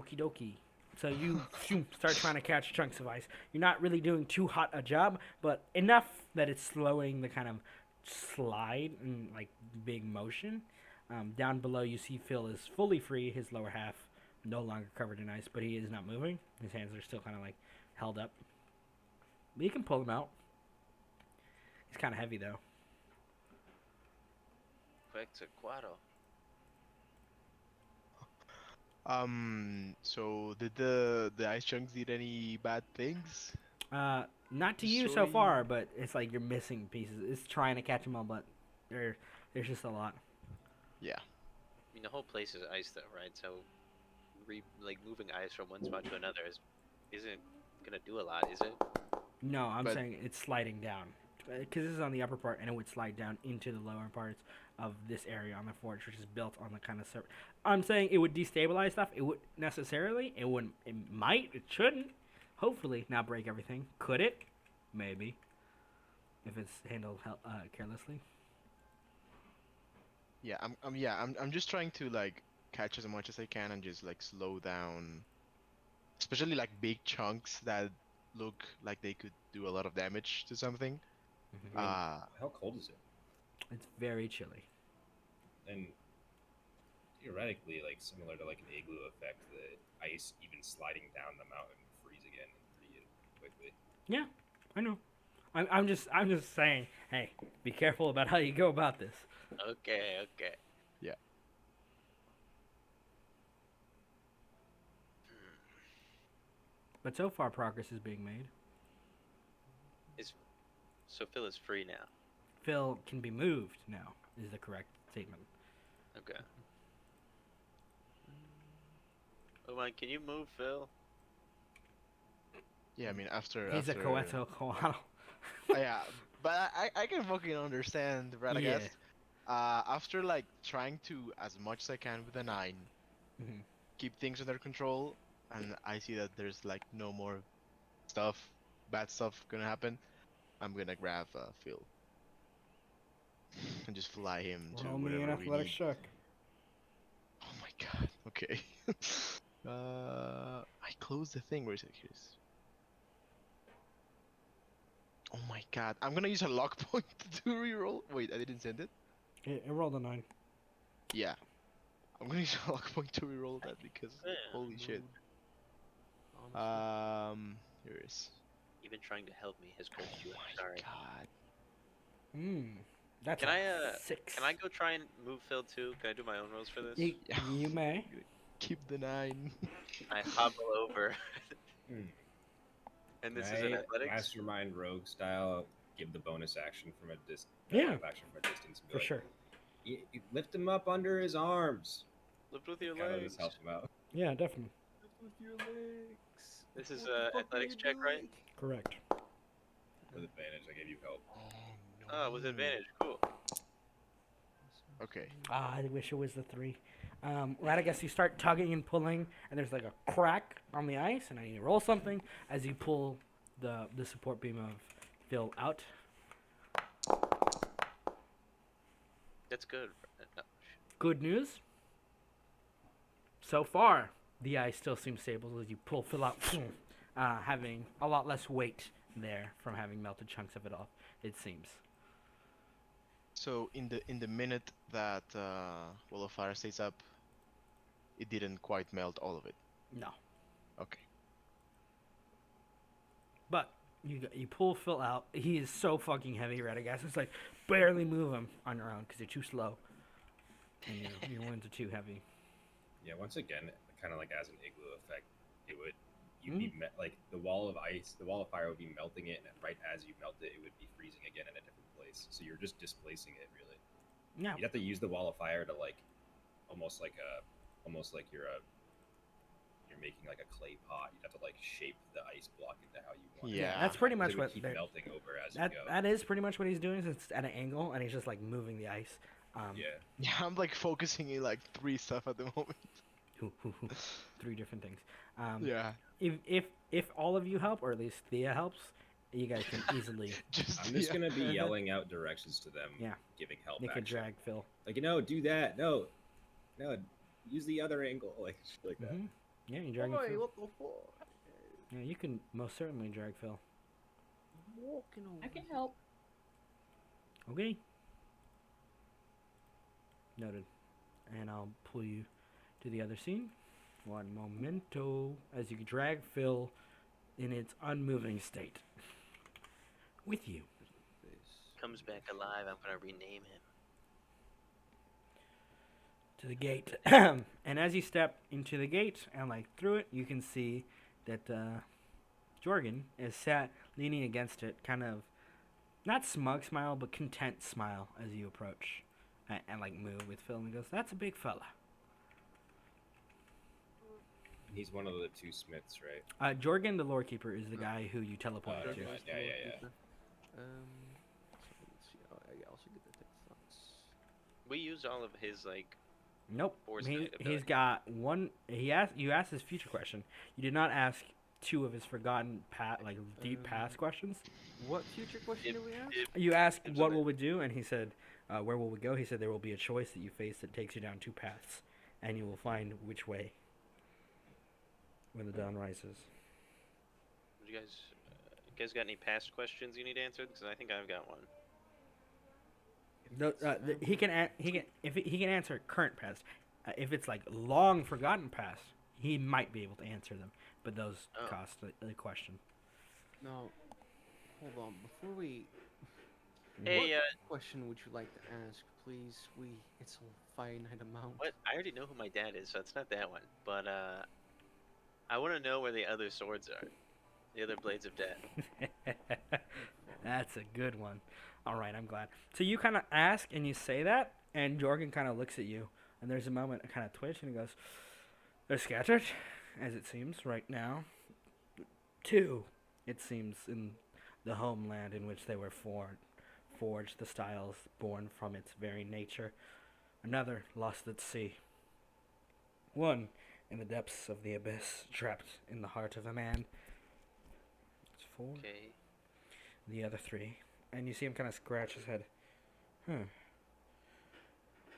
Okie dokie. So you start trying to catch chunks of ice. You're not really doing too hot a job, but enough that it's slowing the kind of slide and like big motion. Down below, you see Phil is fully free. His lower half no longer covered in ice, but he is not moving. His hands are still kind of like held up. But you can pull him out. He's kind of heavy though. Quetzalcoatl. So did the ice chunks did any bad things? Not to you so Destroying- far, but it's like you're missing pieces. It's trying to catch them all, but there's just a lot. Yeah. I mean, the whole place is ice, though, right? So, moving ice from one spot to another isn't gonna do a lot, is it? No, I'm But- saying it's sliding down. Because this is on the upper part, and it would slide down into the lower parts of this area on the forge, which is built on the kind of surface. I'm saying it would destabilize stuff. It would necessarily. It wouldn't. It might. It shouldn't. Hopefully, not break everything. Could it? Maybe. If it's handled carelessly. Yeah, I'm just trying to like catch as much as I can and just like slow down, especially like big chunks that look like they could do a lot of damage to something. How cold is it? It's very chilly. And theoretically, like similar to like an igloo effect, the ice even sliding down the mountain would freeze again pretty quickly. Yeah, I know. I'm just saying. Hey, be careful about how you go about this. Okay. Yeah. But so far, progress is being made. So Phil is free now. Phil can be moved now. Is the correct statement. Okay. Oh my, can you move, Phil? Yeah, I mean after. He's after... a Quetzalcoatl. Yeah, but I can fucking understand Radagast. Yeah. After like trying to as much as I can with a 9, Mhm. keep things under control, and I see that there's like no more bad stuff gonna happen, I'm gonna grab Phil and just fly him to Roll me an whatever we athletics need. check. Oh my god. Okay. I closed the thing. Where is it? Here's. Oh my god. I'm gonna use a lock point to reroll. Wait, I didn't send it. It rolled a 9. Yeah. I'm gonna use a lock point to reroll that because holy shit. Honestly. Here it is. Even trying to help me has cursed you. Oh I'm my sorry. god. That's Can a I 6. Can I go try and move Phil too? Can I do my own rolls for this? You may. Keep the 9. I hobble over. Hmm. And this Can is an I, athletics. Mastermind Rogue style, give the bonus action from a distance. Yeah. Action from a distance. and be For like, sure. You lift him up under his arms. Lift with your Kind of legs. just help him out. Yeah, definitely. With your legs. This is What the a fuck are athletics you check, right? doing? Correct. With advantage, I gave you help. Oh no. Oh, with advantage. Cool. Okay. I wish it was the 3. Right, I guess you start tugging and pulling, and there's like a crack on the ice, and I need to roll something as you pull the support beam of Phil out. That's good. No. Good news. So far, the ice still seems stable as you pull Phil out, having a lot less weight there from having melted chunks of it off. it seems. So in the minute that wall of fire stays up, it didn't quite melt all of it. No. Okay. But you pull Phil out. He is so fucking heavy, right? I guess it's like barely move him on your own because you're too slow, and your wounds are too heavy. Yeah, once again, kind of like as an igloo effect, it would be like the wall of ice, the wall of fire would be melting it, and right as you melt it, it would be freezing again in a different place. So you're just displacing it, really. Yeah. You'd have to use the wall of fire to like, almost like you're making like a clay pot. You'd have to like shape the ice block into how you want. Yeah. That's pretty much It would what keep they're- melting over as that you go. that is pretty much what he's doing. It's at an angle, and he's just like moving the ice. Yeah. Yeah, I'm like focusing in like 3 stuff at the moment. 3 different things. Yeah. If all of you help, or at least Thea helps, you guys can easily. I'm just yeah. gonna be yelling out directions to them. Yeah. Giving help. They could action. drag Phil. Like, do that. No, use the other angle. Like shit like that. Mhm. Yeah, you drag Boy, Phil. what the fuck? Yeah, you can most certainly drag Phil. I'm walking over. I can help. Okay. Noted. And I'll pull you to the other scene. One momento, as you drag Phil in its unmoving state with you. Comes back alive. I'm gonna rename him. To the gate. And as you step into the gate and like through it, you can see that Jorgen is sat leaning against it, kind of not smug smile, but content smile as you approach and like move with Phil, and he goes, "That's a big fella." He's one of the 2 smiths, right? Jorgen, the lore keeper, is the guy who you teleported Oh, to. okay. Yeah. So let's see. Oh, I also get the text thoughts. We used all of his like. Nope. Foresight He's ability. got one. You asked his future question. You did not ask 2 of his forgotten deep past questions. What future question do we ask? You asked It's what okay. will we do, and he said, "Where will we go?" He said, "There will be a choice that you face that takes you down 2 paths, and you will find which way when the dawn rises." You guys got any past questions you need answered? Because I think I've got one. He can answer current past. If it's like long forgotten past, he might be able to answer them, but those Oh. cost the question. No. Hold on. Before we. Hey, what question would you like to ask, please? It's a finite amount. what? I already know who my dad is, so it's not that one. But I want to know where the other swords are. The other blades of death. That's a good one. All right, I'm glad. So you kind of ask and you say that, and Jorgen kind of looks at you, and there's a moment, a kind of twitch, and he goes, "They're scattered, as it seems right now. 2, it seems, in the homeland in which they were forged, the styles born from its very nature. Another lost at sea. 1 in the depths of the abyss, trapped in the heart of a man. It's 4. Okay. The other 3. And you see him kind of scratch his head.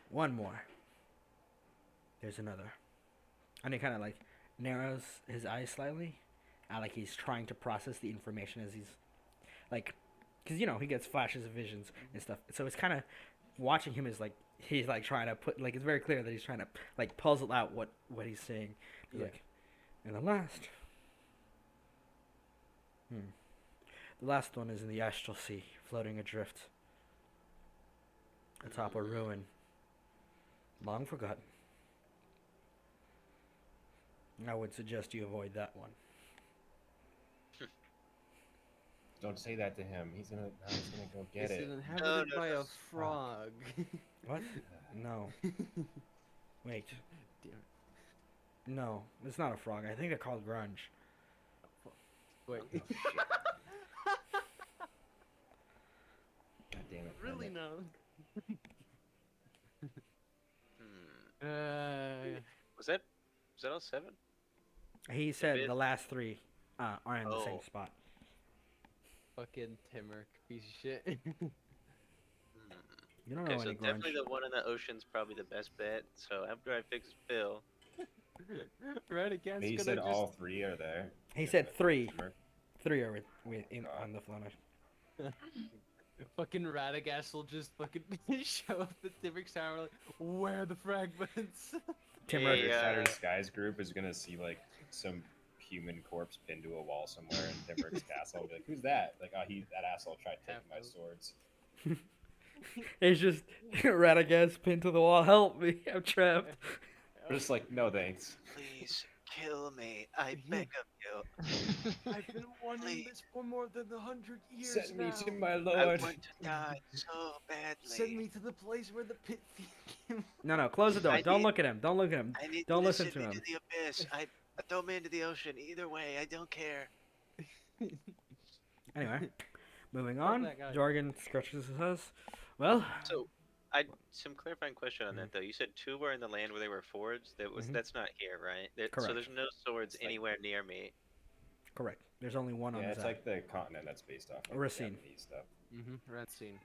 1 more. There's another. And he kind of like narrows his eyes slightly. Like he's trying to process the information as he's like, because he gets flashes of visions and stuff. So it's kind of watching him is like he's like trying to put like it's very clear that he's trying to like puzzle out what he's saying. He's Yeah. like, and the last. The last one is in the astral sea, floating adrift atop a ruin, long forgotten. I would suggest you avoid that one. Don't say that to him. He's gonna go get Is it. it inhabited no, by no. a frog? What? No. Wait. Damn it. No, it's not a frog. I think they're called grunge. Wait. Oh, shit. God damn it. Really damn it. Hmm. Was that all 7? He said bit- the last 3 are in the same Oh. spot. Fucking Timur, piece of shit. You don't Okay, know so any grunge. definitely the one in the ocean's probably the best bet. So after I fix Phil, Right against. He said all 3 are there. He said 3. Remember? 3 are on the planet. Fucking Radagast will just fucking show up at Timber's tower like, where are the fragments? Timber. Hey, Shattered Skies group is gonna see like some human corpse pinned to a wall somewhere in Timber's castle. And be like, who's that? Like, oh, that asshole tried taking my swords. It's just Radagast pinned to the wall. Help me! I'm trapped. We're just like, no thanks. please kill me. I beg of you. I've been wanting Please. this for more than 100 years Send me now. to my I lord. want to die so badly. Send me to the place where the pit came. No, close the door. I Don't need- look at him. Don't look at him. I need Don't to listen send to me him. to the abyss. I throw me into the ocean. Either way, I don't care. Anyway, moving Fuck on. that guy. Jorgen scratches his head. Well, So, some clarifying question on that though. You said 2 were in the land where they were forged. That's not here, right? So Correct. there's no swords It's like- anywhere near me. correct. There's only one on Yeah, his it's like the continent that's based off like, Racine. Japanese stuff. Red scene.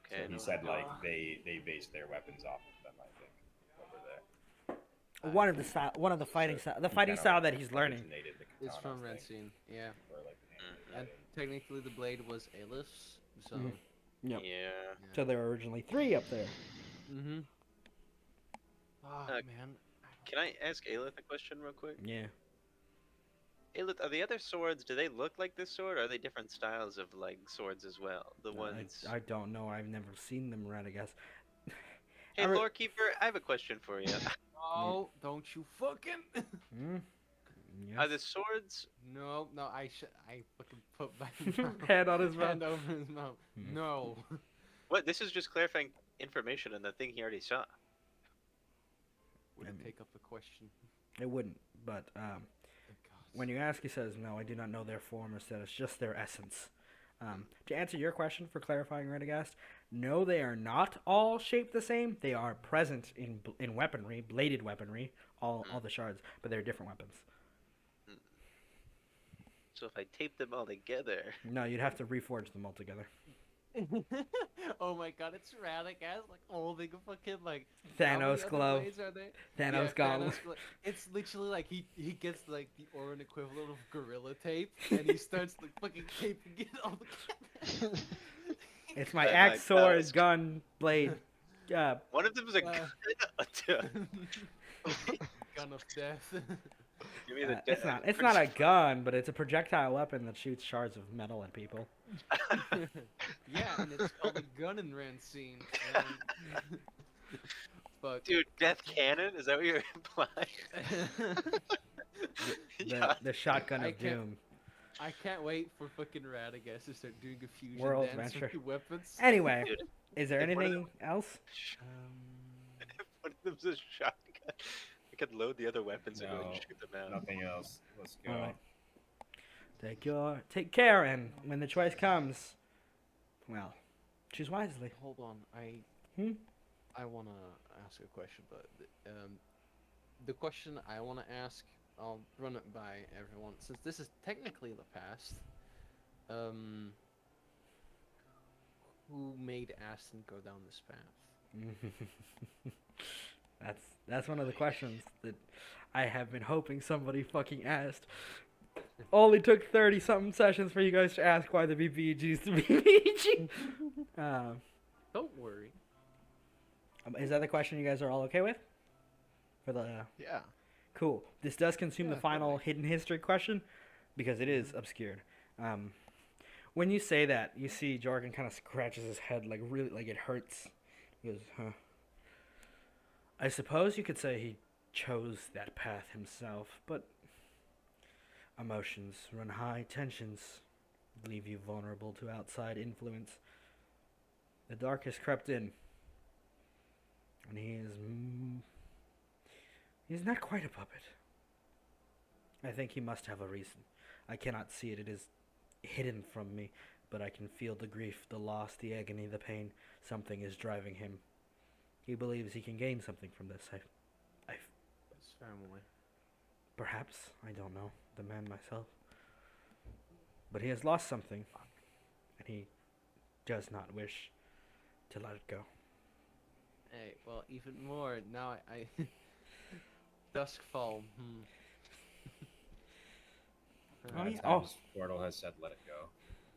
Okay. So he said like they based their weapons off of them, I think, over there. one of the style, one of the fighting style, the fighting style that he's learning. Originated the It's katana from Red thing, scene. Yeah. or, like, the name of And it. technically the blade was Aelif's, so. Mhm. Yep. Yeah. So there were originally 3 up there. Mm-hmm. Oh, Uh, man. Can I ask Aelith a question real quick? Yeah. Aelith, are the other swords? Do they look like this sword? Or are they different styles of like swords as well? The ones. I don't know. I've never seen them, Radagast. Hey, I re- Lorekeeper, I have a question for you. Oh, don't you fucking. Hmm? Are Yes. the swords? No, I fucking put my Hand on his hand mouth. over his mouth. Mhm. No. What? This is just clarifying information on the thing he already saw. Wouldn't mean- take up the question. It wouldn't, but Oh, God. when you ask, he says, "No, I do not know their form or status, just their essence." To answer your question for clarifying, Radagast, no, they are not all shaped the same. They are present in weaponry, bladed weaponry, all the shards, but they're different weapons. So if I tape them all together, No, you'd have to reforge them all together. Oh my God, it's Radagast like holding a fucking like Thanos how many other glove. blades are there? Thanos Yeah, gauntlet. Thanos It's literally like he gets like the Orin equivalent of gorilla tape, and he starts like fucking taping it all the. It's my That axe, might sword, pass. gun, blade. one of them is a Uh, gun. Gun of death. Give me the it's not a gun, but it's a projectile weapon that shoots shards of metal at people. Yeah, and it's called a gun in Rancine. Fuck. Dude, death cannon? Is that what you're implying? The shotgun I of can't- doom. I can't wait for fucking Radagast to start doing a fusion World dance adventure. with the weapons. Anyway, Dude, is there if one of anything else? One of them's a shotgun. I could load the other weapons and No, really shoot them out. Nothing else. Let's go. Alright. Take care, and when the choice comes, well, choose wisely. Hold on, I wanna ask a question, but the question I wanna ask, I'll run it by everyone since this is technically the past. Who made Aston go down this path? That's one of the questions that I have been hoping somebody fucking asked. Only took 30-something sessions for you guys to ask why the BBG is the BBG. Don't worry. Is that the question you guys are all okay with? For the Yeah. Cool. This does consume the Yeah, final totally. hidden history question because it is obscured. When you say that, you see Jorgen kind of scratches his head like really like it hurts. He goes, "Huh." I suppose you could say he chose that path himself, but emotions run high, tensions leave you vulnerable to outside influence. The dark has crept in, and he's not quite a puppet. I think he must have a reason. I cannot see it. It is hidden from me, but I can feel the grief, the loss, the agony, the pain. Something is driving him. He believes he can gain something from this. His family. Perhaps, I don't know, the man myself. But he has lost something, and he does not wish to let it go. Hey, well, even more now. I Duskfall. Oh, yeah. Times Portal has said let it go.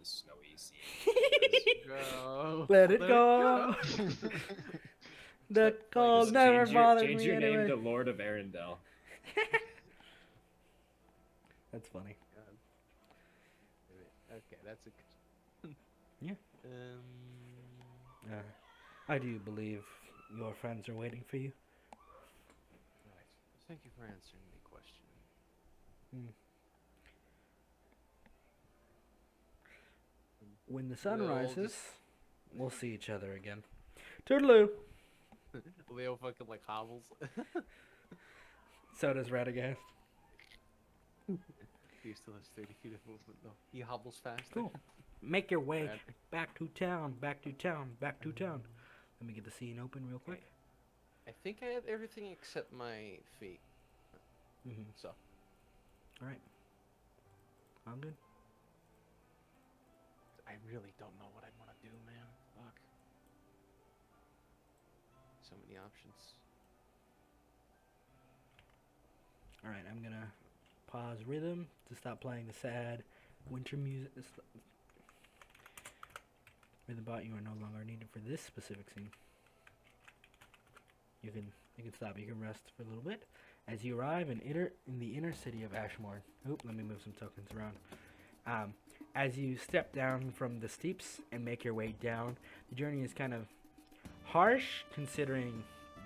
the snowy sea. Go. Let it go. The cold never bothered Change me your anyway. name to Lord of Arendelle. That's funny. Okay, that's a. Yeah. Um. I do believe your friends are waiting for you. Right. Thank you for answering the question. When the sun We'll rises, just- we'll see each other again. Toodaloo. Leo fucking like hobbles. So does Radagast. He still has 30 feet of movement though. He hobbles faster. Cool. Make your way Rad- back to town, back to town, back to town. Let me get the scene open real quick. I think I have everything except my feet. Mm-hmm. So. All right. I'm good. I really don't know what I want to do, man. Fuck. So many options. All right, I'm gonna pause rhythm to stop playing the sad winter music. Rhythmbot, you are no longer needed for this specific scene. You can stop. You can rest for a little bit as you arrive in the inner city of Ashmore. Oop, let me move some tokens around. As you step down from the steeps and make your way down, the journey is kind of harsh considering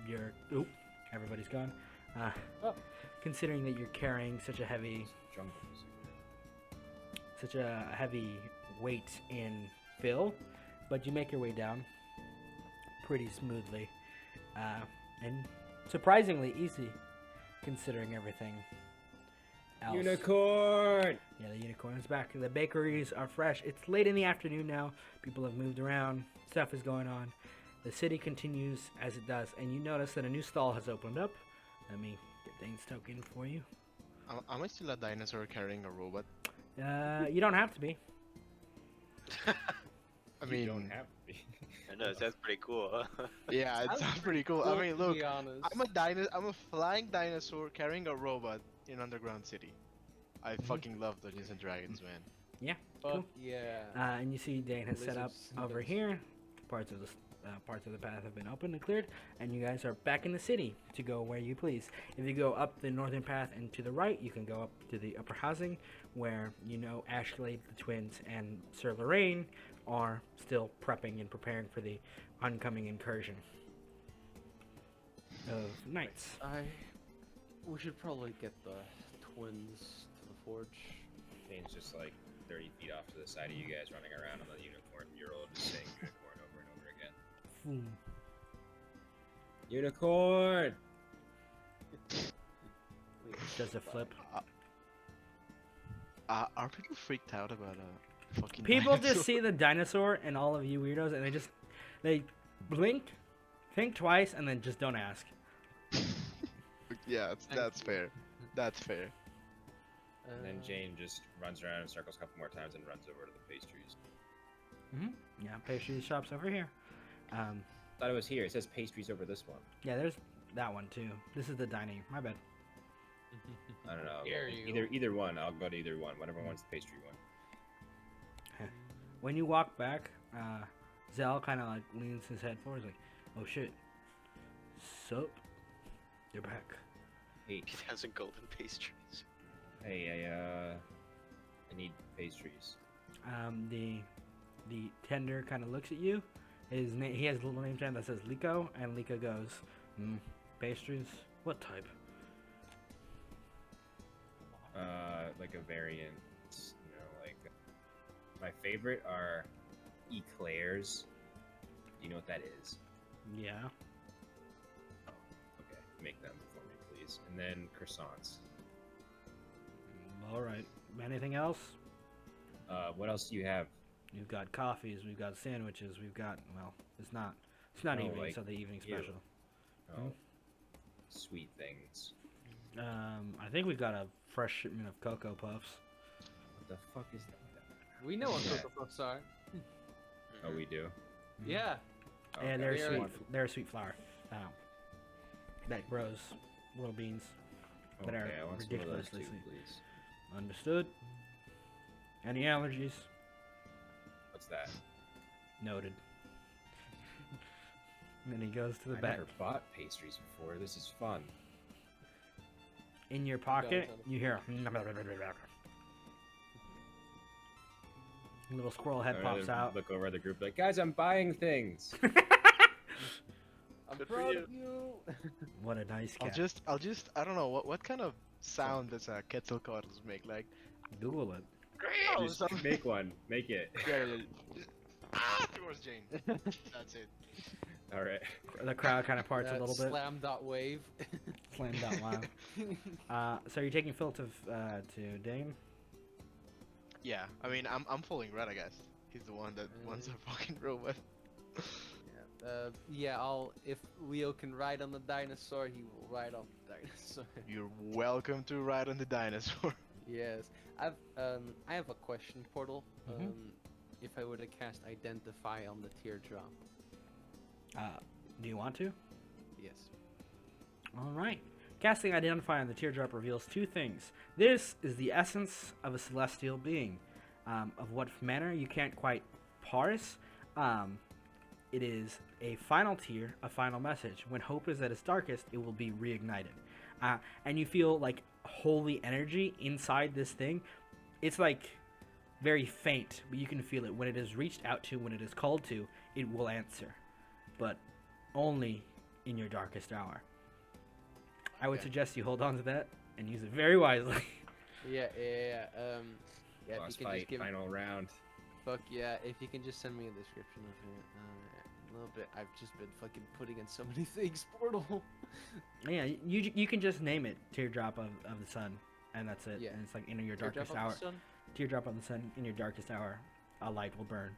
you're. Oop, everybody's gone. Considering that you're carrying such a heavy weight in fill, but you make your way down pretty smoothly and surprisingly easy considering everything else. Unicorn! Yeah, the unicorn is back. The bakeries are fresh. It's late in the afternoon now. People have moved around. Stuff is going on. The city continues as it does, and you notice that a new stall has opened up. Let me get Dane's token for you. Am I still a dinosaur carrying a robot? You don't have to be. I mean, You don't have to be. I know, that's pretty cool. Huh? yeah, it sounds pretty cool. I mean, To look, be honest. I'm a flying dinosaur carrying a robot in Underground City. I fucking love Dungeons and Dragons, man. Yeah. Fuck cool. yeah. And you see Dane has set up Lizards, over those- here. Parts of the path have been opened and cleared, and you guys are back in the city to go where you please. If you go up the northern path and to the right, you can go up to the upper housing, where you know Ashglade, the twins, and Sir Lorraine are still prepping and preparing for the oncoming incursion of knights. We should probably get the twins to the forge. Shane's just like 30 feet off to the side of you guys running around on the unicorn mural, just saying unicorn over and over again. Boom. Unicorn! Does a flip. Are people freaked out about a fucking People dinosaur? just see the dinosaur and all of you weirdos, and they blink, think twice, and then just don't ask. Yeah, Thank that's you. fair. That's fair. And then Jane just runs around in circles a couple more times and runs over to the pastries. Yeah, pastry shop's over here. Thought it was here. It says pastries over this one. Yeah, there's that one too. This is the dining. My bad. I don't know. Dare you. Either one. I'll go to either one. Whatever one's the pastry one. When you walk back, Zell kind of like leans his head forward, like, "Oh shit, sup? You're back." Hey, 2,000 golden pastries. hey, I need pastries. The tender kind of looks at you. His name, he has a little name tag that says Liko, and Liko goes, "Pastries? What type?" Like a variant, like my favorite are eclairs. Do you know what that is? Yeah. Okay, make them for me, please. And then croissants. All right. Anything else? What else do you have? We've got coffees. We've got sandwiches. We've got it's not No, evening, like so the evening you. special. Oh, sweet things. I think we've got a fresh shipment of Cocoa Puffs. What the fuck is that? We know what Yeah. Cocoa Puffs are. Oh, we do. Yeah. Yeah, Okay. they're Yeah. sweet. They're a sweet flour that grows little beans that are Okay, I want some of those ridiculously too, sweet. please. Understood. Any allergies? that. Noted. And then he goes to the I back. never bought pastries before. This is fun. In your pocket, Tell him. you hear a little squirrel head I'm pops gonna out. Look over at the group like, guys, I'm buying things. I'm Good for proud you. of you. What a nice I'll cat. just I don't know what kind of sound does Quetzalcoatlus make? Like Google it. oh, Just something. make one. Make it. Yeah. Towards Jane. That's it. All right. The crowd kind of parts a little bit. Slam.wave. Slammed out loud. So you're taking Phil to Dane? Yeah, I mean I'm following Red, I guess. He's the one that wants a fucking robot. Yeah, if Leo can ride on the dinosaur, he will ride on the dinosaur. You're welcome to ride on the dinosaur. Yes. I have a question, Portal. Mhm. If I were to cast Identify on the teardrop. Do you want to? Yes. All right. Casting Identify on the teardrop reveals two things. This is the essence of a celestial being. Of what manner you can't quite parse. It is a final tear, a final message. When hope is at its darkest, it will be reignited. And you feel like holy energy inside this thing. It's like very faint, but you can feel it. When it is reached out to, when it is called to, it will answer. But only in your darkest hour. I would Okay. suggest you hold on to that and use it very wisely. Yeah. Yeah. If Boss you can fight, just give final round. Fuck yeah, if you can just send me a description of it. A little bit. I've just been fucking putting in so many things, Portal. Yeah, you can just name it Teardrop of the Sun, and that's it. Yeah. And it's like in your Teardrop darkest of hour. the sun? Teardrop of the Sun, in your darkest hour, a light will burn.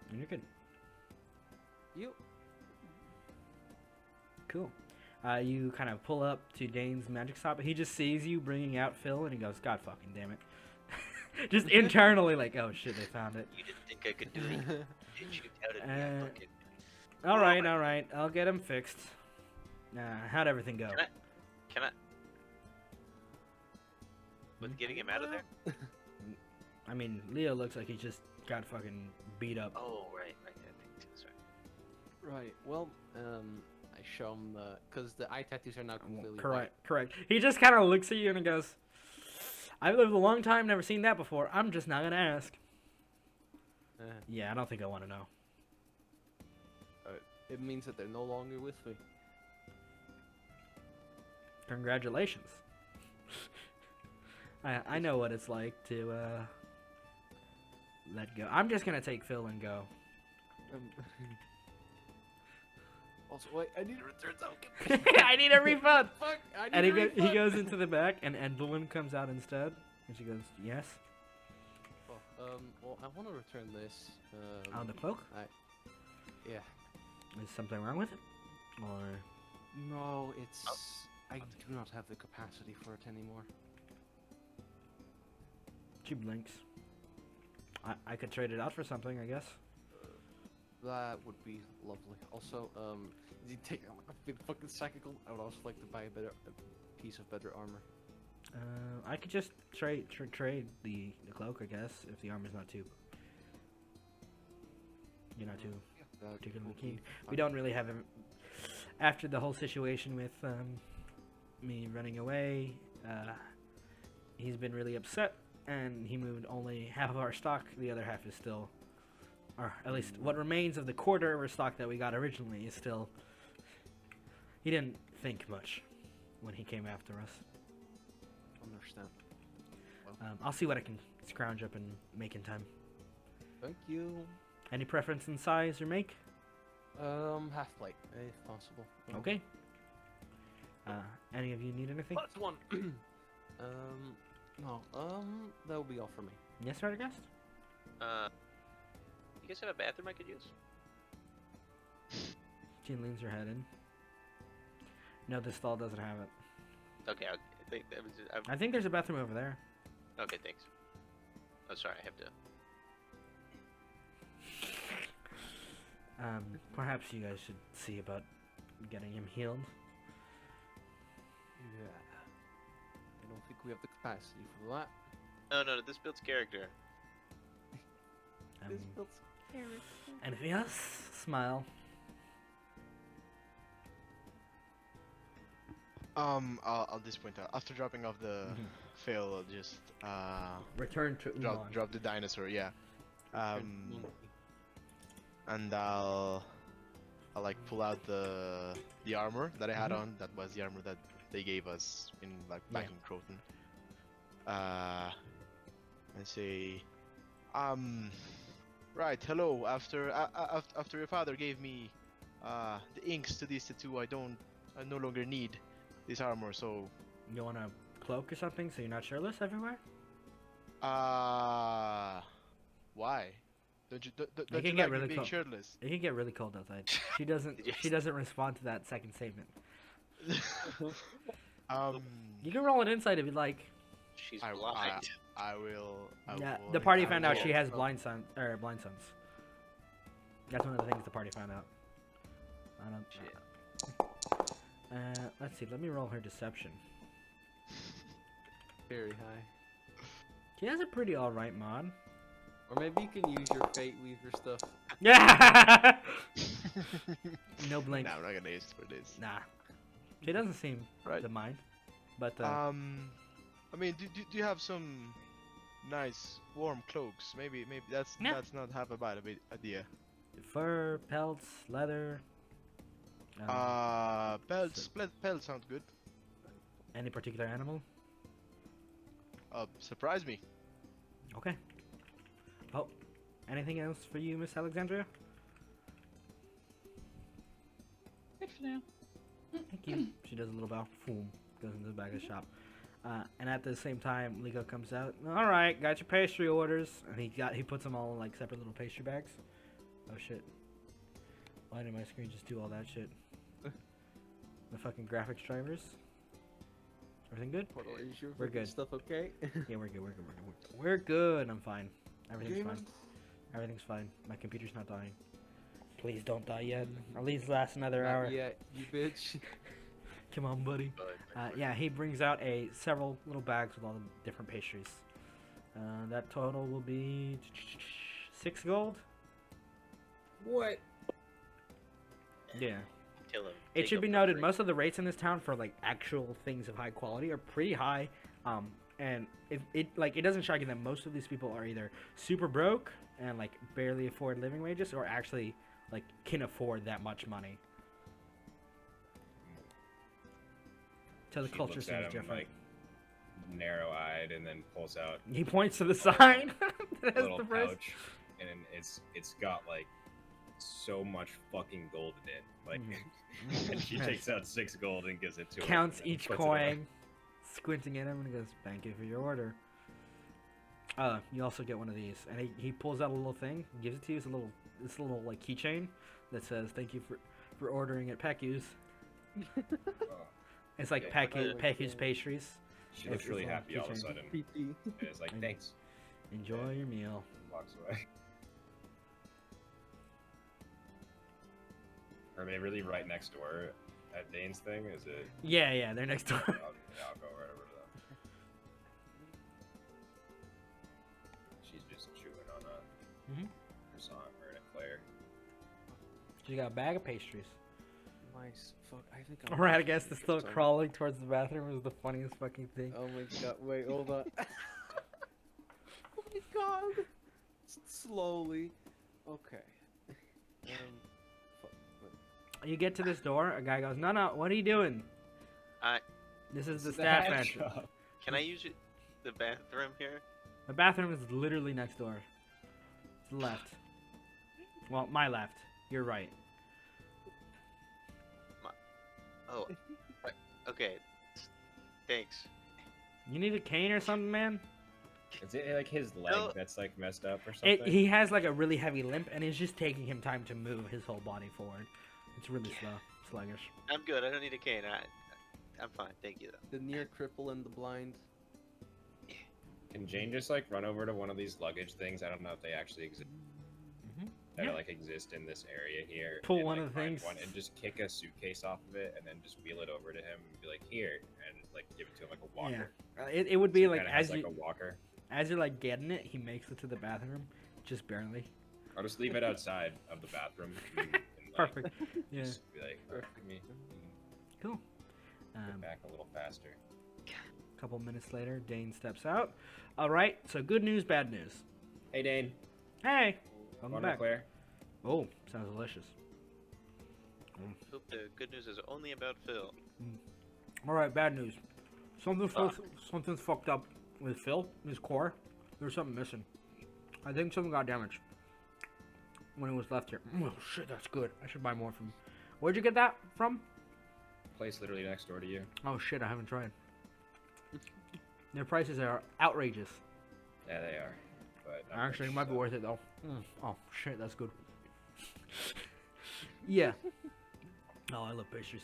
And you're good. You. Cool. You kind of pull up to Dane's magic stop. He just sees you bringing out Phil, and he goes, "God fucking damn it!" Just internally, like, "Oh shit, they found it." You didn't think I could do it, did you? Doubted me. I fucking... All right. I'll get him fixed. How'd everything go? Can I? With getting him out of there? I mean, Leo looks like he just got fucking beat up. Oh, right. I think too. Sorry. Right. Well, I show him because the eye tattoos are now completely Correct. He just kind of looks at you and he goes, "I've lived a long time, never seen that before. I'm just not gonna ask." white. Yeah, I don't think I want to know. It means that they're no longer with me. Congratulations. I know what it's like to let go. I'm just gonna take Phil and go. Also, wait, I need a return token. I need a refund. Fuck, I need And a he refund. goes into the back, and Endwin comes out instead. And she goes, "Yes." Oh, well, I want to return this. On the cloak? Yeah. Is something wrong with it? Or No, it's. I do not have the capacity for it anymore. she blinks. I could trade it out for something, I guess. That would be lovely. Also, if you take a big fucking cycle, I would also like to buy a piece of better armor. I could just trade the cloak, I guess, if the armor's not too. You're not too particularly keen. We don't really have him. After the whole situation with me running away, he's been really upset, and he moved only half of our stock. The other half is still, or at least what remains of the quarter of our stock that we got originally is still. He didn't think much when he came after us. Understand. I'll see what I can scrounge up and make in time. Thank you. Any preference in size or make? Half plate, if possible. Okay. Any of you need anything? Plus one. No. That will be all for me. Yes, Radagast? You guys have a bathroom I could use? She leans her head in. No, this stall doesn't have it. Okay, I think that was just, I think there's a bathroom over there. okay, thanks. Oh, sorry, I have to. Perhaps you guys should see about getting him healed. Yeah. I don't think we have the capacity for that. No, this builds character. This builds character. Anything else? Smile. I'll just point out after dropping off the fail, I'll just Return to Uman. drop the dinosaur, yeah. Monkey. And I'll like pull out the armor that I had on. That was the armor that they gave us in like back Yeah. in Croton. And say, right, hello. After your father gave me the inks to these tattoo, I no longer need this armor. So You want a cloak or something so you're not shirtless everywhere? why? Don't you can you get like me really being cold. shirtless? It can get really cold outside. She doesn't. Yes. She doesn't respond to that second statement. Um, You can roll it inside if you'd like. She's I blind. will. Yeah, will- the party I found out will- she has blind sons. That's one of the things the party found out. I don't. Shit. Let's see. Let me roll her deception. Very high. She has a pretty alright mod. Or maybe you can use your Fate Weaver stuff. Yeah. No blink. Nah, I'm not gonna use it for this. Nah. She doesn't seem Right. to mind. But I mean, do you have some nice warm cloaks? Maybe that's Yeah. not half a bad idea. fur, pelts, leather. Pelts sound good. Any particular animal? Surprise me. Okay. Oh, anything else for you, Miss Alexandria? Good for now. Thank you. She does a little bow. Boom. Goes into the back of the shop. And at the same time, Ligo comes out. All right, got your pastry orders, and he puts them all in like separate little pastry bags. Oh shit! Why did my screen just do all that shit? The fucking graphics drivers. Everything good? Hold on, is your We're fucking good. stuff okay? Yeah, we're good. We're good. We're good. I'm fine. Everything's fine. Gaming? Everything's fine. My computer's not dying. Please don't die yet. At least last another Not hour. yet, you bitch. Come on, buddy. Yeah, he brings out several little bags with all the different pastries. That total will be 6 gold. What? Yeah. Kill him. It Take should him be for noted, free. most of the rates in this town for like actual things of high quality are pretty high. And it doesn't shock you that most of these people are either super broke and like barely afford living wages, or actually like can afford that much money. So the She culture looks at seems him, different. like narrow-eyed, and then pulls out He points to the sign that a has little the price. pouch, and it's got like so much fucking gold in it. Like, and she Yes. takes out 6 gold and gives it to him. Counts and then each puts it away. coin, squinting at him, and goes, "Thank you for your order." You also get one of these, and he pulls out a little thing, gives it to you. It's a little like keychain that says, "Thank you for ordering at Pecky's." Oh, It's like Okay. Pecky's pastries. she looks It's really a happy all of a keychain. sudden. PT. And it's like, I know. thanks. Enjoy your meal. And walks away. Are they really right next door at Dane's thing? Is it? Yeah, they're next door. I'll go right over to them. She's just chewing on a Mhm. croissant or an eclair. She got a bag of pastries. Nice. Fuck, I think I'm Right, I guess the actually still some- crawling towards the bathroom was the funniest fucking thing. Oh my god, wait, hold on. Oh my god. Slowly. Okay. Fuck. You get to this door, a guy goes, "No, what are you doing?" This is the staff entrance. Can I use the bathroom here? The bathroom is literally next door. To the left. Well, my left. Your right. Oh, okay. Thanks. You need a cane or something, man? Is it like his leg No. that's like messed up or something? He has like a really heavy limp, and it's just taking him time to move his whole body forward. It's really sluggish. I'm good. I don't need a cane. I'm fine. Thank you, though. The near cripple and the blind. Can Jane just like run over to one of these luggage things? I don't know if they actually exist. That Yeah. like exist in this area here. Pull and, one like, of the find things. one and just kick a suitcase off of it, and then just wheel it over to him and be like, "Here," and like give it to him like a walker. Yeah. It would So be he like kinda has, as like you a walker. as you're like getting it, he makes it to the bathroom, just barely. I'll just leave it outside of the bathroom. And, like, Perfect. Yeah. Just be like, "Oh, give me, Cool. get back a little faster." A couple minutes later, Dane steps out. All right. So good news, bad news. Hey, Dane. Hey. Welcome Want back. Claire? Oh, sounds delicious. Hope the good news is only about Phil. All right, bad news. Something's fucked up with Phil, his core. There's something missing. I think something got damaged when it was left here. Oh shit, that's good. I should buy more from. Where'd you get that from? Place literally next door to you. Oh shit, I haven't tried. Their prices are outrageous. Yeah, they are. But not Actually, it much, might be so- worth it though. Oh shit, that's good. Yeah. Oh, I love pastries.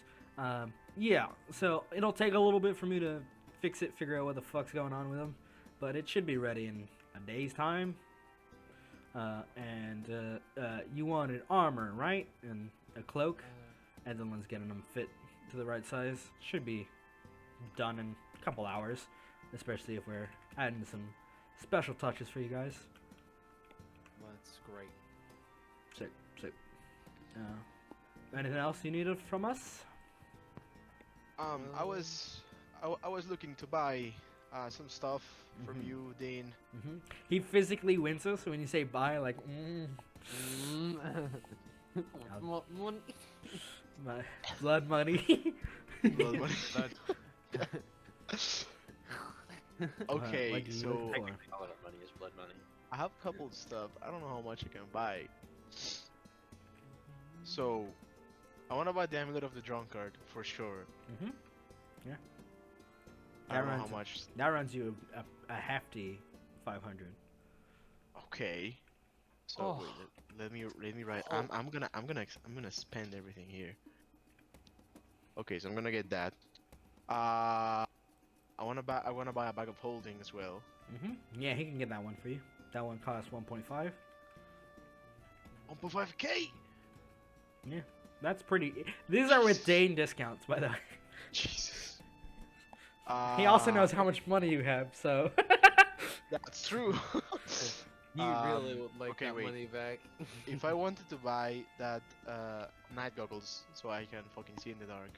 Yeah, so it'll take a little bit for me to fix it, figure out what the fuck's going on with them, but it should be ready in a day's time. You wanted armor, right? And a cloak. Edelman's getting them fit to the right size. Should be done in a couple hours, especially if we're adding some special touches for you guys. That's great. Sick, sick. Anything else you needed from us? I was looking to buy some stuff from Mhm. you, Dane. He physically winces when you say buy, like, my blood money. Blood money. Okay, What are you so looking for? Technically, all of our money is blood money. I have a couple of stuff. I don't know how much I can buy. So, I want to buy the Amulet of the Drunkard for sure. Yeah. I don't know how runs- much. That runs you a hefty 500. Okay. So Oh. wait, let me write. I'm gonna spend everything here. Okay, so I'm gonna get that. I wanna buy a bag of holding as well. Yeah, he can get that one for you. That one costs 1.5. 1.5k. Yeah, that's pretty. These are with Dane discounts, by the way. Jesus. He also knows how much money you have, so. That's true. You really would like okay, that wait. money back. If I wanted to buy that night goggles so I can fucking see in the dark,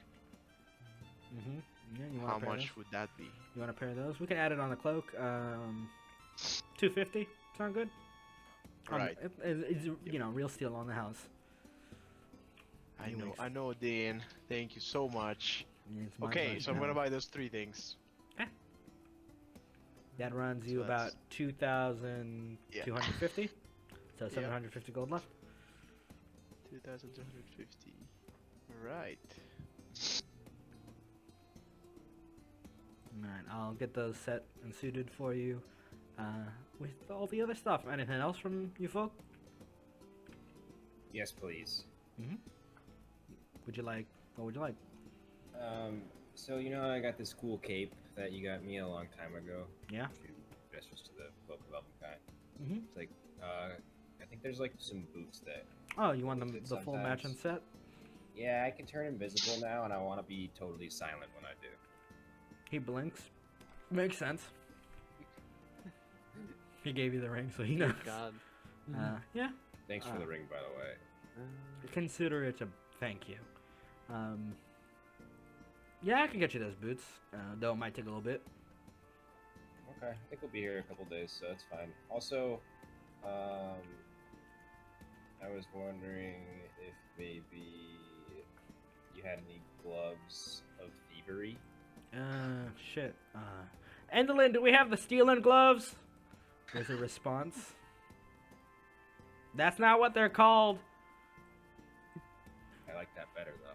Yeah, you want how a pair of much those? would that be? You want a pair of those? We can add it on the cloak. 250. Sound good? Right. It's you know, real steel on the house. Anyways. I know, Dean. Thank you so much. It's my Okay, pleasure. so I'm gonna buy those 3 things. That runs you So about that's- 2,250. So 750 gold left. 2,250. Right. Alright, I'll get those set and suited for you. With all the other stuff. Anything else from you folk? Yes, please. Would you like? What would you like? So you know how I got this cool cape that you got me a long time ago? Yeah. Just to the local velvet kind. Mhm. It's like, I think there's like some boots that. Oh, you want Did the full match and sometimes. set? Yeah, I can turn invisible now, and I want to be totally silent when I do. He blinks. Makes sense. He gave you the ring, so he knows. God. Yeah. Thanks for the ring, by the way. Consider it a thank you. Yeah, I can get you those boots. Though it might take a little bit. Okay, I think we'll be here a couple days, so that's fine. Also, I was wondering if maybe you had any gloves of thievery. Shit. Endelin, do we have the steel-in gloves? There's a response. That's not what they're called. I like that better though.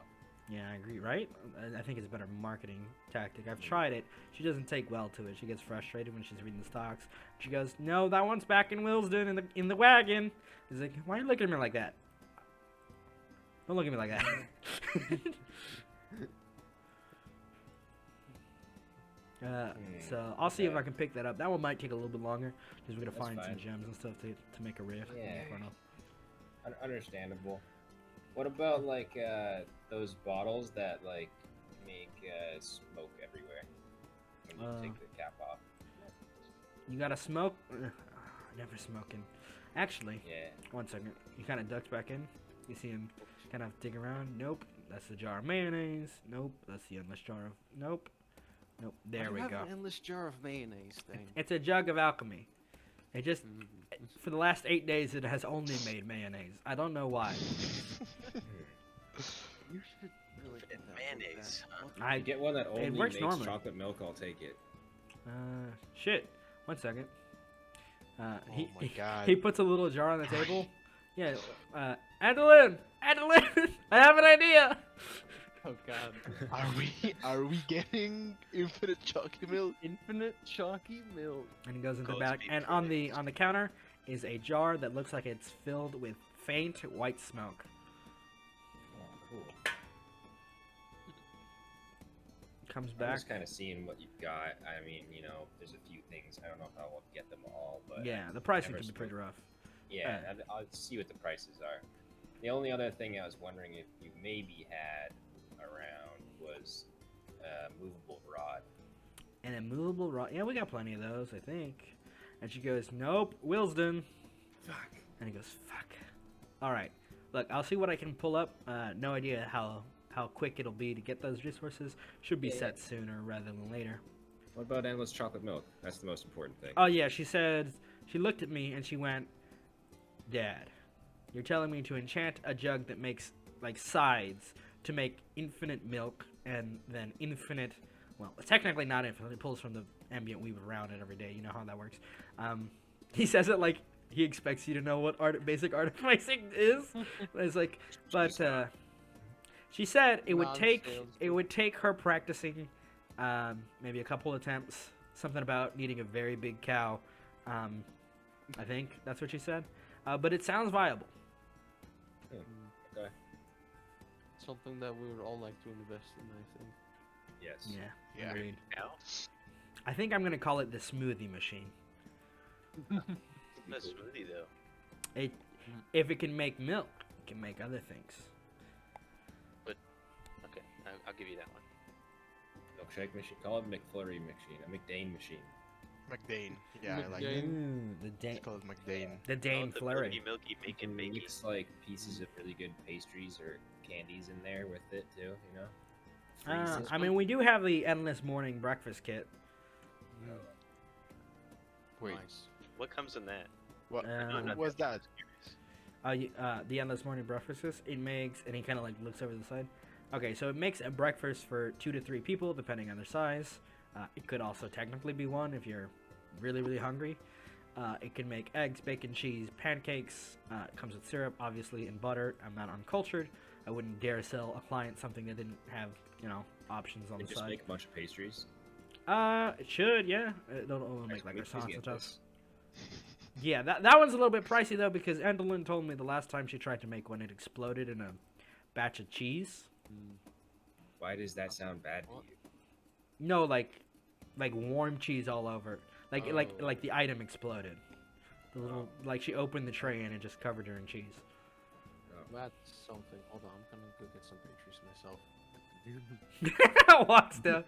Yeah, I agree, right? I think it's a better marketing tactic. I've tried it. She doesn't take well to it. She gets frustrated when she's reading the stocks. She goes, "No, that one's back in Willesden in the wagon." He's like, "Why are you looking at me like that? Don't look at me like that." So I'll see if I can pick that up. That one might take a little bit longer because we're gonna That's find some fine. gems and stuff to make a rift. Yeah. For now. Understandable. What about like those bottles that like make smoke everywhere when you take the cap off? You gotta smoke? Never smoking. Actually, Yeah. 1 second. He kind of ducks back in. You see him kind of dig around. Nope. That's the jar of mayonnaise. Nope. That's the endless jar of. Nope. Nope. There I we have go. an endless jar of mayonnaise thing. It's a jug of alchemy. It just, Mhm. for the last 8 days, it has only made mayonnaise. I don't know why. You should really get that Mayonnaise, book huh? back. I You get one that only works makes normally. chocolate milk, I'll take it. Shit. 1 second. He, my God. he puts a little jar on the table. Yeah. Adeline, Adeline, I have an idea. Oh god. Are we getting infinite chocolate milk? Infinite chalky milk. And he goes into the Goes back, be and on the counter is a jar that looks like it's filled with faint white smoke. Oh, cool. Comes I'm back. just kind of seeing what you've got. I mean, you know, there's a few things. I don't know how I'll get them all, but Yeah, the pricing never can be pretty rough. yeah, I'll see what the prices are. The only other thing I was wondering if you maybe had around was a movable rod. And a movable rod. Yeah, we got plenty of those, I think. And she goes, nope, Wilsden. Fuck. And he goes, fuck. All right. Look, I'll see what I can pull up. No idea how quick it'll be to get those resources. Should be set sooner rather than later. What about endless chocolate milk? That's the most important thing. Oh, yeah, she said, she looked at me and she went, Dad, you're telling me to enchant a jug that makes, like, sides to make infinite milk and then infinite, well, technically not infinite. It pulls from the ambient weave around it every day. You know how that works. He says it like he expects you to know what basic artificing is. It's like, but she said it would take her practicing maybe a couple attempts. Something about needing a very big cow. I think that's what she said. But it sounds viable. Okay. Something that we would all like to invest in, I think. Yes. Yeah. Yeah. Agreed. Now? I think I'm gonna call it the smoothie machine. That's smoothie though. If it can make milk, it can make other things. Okay, I'll give you that one. Milkshake machine. Call it McFlurry machine. A McDane machine. McDane. Yeah, I like McDane. it. Ooh, the Dane, Let's call it McDane. the Dane Oh, the flurry. milky, bacon, You can bakey. mix like pieces of really good pastries or candies in there with it too. You know. Freeze it. I mean, we do have the endless morning breakfast kit. Wait, Nice. What comes in that? what? Um, What's that? The endless morning breakfast. It makes, and he kind of like looks over the side. Okay, so it makes a breakfast for 2 to 3 people, depending on their size. It could also technically be one if you're really, really hungry. It can make eggs, bacon, cheese, pancakes. It comes with syrup, obviously, and butter. I'm not uncultured. I wouldn't dare sell a client something that didn't have, options on They the just side. make a bunch of pastries. It should, yeah. It'll make like Please croissants get and stuff. this. Yeah, that one's a little bit pricey though because Endelin told me the last time she tried to make one, it exploded in a batch of cheese. Why does that sound bad to What? you? No, like warm cheese all over. Like Oh. like the item exploded. The little like she opened the tray and it just covered her in cheese. That's something. Hold on, I'm gonna go get some pastries myself. Walks down.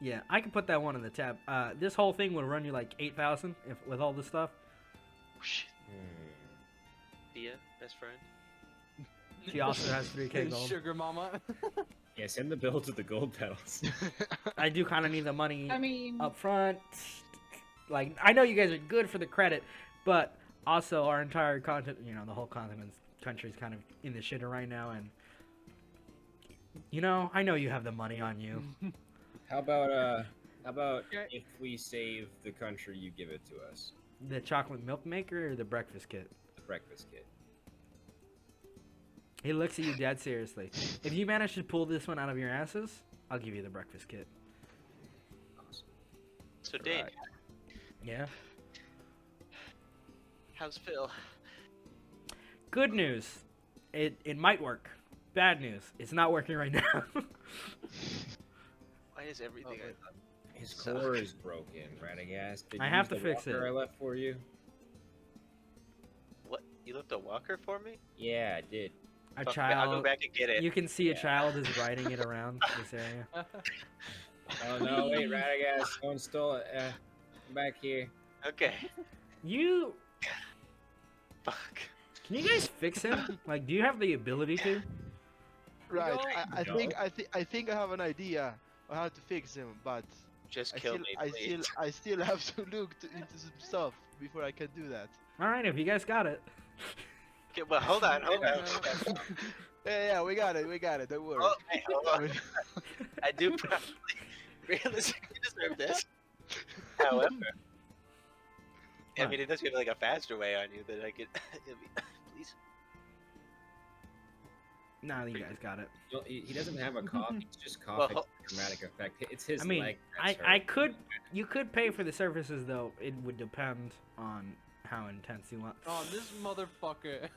Yeah, I can put that one in the tab. This whole thing would run you like 8,000 if with all this stuff. Thea, best friend. She also has 3K gold. Sugar mama. Yeah, send the bill to the gold pedals. I do kind of need the money I mean, up front. Like, I know you guys are good for the credit, but also our entire continent, the whole country's kind of in the shitter right now, and I know you have the money on you. How about Okay. if we save the country, you give it to us? The chocolate milk maker or the breakfast kit? The breakfast kit. He looks at you dead seriously. If you manage to pull this one out of your asses, I'll give you the breakfast kit. Awesome. So Dane, Right. Yeah? how's Phil? Good news. It might work. Bad news. It's not working right now. Why is everything Oh, I thought? His So- core is broken, right? I guess. Did I you have use to the fix it. walker I left for you. What? You left a walker for me? Yeah, I did. A Fuck, I'll go child. back and get it. You can see a Yeah. child is riding it around this area. Oh no! Wait, Radagast, someone stole it. Come back here. Okay. You Fuck. Can you guys fix him? Like, do you have the ability to? Right. No. I think I have an idea on how to fix him, but Just kill me, please. I still have to look into some stuff before I can do that. All right, if you guys got it. Okay, well, hold on. Yeah, we got it. Don't worry. Oh, hey, hold on. I do probably realistically deserve this. However, I mean, it does give like a faster way on you that I could. Please. No, you guys got it. Well, he doesn't have a cough. He's just coughing. Well, Dramatic effect. It's his I mean, leg. that's I hurt. could. You could pay for the services though. It would depend on how intense you want. Oh, this motherfucker.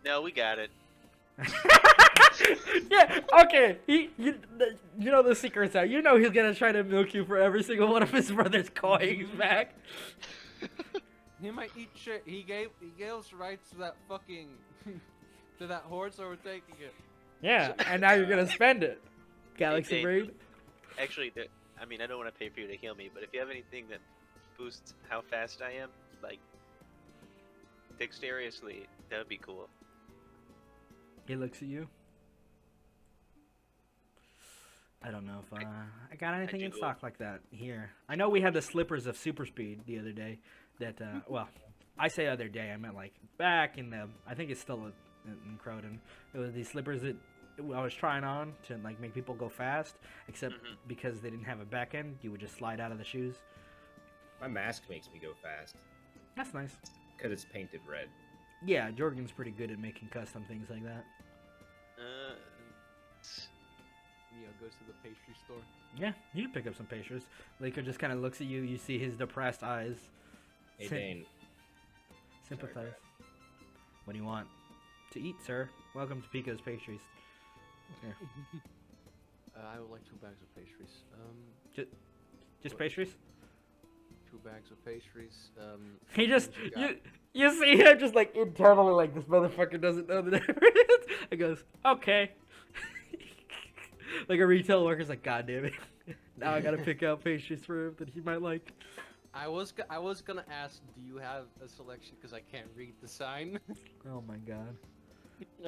No, we got it. Yeah. Okay. You know the secret's out. You know he's gonna try to milk you for every single one of his brother's coins back. He might eat shit. He gave us rights to that fucking to that horse, so we're taking it. Yeah, and now you're gonna spend it. Galaxy Hey, Braid. Actually, I mean, I don't want to pay for you to heal me, but if you have anything that boosts how fast I am, like dexterously, that would be cool. He looks at you. I don't know if I got anything in do. stock like that here. I know we had the slippers of super speed the other day. That well, I say other day. I meant like back in the. I think it's still in Croton. It was these slippers that I was trying on to like make people go fast. Except because they didn't have a back end, you would just slide out of the shoes. My mask makes me go fast That's nice. because it's painted red. Yeah, Jorgen's pretty good at making custom things like that. Neo goes to the pastry store. Yeah, you can pick up some pastries. Laker just kind of looks at you. You see his depressed eyes. Hey, Sym- Dane. Sympathize. What do you want to eat, sir? Welcome to Pico's Pastries. Here. I would like 2 bags of pastries. Just pastries? 2 bags of pastries. He just what you got? you see him just like internally like this motherfucker doesn't know the difference. He goes, okay. Like a retail worker's like, God damn it. Now I gotta pick out pastries for him that he might like. I was gonna ask, do you have a selection? Because I can't read the sign. Oh my god.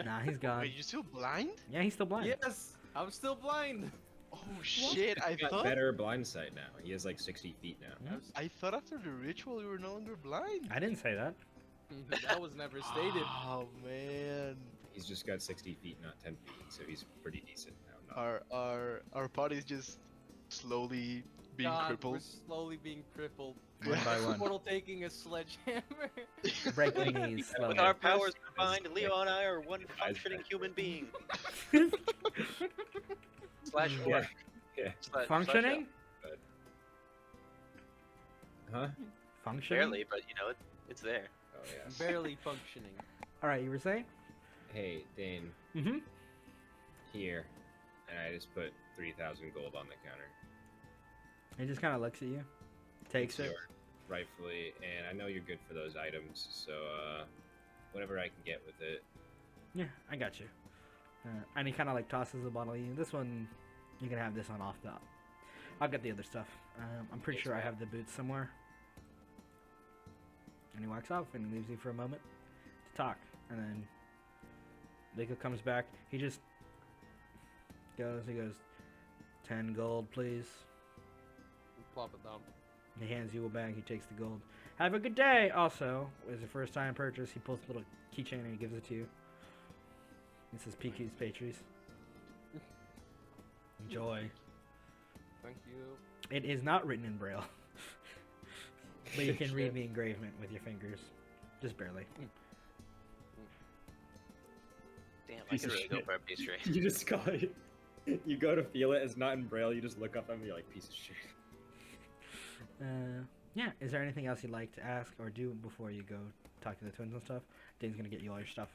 Nah, he's gone. Wait, you still blind? Yeah, he's still blind. Yes, I'm still blind. Oh shit! I He's got thought better blind sight now. He has like 60 feet now. I thought after the ritual you were no longer blind. I didn't say that. That was never stated. Oh man, He's just got 60 feet, not 10 feet, so he's pretty decent now. our body's just slowly being God, crippled. we're slowly being crippled. One by one. Portal taking a sledgehammer. Breaking knees slowly. With our powers combined, Leo and I are one functioning human being. Slash Yeah. work. Yeah. Functioning? Huh? Functioning? Barely, but you know, it's there. Oh yeah. Barely functioning. Alright, you were saying? Hey, Dane. Mm-hmm. Here. And I just put 3,000 gold on the counter. He just kind of looks at you. Takes It's it. yours, rightfully, and I know you're good for those items, so whatever I can get with it. Yeah, I got you. And he kind of like tosses the bottle at you. This one, you can have this one off the. I'll get the other stuff. I'm pretty Thanks, sure I man. have the boots somewhere. And he walks off and leaves you for a moment to talk. And then Nico comes back. He just goes, 10 gold, please. Plop it down. He hands you a bag. He takes the gold. Have a good day. Also, as a first time purchase, he pulls a little keychain and he gives it to you. It says PQ's Pastries. Enjoy. Thank you. It is not written in Braille. But you can read the engravement with your fingers. Just barely. Damn, I Piece could of really go shit. for a pastry. You just got it. You go to feel it, it's not in braille, you just look up and you're like, piece of shit. Yeah, is there anything else you'd like to ask or do before you go talk to the twins and stuff? Dane's gonna get you all your stuff.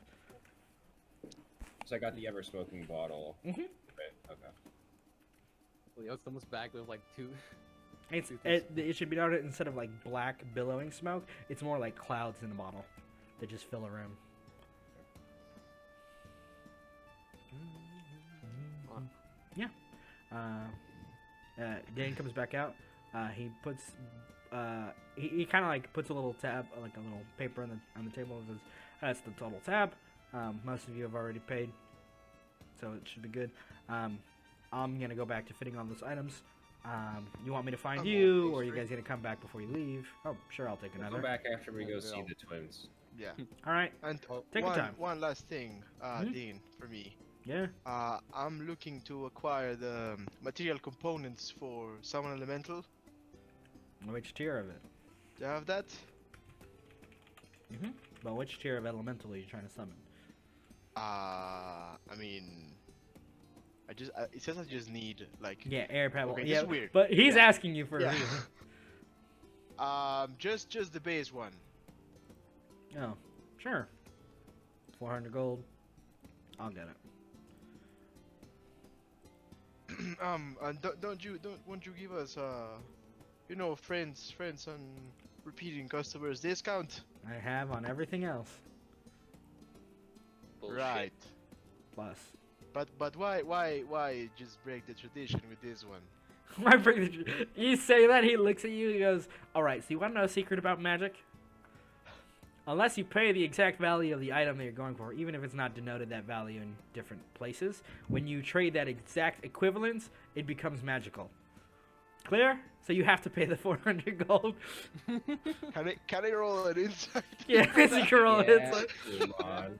So I got the ever smoking bottle. Mhm. Right, okay. Leo's almost back with like 2. It should be noted, instead of like black billowing smoke, it's more like clouds in a bottle that just fill a room. Yeah. Dane comes back out. He puts he kind of like puts a little tab, like a little paper on the table, and says, "That's the total tab. Most of you have already paid, so it should be good. I'm gonna go back to fitting all those items. You want me to find you, or are you guys gonna come back before you leave? Oh, sure, I'll take We'll another. come back after we go see the twins. Yeah. All right, And take your time. one last thing, Mhm. Dean, for me. Yeah. I'm looking to acquire the material components for Summon Elemental. Which tier of it? Do you have that? But which tier of elemental are you trying to summon? I mean, it says I just need like. Yeah, air pebble. Okay, yeah, this is weird. but he's Yeah. asking you for a reason. Just the base one. Oh, sure. 400 gold. I'll get it. And won't you give us friends and repeating customers discount? I have on everything else. Bullshit. Right. Plus. But why just break the tradition with this one? Why bring you say that, he looks at you, he goes, "Alright, so you want to know a secret about magic? Unless you pay the exact value of the item that you're going for, even if it's not denoted that value in different places, when you trade that exact equivalence, it becomes magical. Clear? So you have to pay the 400 gold." Can I roll an insight? Yeah, you can roll it. It's like, Come on.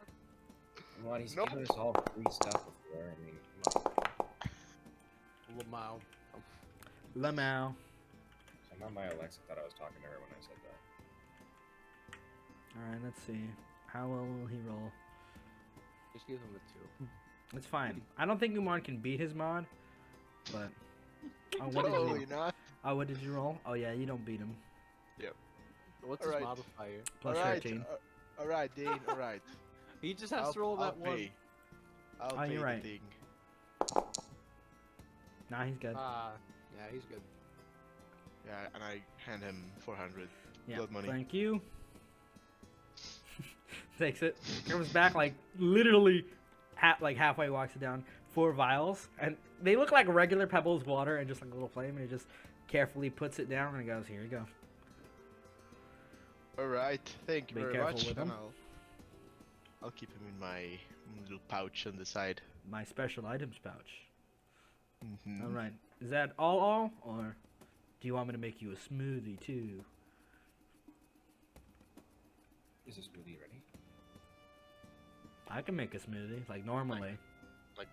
Come on, he's Nope. given us all free stuff before. I mean, come on. Lamau. Lamau. I'm not my Alexa. Thought I was talking to her when I said that. Alright, let's see. How well will he roll? Just give him a 2. It's fine. I don't think Umar can beat his mod, but... Oh, what did Totally you, not. oh, what did you roll? Oh yeah, you don't beat him. What's Alright. his modifier? Plus Alright, 13. Alright, Dean. Alright. He just has to roll that one. pay. I'll Oh, pay you're the right. thing. Nah, he's good. Yeah, he's good. Yeah, and I hand him 400 Yeah, blood money. thank you. Takes it. Comes back like literally halfway, walks it down. 4 vials, and they look like regular pebbles water and just like a little flame, and he just carefully puts it down and goes, "Here you go." Alright, thank you Be very careful much. with And him. I'll keep him in my little pouch on the side. My special items pouch. Mhm. All right. Is that all, or do you want me to make you a smoothie too? Is this smoothie ready? I can make a smoothie like normally. Like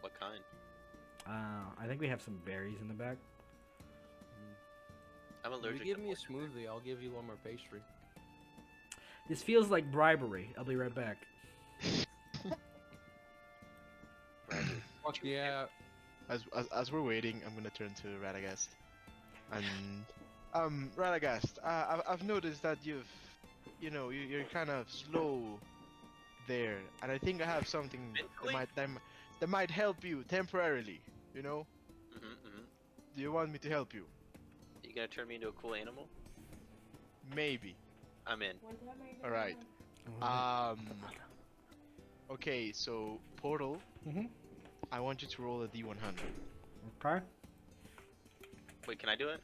what kind? I think we have some berries in the back. I'm If allergic. you give to me a poison. smoothie, I'll give you one more pastry. This feels like bribery. I'll be right back. Yeah, As we're waiting, I'm gonna turn to Radagast. And Radagast, I've noticed that you're kind of slow there, and I think I have something Mentally? that might help you temporarily. You know? Mm-hmm. Do you want me to help you? You gonna turn me into a cool animal? Maybe. I'm in. All right. Okay, so Portal. Mhm. I want you to roll a D100. Okay. Wait, can I do it?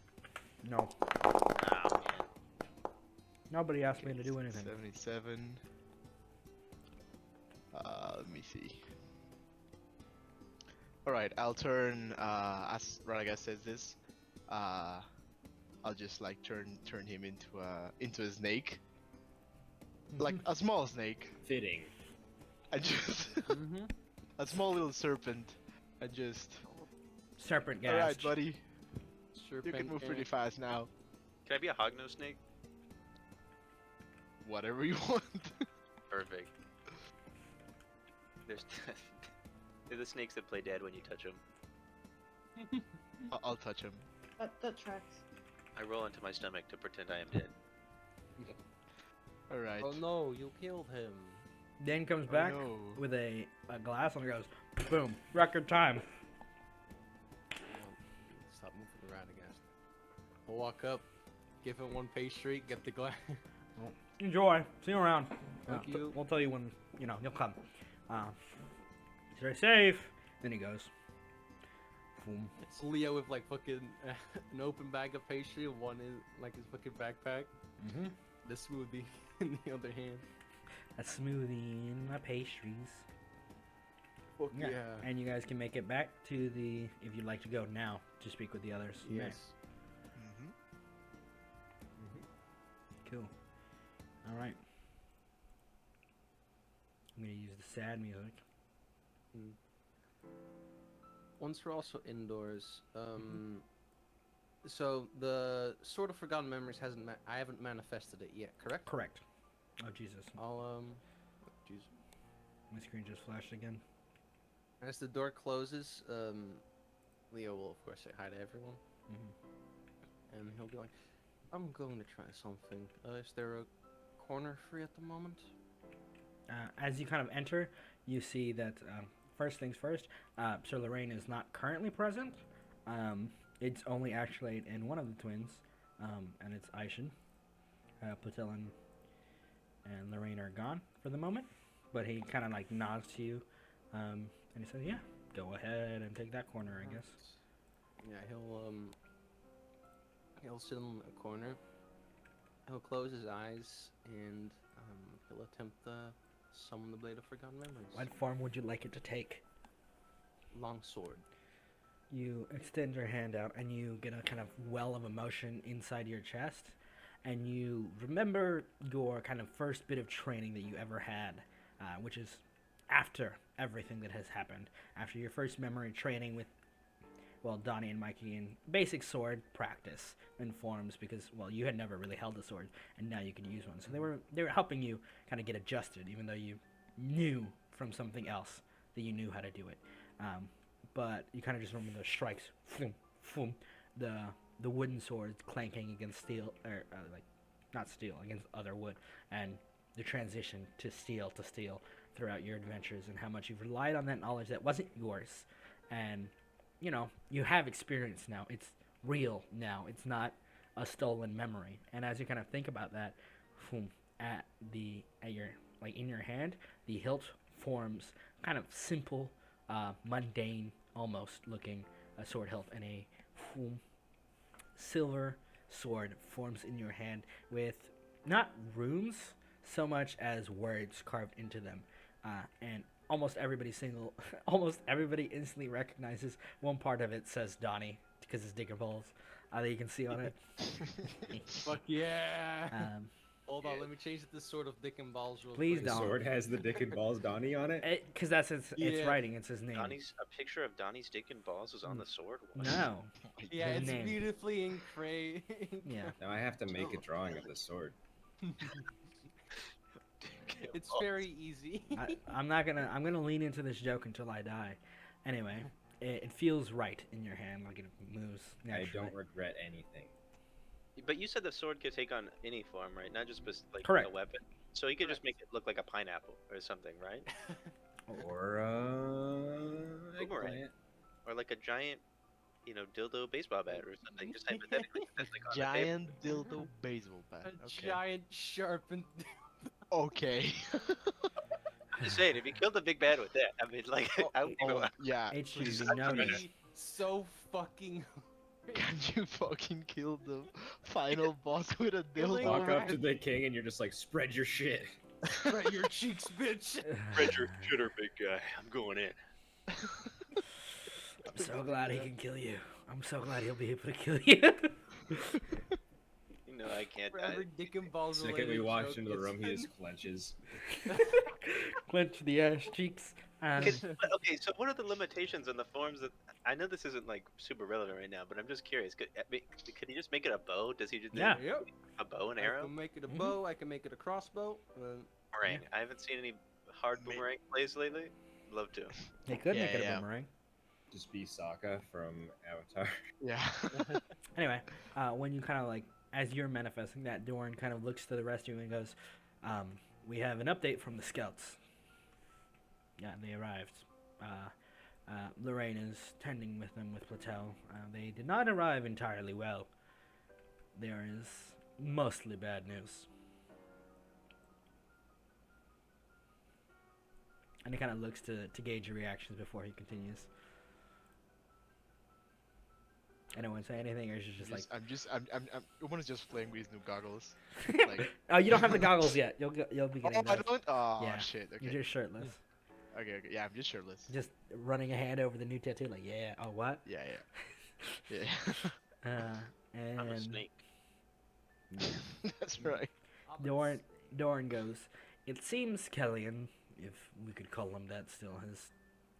No. Oh man. Nobody asked me to do anything. 77. Let me see. Alright, I'll turn, as Radagast says this, I'll just like turn him into a snake. Like a small snake. Fitting. And just, a small little serpent. And just, Serpent gas. alright buddy, sure. you can move pretty fast now. Can I be a hognose snake? Whatever you want. Perfect. There's they're the snakes that play dead when you touch them. I'll touch him. That tracks. I roll into my stomach to pretend I am dead. Alright. Oh no, you killed him. Dan comes Oh, back no. with a glass and goes, boom, record time. Stop moving around again. I'll walk up, give him one pastry, get the glass. Enjoy. See you around. Thank you. We'll tell you when, you'll come. Stay safe. Then he goes. Boom. It's Leo with like fucking an open bag of pastry, and one in like his fucking backpack. Mm-hmm. The smoothie in the other hand. A smoothie and my pastries. Fuck Yeah. And you guys can make it back to the, if you'd like to go now to speak with the others. you may. Yes. Mm-hmm. Cool. All right. I'm gonna use the sad music. Once we're also indoors, so the Sword of Forgotten Memories I haven't manifested it yet, correct? Correct. Oh Jesus. I'll jeez. My screen just flashed again. As the door closes, Leo will of course say hi to everyone, and he'll be like, "I'm going to try something. Is there a corner free at the moment?" As you kind of enter, you see that first things first, Sir Lorraine is not currently present. It's only actually in one of the twins, and it's Aishin. Patel and Lorraine are gone for the moment, but he kind of like nods to you, and he says, "Yeah, go ahead and take that corner, I guess." Yeah, he'll sit in a corner. He'll close his eyes and he'll attempt to summon the Blade of Forgotten Memories. What form would you like it to take? Long sword. You extend your hand out and you get a kind of well of emotion inside your chest, and you remember your kind of first bit of training that you ever had, which is after everything that has happened. After your first memory training with, well, Donnie and Mikey in basic sword practice in forms, because, well, you had never really held a sword, and now you could use one. So they were helping you kind of get adjusted, even though you knew from something else that you knew how to do it. But you kind of just remember the strikes, boom, boom, the wooden swords clanking against steel, or like not steel, against other wood, and the transition to steel throughout your adventures, and how much you've relied on that knowledge that wasn't yours, and you know you have experience now. It's real now. It's not a stolen memory. And as you kind of think about that, boom, at your like in your hand, the hilt forms kind of simple, mundane, almost looking sword hilt, and a silver sword forms in your hand with not runes so much as words carved into them, and almost everybody instantly recognizes one part of it says Donnie, because it's Dick and Balls that you can see on it. Fuck yeah! Hold on, Yeah. let me change it to Sword of Dick and Balls real Please quick. The don't. sword has the Dick and Balls Donnie on it. Because that's its Yeah. writing. It's his name. A picture of Donnie's dick and balls is on the sword. What? No. Yeah, His it's name. beautifully engraved. Yeah. Now I have to make a drawing of the sword. It's very easy. I'm gonna lean into this joke until I die. Anyway, it feels right in your hand, like it moves naturally. I don't regret anything. But you said the sword could take on any form, right? Not just like Correct. a weapon. So you could just make it look like a pineapple or something, right? Or Boomerang. eggplant. Or like a giant, dildo baseball bat or something. Just hypothetically, that's like on the table. Giant dildo baseball bat. A Okay. giant sharpened. Okay. I'm just saying, if you killed a big bad with that, I mean, like, I would Oh, yeah. It should Please. be noted. So fucking. Can you fucking kill the final boss with a Killing dildo? Walk up to the king and you're just like, spread your shit. Spread your cheeks, bitch. spread your shitter, big guy. I'm going in. I'm so glad he can kill you. I'm so glad he'll be able to kill you. You know, I can't. For every Dick and Balls The second we related walk joke, into the room, he it's- just clenches. Clench the ass cheeks. Okay, so what are the limitations on the forms that? I know this isn't like super relevant right now, but I'm just curious. Could he just make it a bow? Does he just Yeah. Yep. a bow and I arrow? can make it a Mhm. bow. I can make it a crossbow. Boomerang. I haven't seen any hard boomerang plays lately. Love to. They could Yeah, make it a yeah. boomerang. Just be Sokka from Avatar. Yeah. Anyway, when you kind of like, as you're manifesting that, Dorn kind of looks to the rest of you and goes, we have an update from the scouts. Yeah, they arrived. Lorraine is tending with them with Platel. They did not arrive entirely well. There is mostly bad news. And he kind of looks to gauge your reactions before he continues. anyone say anything, or is it just like? I'm Uman is just playing with his new goggles. Like, Oh, you don't have the goggles yet. You'll be oh, getting I those. don't. Oh Yeah. shit. Okay. You're just shirtless, Okay. Yeah, I'm just shirtless. just running a hand over the new tattoo. Like, yeah. Oh, what? Yeah. Yeah. And I'm a snake. That's right. Doran goes. It seems Kellyan, if we could call him that, still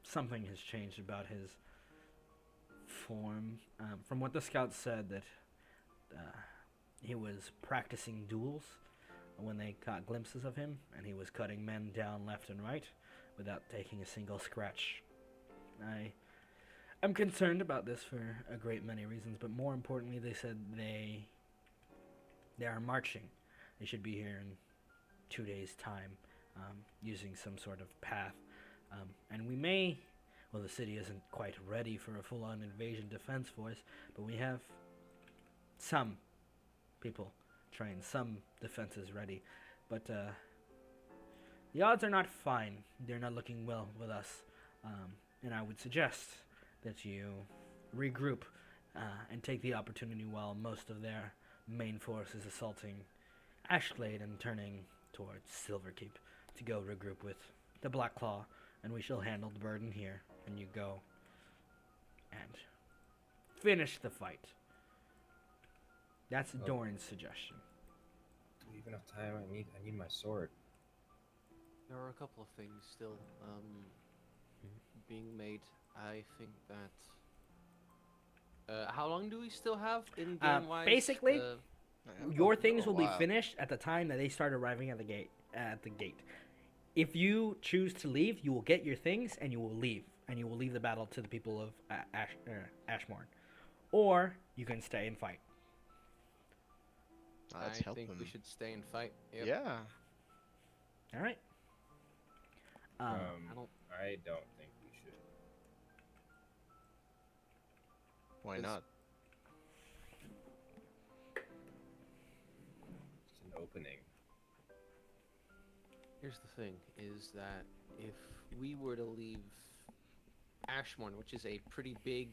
something has changed about his form. From what the scouts said, that he was practicing duels when they caught glimpses of him, and he was cutting men down left and right without taking a single scratch. I'm concerned about this for a great many reasons, but more importantly, they said they are marching. They should be here in 2 days' time, using some sort of path. And we may, well, the city isn't quite ready for a full-on invasion defense force, but we have some people trained, some defenses ready. But the odds are not fine. They're not looking well with us. And I would suggest that you regroup and take the opportunity while most of their main force is assaulting Ashglade and turning towards Silverkeep to go regroup with the Black Claw, and we shall handle the burden here, and you go and finish the fight. That's Doran's suggestion. Do we even have time? I need my sword. There are a couple of things still being made. I think that. How long do we still have in game wise? Basically, your things will be while. finished at the time that they start arriving at the gate. If you choose to leave, you will get your things and you will leave, and you will leave the battle to the people of Ashmorn, or you can stay and fight. Let's I help think them. we should stay and fight. Yep. Yeah. All right. I I don't think we should. Why It's- not? It's an opening. Here's the thing: is that if we were to leave Ashmorn, which is a pretty big,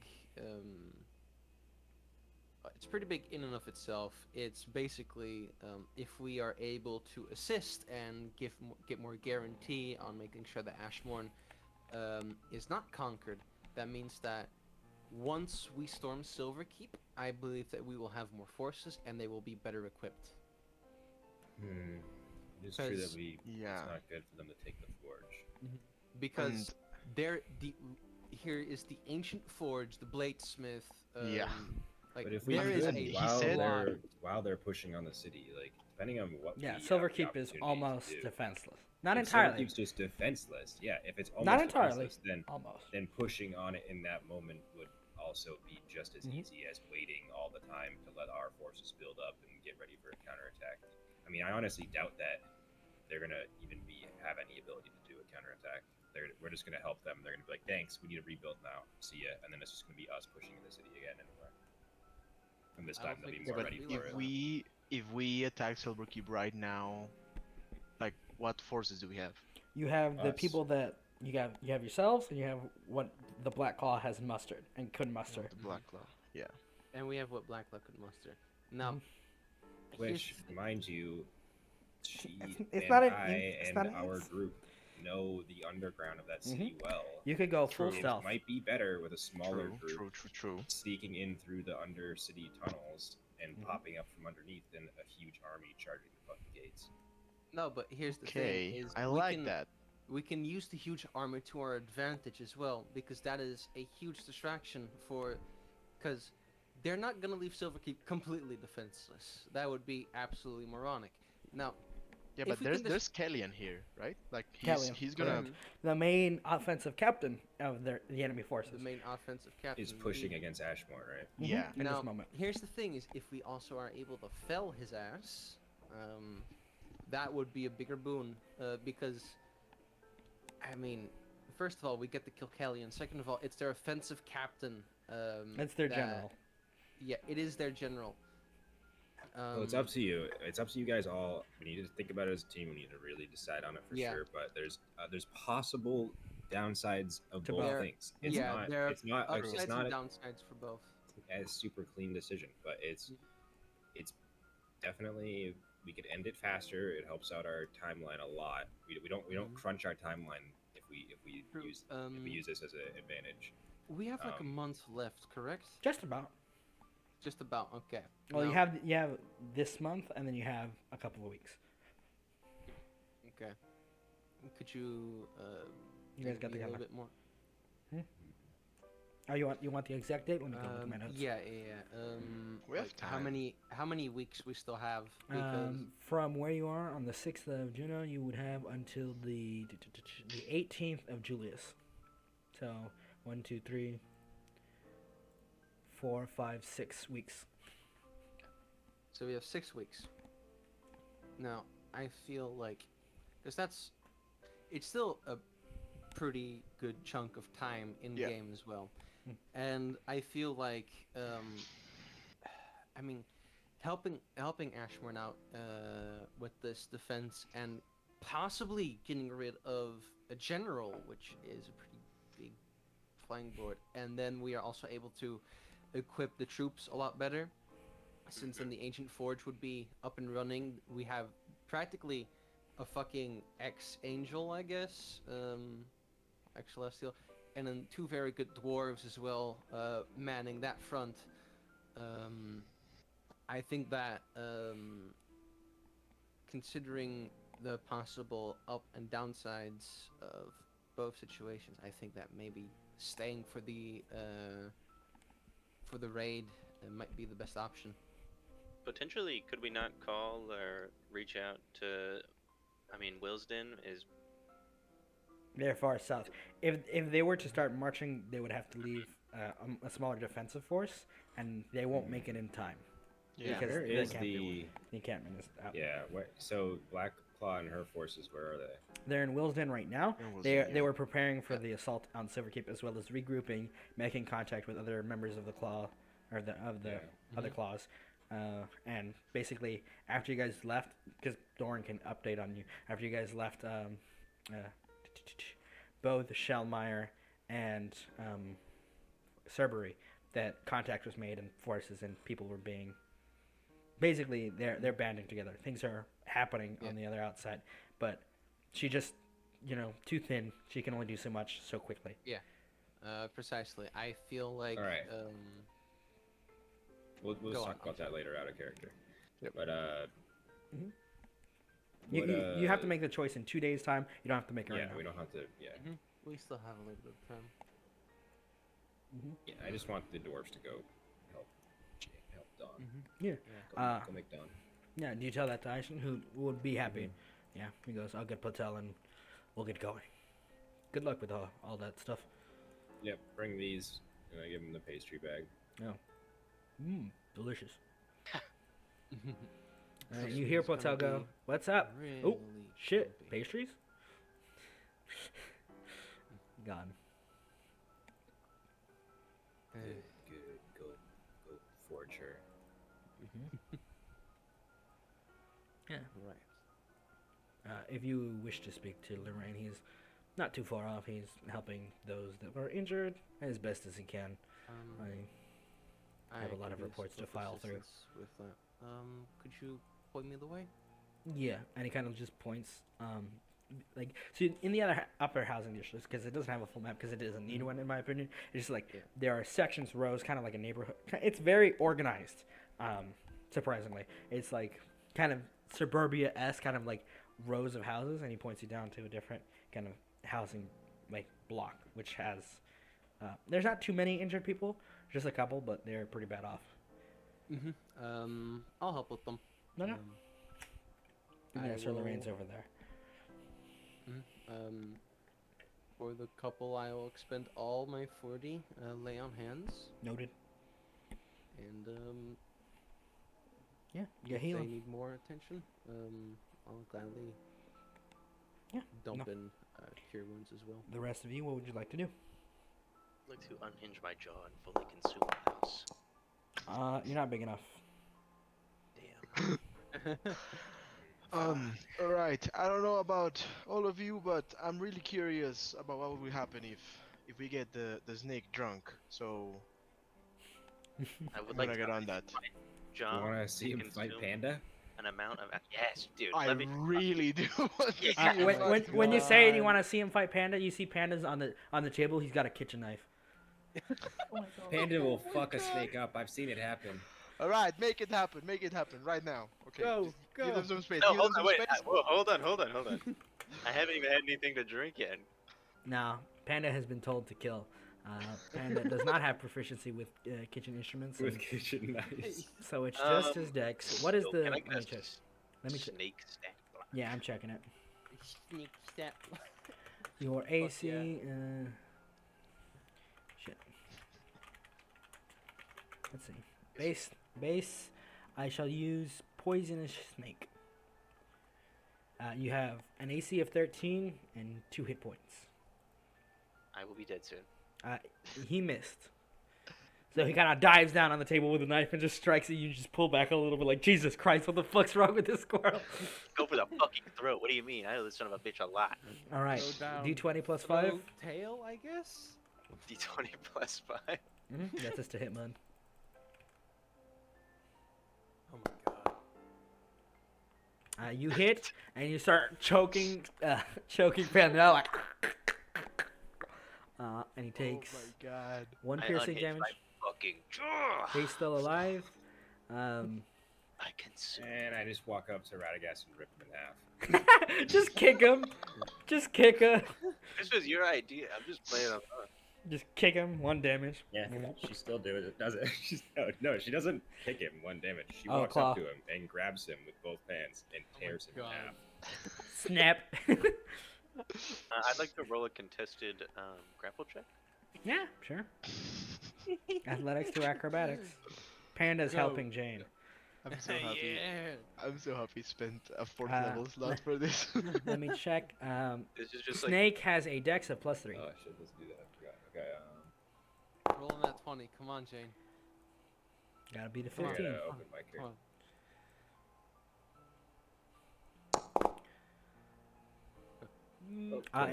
it's pretty big in and of itself. It's basically if we are able to assist and get more guarantee on making sure that Ashmorn is not conquered. That means that once we storm Silverkeep, I believe that we will have more forces and they will be better equipped. It's true that Because- Yeah. it's not good for them to take the forge. Because here is the ancient forge, the Bladesmith. Yeah. Like But if we there do is it a said- while they're pushing on the city, like depending on what. Yeah, we have the Silverkeep is opportunity to almost do. defenseless. Not If entirely. Silverkeep's just defenseless. Yeah, if it's almost Not entirely. defenseless, then Almost. pushing on it in that moment would also be just as Mhm. easy as waiting all the time to let our forces build up and get ready for a counterattack. I mean, I honestly doubt that they're gonna even have any ability to do a counterattack. We're just gonna help them. They're gonna be like, "Thanks, we need to rebuild now. See ya," and then it's just gonna be us pushing the city again anyway. And this I don't time they'll be think more so, ready but for it. If we attack Silverkeep right now, like what forces do we have? You have the Us. people that you have yourselves, and you have what the Black Claw has mustered and could muster. The Black Claw. Yeah. and we have what Blacklock could muster. Now, Which, here's- mind you, she it's and not an I it's and not an our ins- group know the underground of that city well. You could go full True. It stealth. might be better with a smaller group True. sneaking in through the undercity tunnels and Mhm. popping up from underneath than a huge army charging the fucking gates. no, but here's the Okay, thing: is I we like can, that. We can use the huge armor to our advantage as well, because that is a huge distraction because they're not gonna leave Silverkeep completely defenseless. That would be absolutely moronic. Now, Yeah, if but we can there's Kellyan here, right? Like Kellyan, he's gonna. Mhm. The main offensive captain of the enemy forces. the main offensive captain Is pushing against Ashmore, right? Mhm, Yeah. In Now, this moment. here's the thing: is if we also are able to fell his ass, that would be a bigger boon. Because, I mean, first of all, we get to kill Kelly, and second of all, it's their offensive captain. That's their that- general. Yeah, it is their general. Well, it's up to you. It's up to you guys all. We need to think about it as a team. We need to really decide on it for Yeah. sure. But there's possible downsides of To both both. things. It's yeah, not. there are It's not. upsides It's not. and downsides for both. a super clean decision, but it's definitely, we could end it faster. It helps out our timeline a lot. We don't crunch our timeline if we True. use this as an advantage. We have like a Um, month left, correct? Just about. Just about. Okay. Well, Now- you have this month, and then you have a couple of weeks. Okay. Could you You guys give got me a together. little bit more? Oh, you want the exact date? Let me go look at my notes. Yeah. We have like, How time. many weeks we still have? Because From where you are on the 6th of Juno, you would have until the 18th of Julius. So 1, 2, 3, 4, 5, 6 weeks. so we have 6 weeks. Now I feel like, because it's still a pretty good chunk of time in Yeah. game as well, Hmm. and I feel like I mean, helping Ashmore out with this defense and possibly getting rid of a general, which is a pretty big flying board, and then we are also able to equip the troops a lot better. Since then the Ancient Forge would be up and running, we have practically a fucking ex-angel, I guess, ex-celestial, and then 2 very good dwarves as well, manning that front. I think that, considering the possible up and downsides of both situations, I think that maybe staying for the raid might be the best option. Potentially, could we not call or reach out to? I mean, Willesden is. They're far south. If they were to start marching, they would have to leave a smaller defensive force, and they won't make it in time. Yeah. Because the is encampment- the encampment is out. yeah. So Black Claw and her forces, where are they? They're in Willesden right now. In Willesden, They yeah. were preparing for the assault on Silverkeep, as well as regrouping, making contact with other members of the Claw, or the other Claws, and basically after you guys left, because Doran can update on you. After you guys left, both Shellmeyer and Cerberus, that contact was made and forces and people were being. Basically, they're banding together. Things are happening on the other outside, but she just, too thin. She can only do so much so quickly. Precisely. I feel like. All right. We'll Go talk on, about that later out of character. Yep. But You have to make the choice in 2 days' time. You don't have to make it yeah, right now. we don't have to. Yeah, We still have a little bit of time. yeah. I just want the dwarves to go help Dawn. Yeah. Go make Dawn. Yeah, do you tell that to Aishan, who would be happy? Yeah, he goes, I'll get Patel and we'll get going. Good luck with all that stuff. Yep, bring these, and I give him the pastry bag. Delicious. This You hear is gonna Patel go, be what's up? Really Shit, jumpy. pastries? Gone. Good. Go forge her. Yeah. Right. If you wish to speak to Lorraine, he's not too far off. He's helping those that were injured as best as he can. I have a lot could of use reports to both file through. assistance with that. Could you point me the way? Yeah, and he kind of just points, so in the other upper housing districts, because it doesn't have a full map, because it doesn't need one in my opinion. It's just like there are sections, rows, kind of like a neighborhood. It's very organized. Surprisingly, it's like kind of suburbia-esque, kind of like rows of houses, and he points you down to a different kind of housing like block, which has. There's not too many injured people, just a couple, but they're pretty bad off. I'll help with them. No. I Yeah, Sir Lorraine's will- over there. For the couple, I will expend all my 40 lay on hands, Noted. and Yeah, you if heal they him. need more attention, I'll gladly Yeah, dump no. in cure wounds as well. The rest of you, what would you like to do? I'd like to unhinge my jaw and fully consume the house. You're not big enough. Damn. Alright, I don't know about all of you, but I'm really curious about what would happen if we get the snake drunk. So I would I'm like gonna to get on that. You John want to see him fight consume Panda? an amount of yes, dude. I Let me. really do want to see Yeah. him when fight when, Panda. when you say you God. want to see him fight Panda, you see Panda's on the table. He's got a kitchen knife. Oh my god. Panda will my fuck a God. snake up. I've seen it happen. All right, make it happen right now. Okay, Go, just give them go. some space. No, Give hold them on, some wait. space. Whoa, hold on. I haven't even had anything to drink yet. No, Panda has been told to kill. Panda does not have proficiency with kitchen instruments, With and kitchen knives. so it's just his dex. What is so the? can I Let me cast check. Let me check. Snake stack block? Yeah, I'm checking it. Sneak step. Your AC. yeah. Shit. Let's see. Base. I shall use poisonous snake. You have an AC of 13 and 2 hit points. I will be dead soon. He missed. So he kind of dives down on the table with a knife and just strikes at you. You just pull back a little bit like, Jesus Christ, what the fuck's wrong with this squirrel? Go for the fucking throat. What do you mean? I owe this son of a bitch a lot. All right. Go down. D20 plus 5. Throw tail, I guess. D20 plus 5. That's just a hit, man. Oh my god. You hit and you start choking Panda out like. And he takes Oh my god. 1 I piercing unhinged damage. my fucking. He's still alive. I consume. And I just walk up to Radagast and rip him in half. Just kick him. Just kick him. This was your idea. I'm just playing on. Just kick him. 1 damage. Yeah, she still does it. No, she doesn't kick him 1 damage. She Oh, walks claw. up to him and grabs him with both hands and tears him in God. half. Snap. I'd like to roll a contested grapple check. Yeah, sure. Athletics to acrobatics. Panda's Go. helping Jane. I'm so happy. Yeah. I'm so happy. Spent a 4th Uh, level slot for this. Let me check. This is just like Snake has a dex of +3. Oh shit, let's do that. I forgot. Okay, Rolling that 20. Come on, Jane. Gotta be the Come on. 15. gotta open mic here. Come on. Oh, come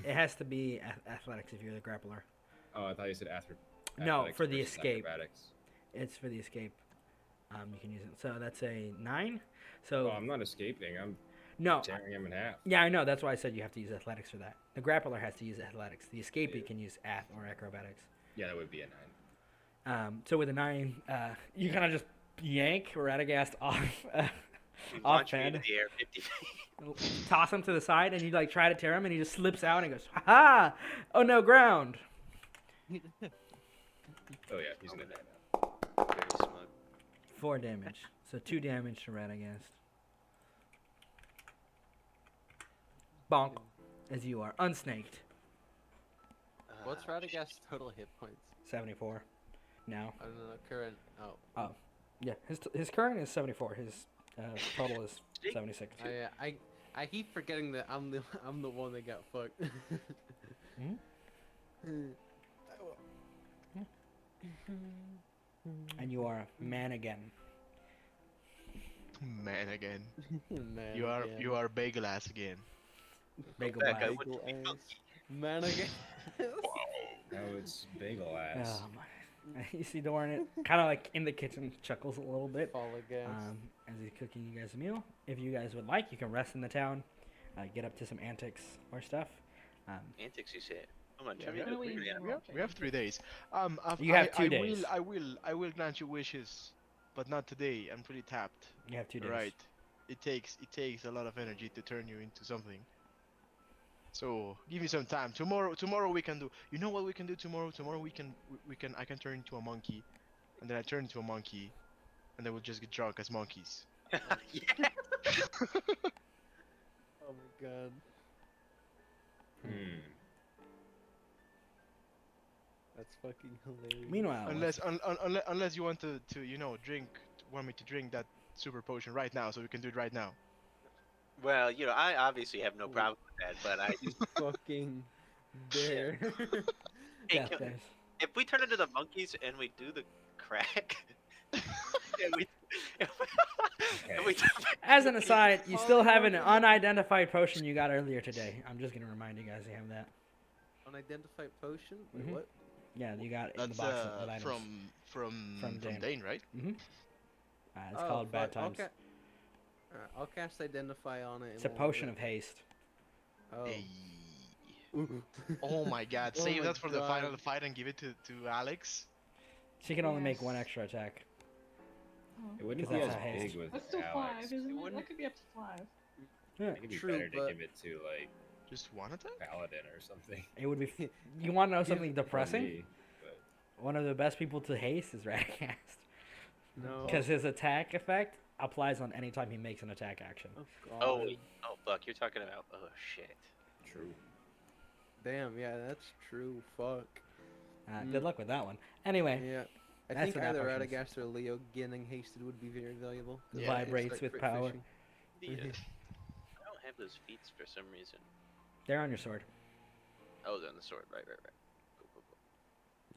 It has to be athletics if you're the grappler. Oh, I thought you said No, athletics for the versus escape. acrobatics. It's for the escape. You can use it. So that's a 9. So Oh, I'm not escaping. I'm no. tearing him in half. Yeah, I know. That's why I said you have to use athletics for that. The grappler has to use athletics. The escapee can use ath or acrobatics. Yeah, that would be a 9. So with a 9, you kind of just yank Radagast off, off launch me into Panda, the air 50 feet. toss him to the side, and you like try to tear him, and he just slips out and goes, "Ha! Oh no, ground!" Oh yeah, he's in a 9 now. Very smug. 4 damage. So 2 damage to Radagast. Bonk, as you are unsnaked. What's Radagast's total hit points? 74. Now, I don't know. Current. Oh. yeah, his current is 74. His total is 76. I keep forgetting that I'm the one that got fucked. And you are a man again. Man again. Man You are bagel ass again. Bagel back, I Black. would- Bagel ass. Man again. Now it's bagel ass. You see Doran, it kind of like in the kitchen, chuckles a little bit Fall again. as he's cooking you guys a meal. If you guys would like, you can rest in the town, get up to some antics or stuff. Antics, you say? Come on, Yeah, tell me yeah, the we- weird we- animal. We have 3 days. You have 2 days. I will grant you wishes, but not today. I'm pretty tapped. You have 2 days. Right. It takes a lot of energy to turn you into something. So give me some time. Tomorrow we can do. You know what we can do tomorrow? Tomorrow we can I can turn into a monkey, and then I turn into a monkey, and then we'll just get drunk as monkeys. Yeah. Oh my god. That's fucking hilarious. Meanwhile, Unless you want to want me to drink that super potion right now, so we can do it right now. Well, I obviously have no problem with that, but I. Fucking dare. Hey, yeah, can- there's- if we turn into the monkeys and we do the crack, and we, and we as an aside, you still have an unidentified potion you got earlier today. I'm just gonna remind you guys you have that. Unidentified potion? Wait, Mhm. what? Yeah, you got it in the That's box with items. from Dane. Dane, right? Mm-hmm. It's Oh, called Bad fuck, Times. okay. I'll cast Identify on it. It's a potion of haste. Oh. Hey. Oh my god, Oh save my that for the final God. fight and give it to Alex. She can only make Yes. one extra attack. Oh. It wouldn't 'Cause be that's as a haste. big with That's still Alex. 5, isn't It it? wouldn't- That could be up to 5. Yeah. It'd be True, better to but- give it to like Just one attack? Paladin or something. It would be. You want to know Give- something Or depressing? me, but One of the best people to haste is Radcast. No. Because his attack effect applies on any time he makes an attack action. Oh, Oh, God. wait. Oh, fuck. You're talking about. Oh, shit. true. Damn, yeah, that's true. Fuck. Good luck with that one. Anyway, Yeah. I That's think what that either potion is. Radagast or Leo getting hasted would be very valuable. 'cause Yeah. it's Vibrates like with crit power. fishing. The, I don't have those feats for some reason. they're on your sword. Oh, they're on the sword. Right.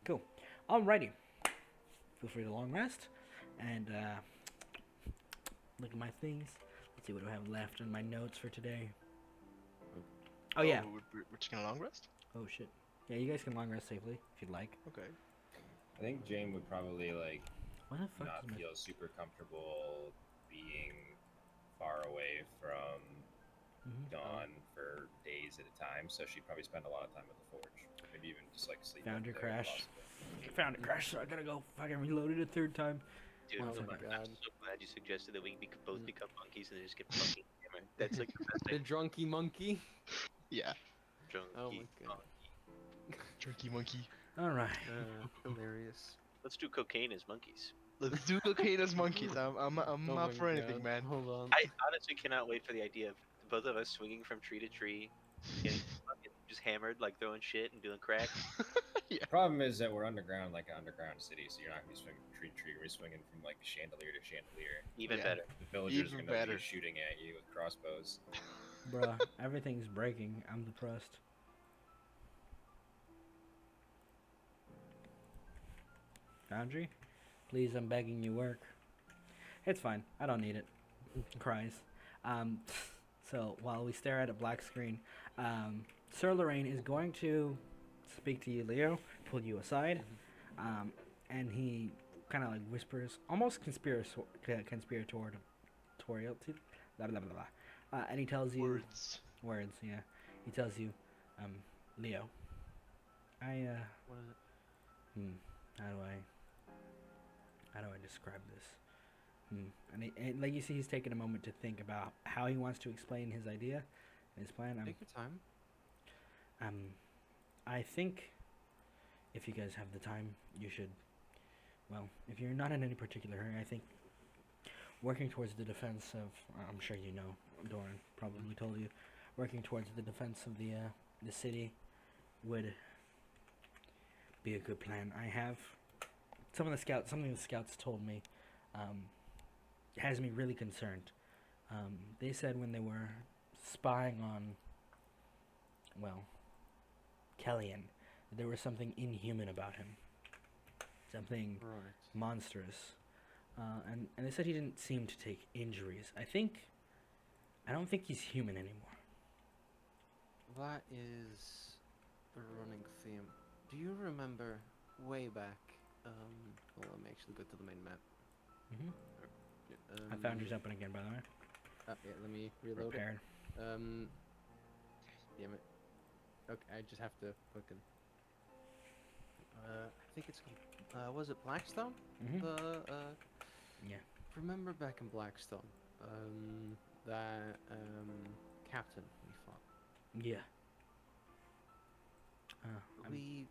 Cool. Alrighty. Feel free to long rest. And look at my things. Let's see what do I have left in my notes for today. Oh, yeah. We're just gonna long rest? Oh, shit. Yeah, you guys can long rest safely if you'd like. Okay. I think Jane would probably like What the fuck not is my... feel super comfortable being far away from Mhm. Dawn for days at a time, so she'd probably spend a lot of time at the forge. Maybe even just like sleep. Found up your there crash. if possible. Found it crashed, so I gotta go fucking reload it a third time. Dude, Oh I'm my God. so glad you suggested that we both become monkeys and just get fucking hammered. That's like the best The thing. drunky monkey. Yeah. Drunk Oh my geek God. monkey. Jerky monkey. Alright. Hilarious. Let's do cocaine as monkeys. Let's do cocaine as monkeys. I'm Oh up my for anything, God. man. Hold on. I honestly cannot wait for the idea of both of us swinging from tree to tree, getting fucking just hammered, like throwing shit and doing crack. The problem is that we're underground, like an underground city, so you're not gonna be swinging from tree to tree. We're swinging from like chandelier to chandelier. Even Yeah. better. The villagers Even are gonna better. be shooting at you with crossbows. Bruh, everything's breaking. I'm depressed. Foundry? Please, I'm begging you, work. It's fine. I don't need it. Cries. So, while we stare at a black screen, Sir Lorraine is going to speak to you, Leo, pull you aside, and he kind of like whispers, almost conspiratorial, blah, blah, blah, blah. And he tells you... Words. Yeah. He tells you, Leo, What is it? how do I describe this? And like you see, he's taking a moment to think about how he wants to explain his idea and his plan. Take your time. I think if you guys have the time, you should, well, if you're not in any particular hurry, I think working towards the defense of, I'm sure you know, Doran probably told you, working towards the defense of the city would be a good plan. I have something the scouts told me has me really concerned. They said when they were spying on, well, Kellyan, that there was something inhuman about him, something Right. monstrous, and they said he didn't seem to take injuries. I don't think he's human anymore. That is a running theme. Do you remember way back? Well, let me actually go to the main map. Hmm I found yours Um, open again, by the way. Yeah, let me reload Prepared. it. Damn it. Okay, I just have to fucking. I think it's called. Was it Blackstone? Mhm. Yeah. Remember back in Blackstone, that captain we fought. Yeah. We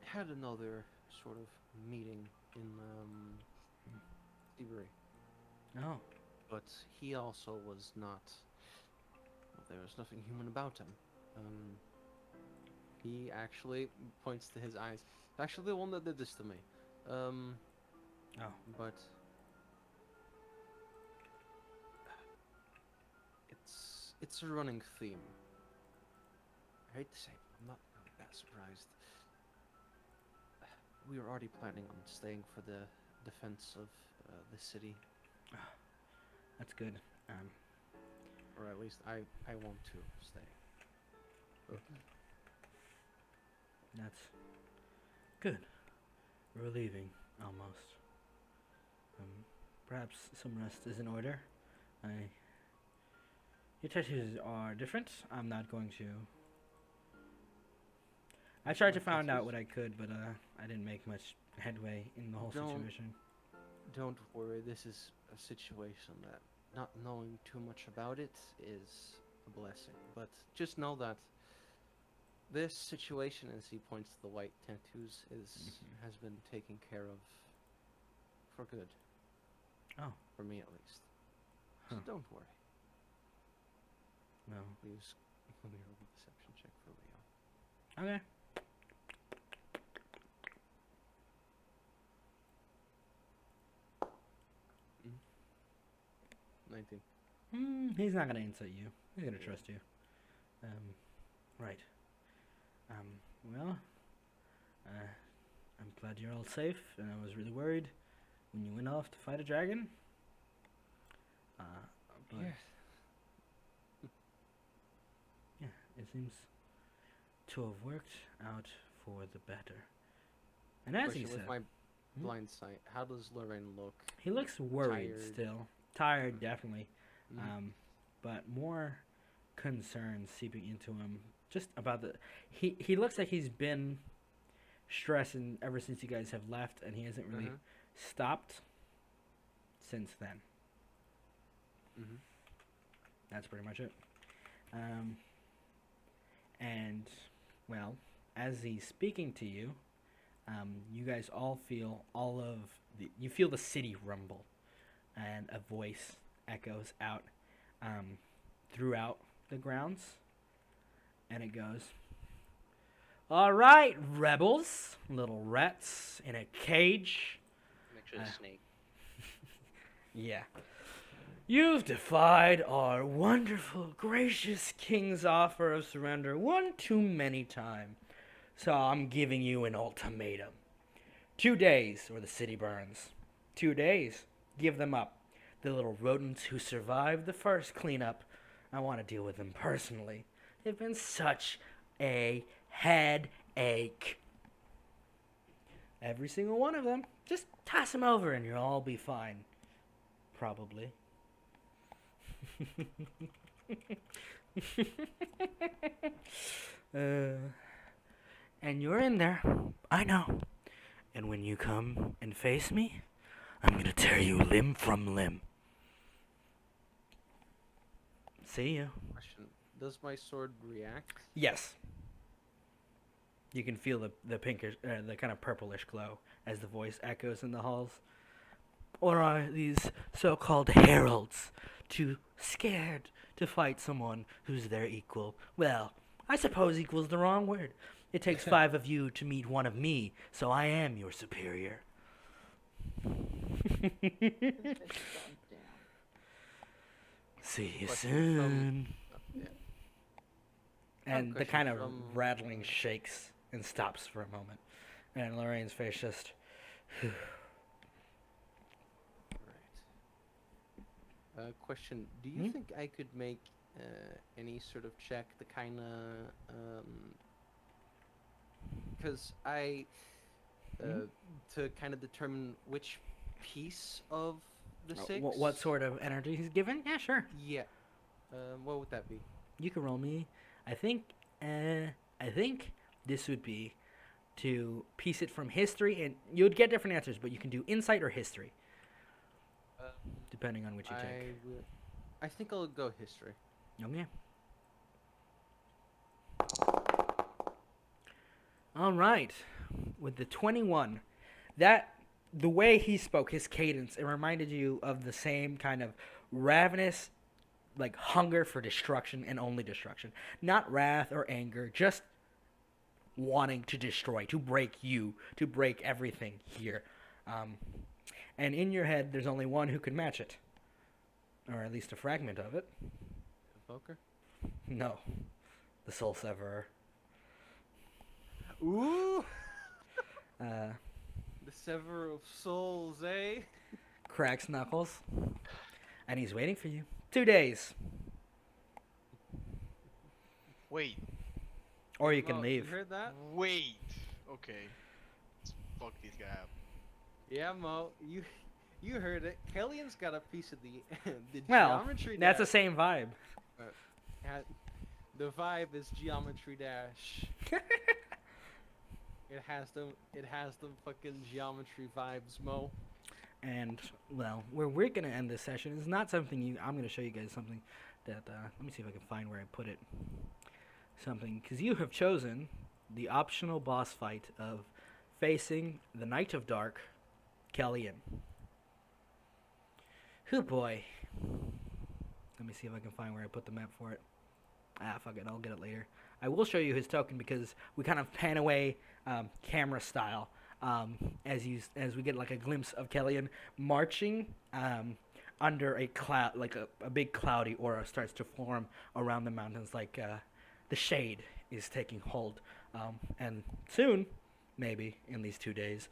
had another sort of meeting in Seabury, Oh. but he also was not. Well, there was nothing human about him. He actually points to his eyes. It's actually the one that did this to me. Oh. But it's a running theme. I hate to say, it, I'm not really that surprised. We were already planning on staying for the defense of the city, That's good. or at least I want to stay. That's Good. We're leaving, almost. Perhaps some rest is in order. Your tattoos are different. I'm not going to. I tried to My find out tattoos? what I could, but I didn't make much headway in the whole Don't- situation. Don't worry, this is a situation that not knowing too much about it is a blessing. But just know that this situation, as he points to the white tattoos, has been taken care of for good. Oh. For me, at least. So Huh. don't worry. No. Let me roll a deception check for Leo. Okay. 19. He's not gonna insult you. He's gonna trust you. Right. Well, I'm glad you're all safe, and I was really worried when you went off to fight a dragon. But yeah, it seems to have worked out for the better. And as he Question, said, with my blind sight, how does Lorraine look? he looks worried Tired. still. Tired, definitely. Mhm. But more concern seeping into him just about the he looks like he's been stressing ever since you guys have left, and he hasn't really stopped since then. That's pretty much it. And well, as he's speaking to you, you guys all feel you feel the city rumble, and a voice echoes out throughout the grounds, and it goes, "All right, rebels, little rats in a cage." Make sure the snake. Yeah. You've defied our wonderful, gracious king's offer of surrender one too many times. So I'm giving you an ultimatum. 2 days or the city burns. 2 days. Give them up. The little rodents who survived the first cleanup. I want to deal with them personally. They've been such a headache. Every single one of them. Just toss them over and you'll all be fine. Probably. And you're in there. I know. And when you come and face me, I'm gonna tear you limb from limb. See you. Question, does my sword react? Yes. You can feel the pinkish, the kind of purplish glow as the voice echoes in the halls. Or are these so-called heralds too scared to fight someone who's their equal? Well, I suppose equal's the wrong word. It takes 5 of you to meet 1 of me, so I am your superior. See you Question soon. Yeah. And the question kind of from- rattling shakes and stops for a moment. And Lorraine's face just... Right. Question, do you think I could make any sort of check to kind of... Because I... to kind of determine which piece of the 6... What sort of energy he's given? Yeah, sure. Yeah. What would that be? You can roll me. I think this would be to piece it from history, and you'd get different answers, but you can do insight or history, depending on which you take. I think I'll go history. Okay. All right. With the 21, the way he spoke, his cadence, it reminded you of the same kind of ravenous, like hunger for destruction and only destruction. Not wrath or anger, just wanting to destroy, to break you, to break everything here. And in your head, there's only one who could match it. Or at least a fragment of it. Evoker? No. The Soul Severer. Ooh! The Severer of Souls, eh? cracks knuckles. And he's waiting for you. 2 days. Wait. Or you can Oh, leave. You heard that? Wait. Okay. fuck this guy up. Yeah, Mo, you heard it. Kellyan's got a piece of the Well, geometry. that's the dash. same vibe. The vibe is geometry dash. It has the fucking geometry vibes, Mo. And well, where we're gonna end this session is not something I'm gonna show you guys something that let me see if I can find where I put it. Something because you have chosen the optional boss fight of facing the Knight of Dark, Kellyan. Hoo boy. Let me see if I can find where I put the map for it. Ah, fuck it, I'll get it later. I will show you his token because we kind of pan away camera style as we get like a glimpse of Kellyan marching under a cloud, like a big cloudy aura starts to form around the mountains, like the shade is taking hold. And soon, maybe in these 2 days,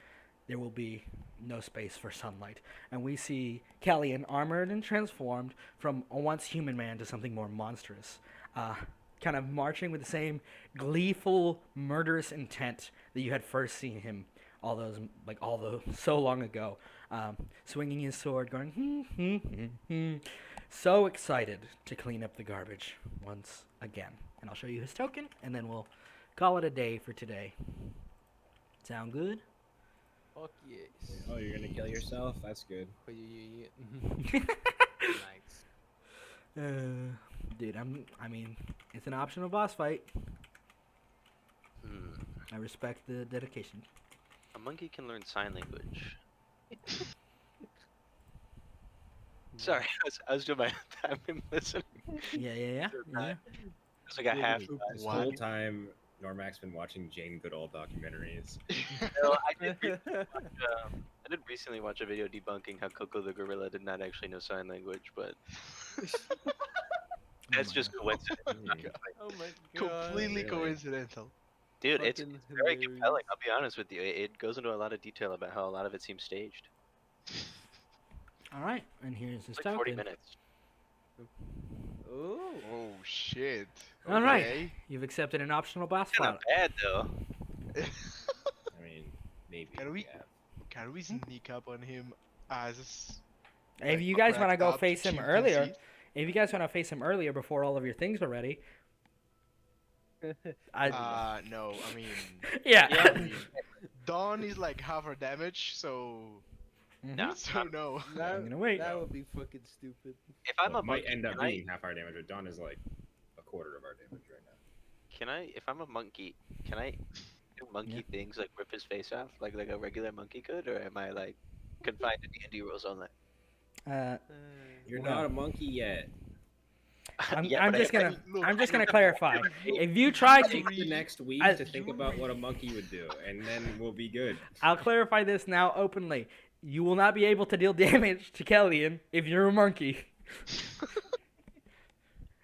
there will be no space for sunlight. And we see Kellyan armored and transformed from a once human man to something more monstrous. Kind of marching with the same gleeful, murderous intent that you had first seen him so long ago. Swinging his sword, going, so excited to clean up the garbage once again. And I'll show you his token, and then we'll call it a day for today. Sound good? Fuck yes. Oh, you're gonna kill yourself? That's good. Nice. Dude, I mean, it's an optional boss fight. I respect the dedication. A monkey can learn sign language. Sorry, I was doing my time in listening. Yeah. It's like a half. This whole time, Normac's been watching Jane Goodall documentaries. No, I did recently watch a video debunking how Coco the gorilla did not actually know sign language, but that's just coincidence. Oh my god. Completely really? coincidental. Dude, it's Fucking very hilarious. compelling. I'll be honest with you. It goes into a lot of detail about how a lot of it seems staged. All right, and here's his It's like 40 token. minutes. Ooh. Oh shit. All right, Okay. you've accepted an optional boss It's fight. not bad though. I mean, maybe. Can we- Yeah. Can we sneak up on him as If you guys want to go face him earlier, before all of your things are ready, No, I mean, yeah. I mean, Dawn is like half our damage, so No. so no. I'm gonna wait. That would be fucking stupid. If I'm Well, a it might monkey, end up can I- being half our damage, but Dawn is like a quarter of our damage right now. Can I, if I'm a monkey, can I do monkey things like rip his face off like a regular monkey could, or am I like confined to D&D rules only? You're Well, not a monkey yet. I'm Yeah, but just I- gonna Look, I'm just gonna I- clarify. If you try to, Take the next week I- to think about what a monkey would do, and then we'll be good. I'll clarify this now openly. You will not be able to deal damage to Kellyan if you're a monkey.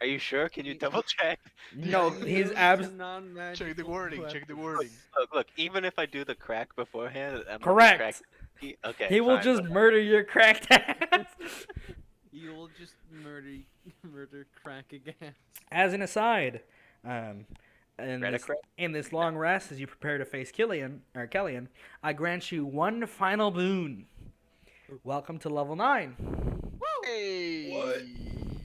Are you sure? Can you double check? No, he's abs. Check the wording. Check the wording. Look, even if I do the crack beforehand, I'm gonna be Correct. cracked. Okay. He will fine, just but- murder your cracked ass. You will just murder crack again. As an aside, Crack. in this long rest, as you prepare to face Kellyan, I grant you one final boon. Welcome to level 9. Hey. What?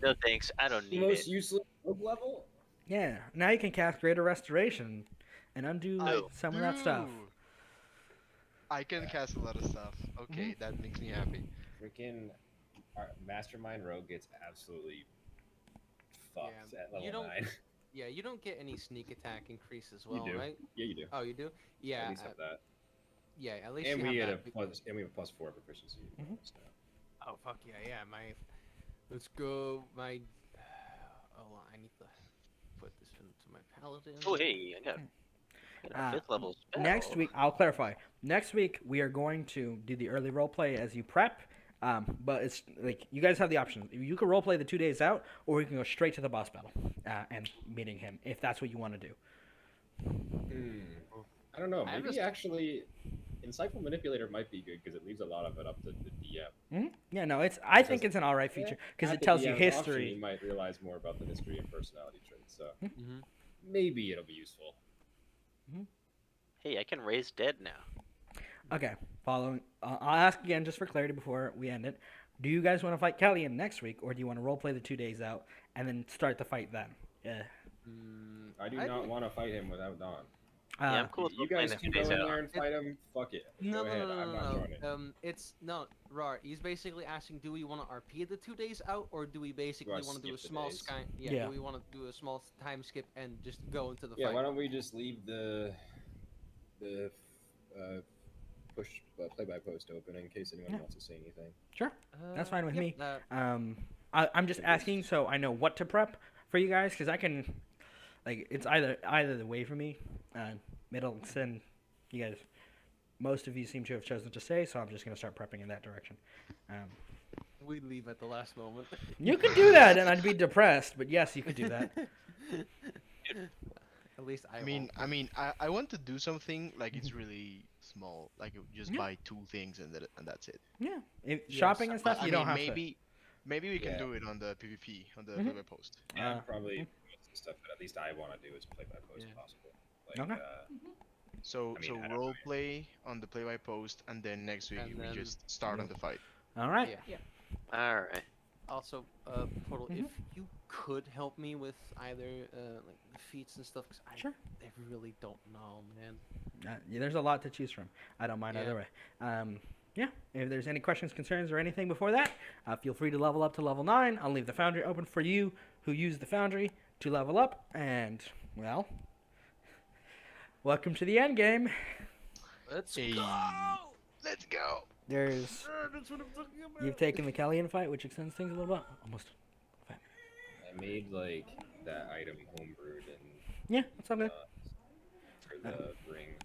No thanks. I don't The need most it. useless level? Yeah, now you can cast Greater Restoration and undo I some of that stuff. do. I can cast a lot of stuff. Okay, that makes me happy. Freaking our Mastermind Rogue gets absolutely fucked Yeah, at level you don't- 9. Yeah, you don't get any sneak attack increase as You well, do. right? Yeah, you do. Oh, you do? Yeah. At least have that. Yeah, at least And you we have get a that. plus, and we have a +4 proficiency. Mhm. So. Oh fuck yeah, yeah. Let's go. I need to put this into my paladin. Oh hey, I got a 5th level spell. Next week, I'll clarify. Next week, we are going to do the early roleplay as you prep. But it's like you guys have the option. You can roleplay the 2 days out, or you can go straight to the boss battle and meeting him if that's what you want to do. I don't know. I Maybe actually, Insightful Manipulator might be good because it leaves a lot of it up to the DM. Yeah, no, I think it's an alright feature because At it the tells you DM's option, history. you might realize more about the history and personality traits. So Mm-hmm. maybe it'll be useful. Hey, I can raise dead now. Okay, following. I'll ask again just for clarity before we end it. Do you guys want to fight Kellyanne next week, or do you want to roleplay the 2 days out and then start the fight then? Yeah. I do not want to fight him without Dawn. Yeah, I'm cool with You playing guys the can 2 go days in out. there and fight him. Fuck it. No, Go no, ahead. no, I'm no, not no, joining. no. It's no, Rar. He's basically asking, do we want to RP the 2 days out, or do we basically I want to do a skip the small days? sky? Yeah. Do we want to do a small time skip and just go into the Yeah, fight? why don't we just leave the push play-by-post open in case anyone wants to say anything. Sure. That's fine with yep, me. that- I'm just asking so I know what to prep for you guys, because I can, like, it's either the way for me. Middleton, you guys, most of you seem to have chosen to stay, so I'm just gonna start prepping in that direction. we leave at the last moment. You could do that, and I'd be depressed. But yes, you could do that. At least I mean, I want to do something like it's really small, like just buy 2 things and that's it. Yeah, Yes, shopping and stuff. I You mean, don't have maybe we can Yeah. do it on the PvP on the Mhm. play by post. Yeah, probably most of the stuff that at least I want to do is play-by-post Yeah. possible. Like, Okay. So I mean, I don't role play on the play by post, and then next week And we then- just start on the fight. to. All right. Yeah. All right. Also, Portal, if you could help me with either like feats and stuff, because Sure. I really don't know, man. Yeah, there's a lot to choose from. I don't mind Yeah. either way. Yeah. If there's any questions, concerns, or anything before that, feel free to level up to level 9. I'll leave the Foundry open for you who use the Foundry to level up. And well, welcome to the end game. Let's Hey. go! Let's go. There's That's what I'm talking about. you've taken the Kellyanne fight, which extends things a little bit. Almost. I made like that item homebrewed and Yeah, that's all good. for the ring.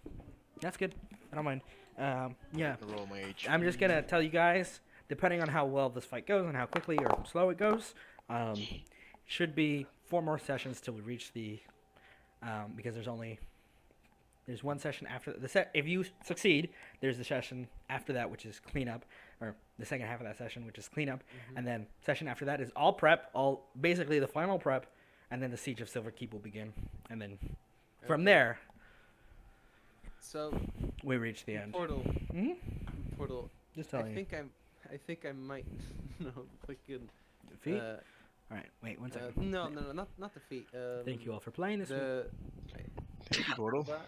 That's good. I don't mind. Yeah. Roll my HP. I'm just gonna tell you guys, depending on how well this fight goes and how quickly or slow it goes, should be 4 more sessions till we reach the, because there's one session after the set. If you succeed, there's the session after that, which is cleanup, or the second half of that session, which is cleanup, and then session after that is all prep, all basically the final prep, and then the Siege of Silver Keep will begin, and then from Okay. there So, we reach the end. Portal, Mm-hmm. Portal. Just I telling you. think I might know freaking. Feet. All right, wait 1 second. No, not the feet. Thank you all for playing this week. The Thank you, Portal. that-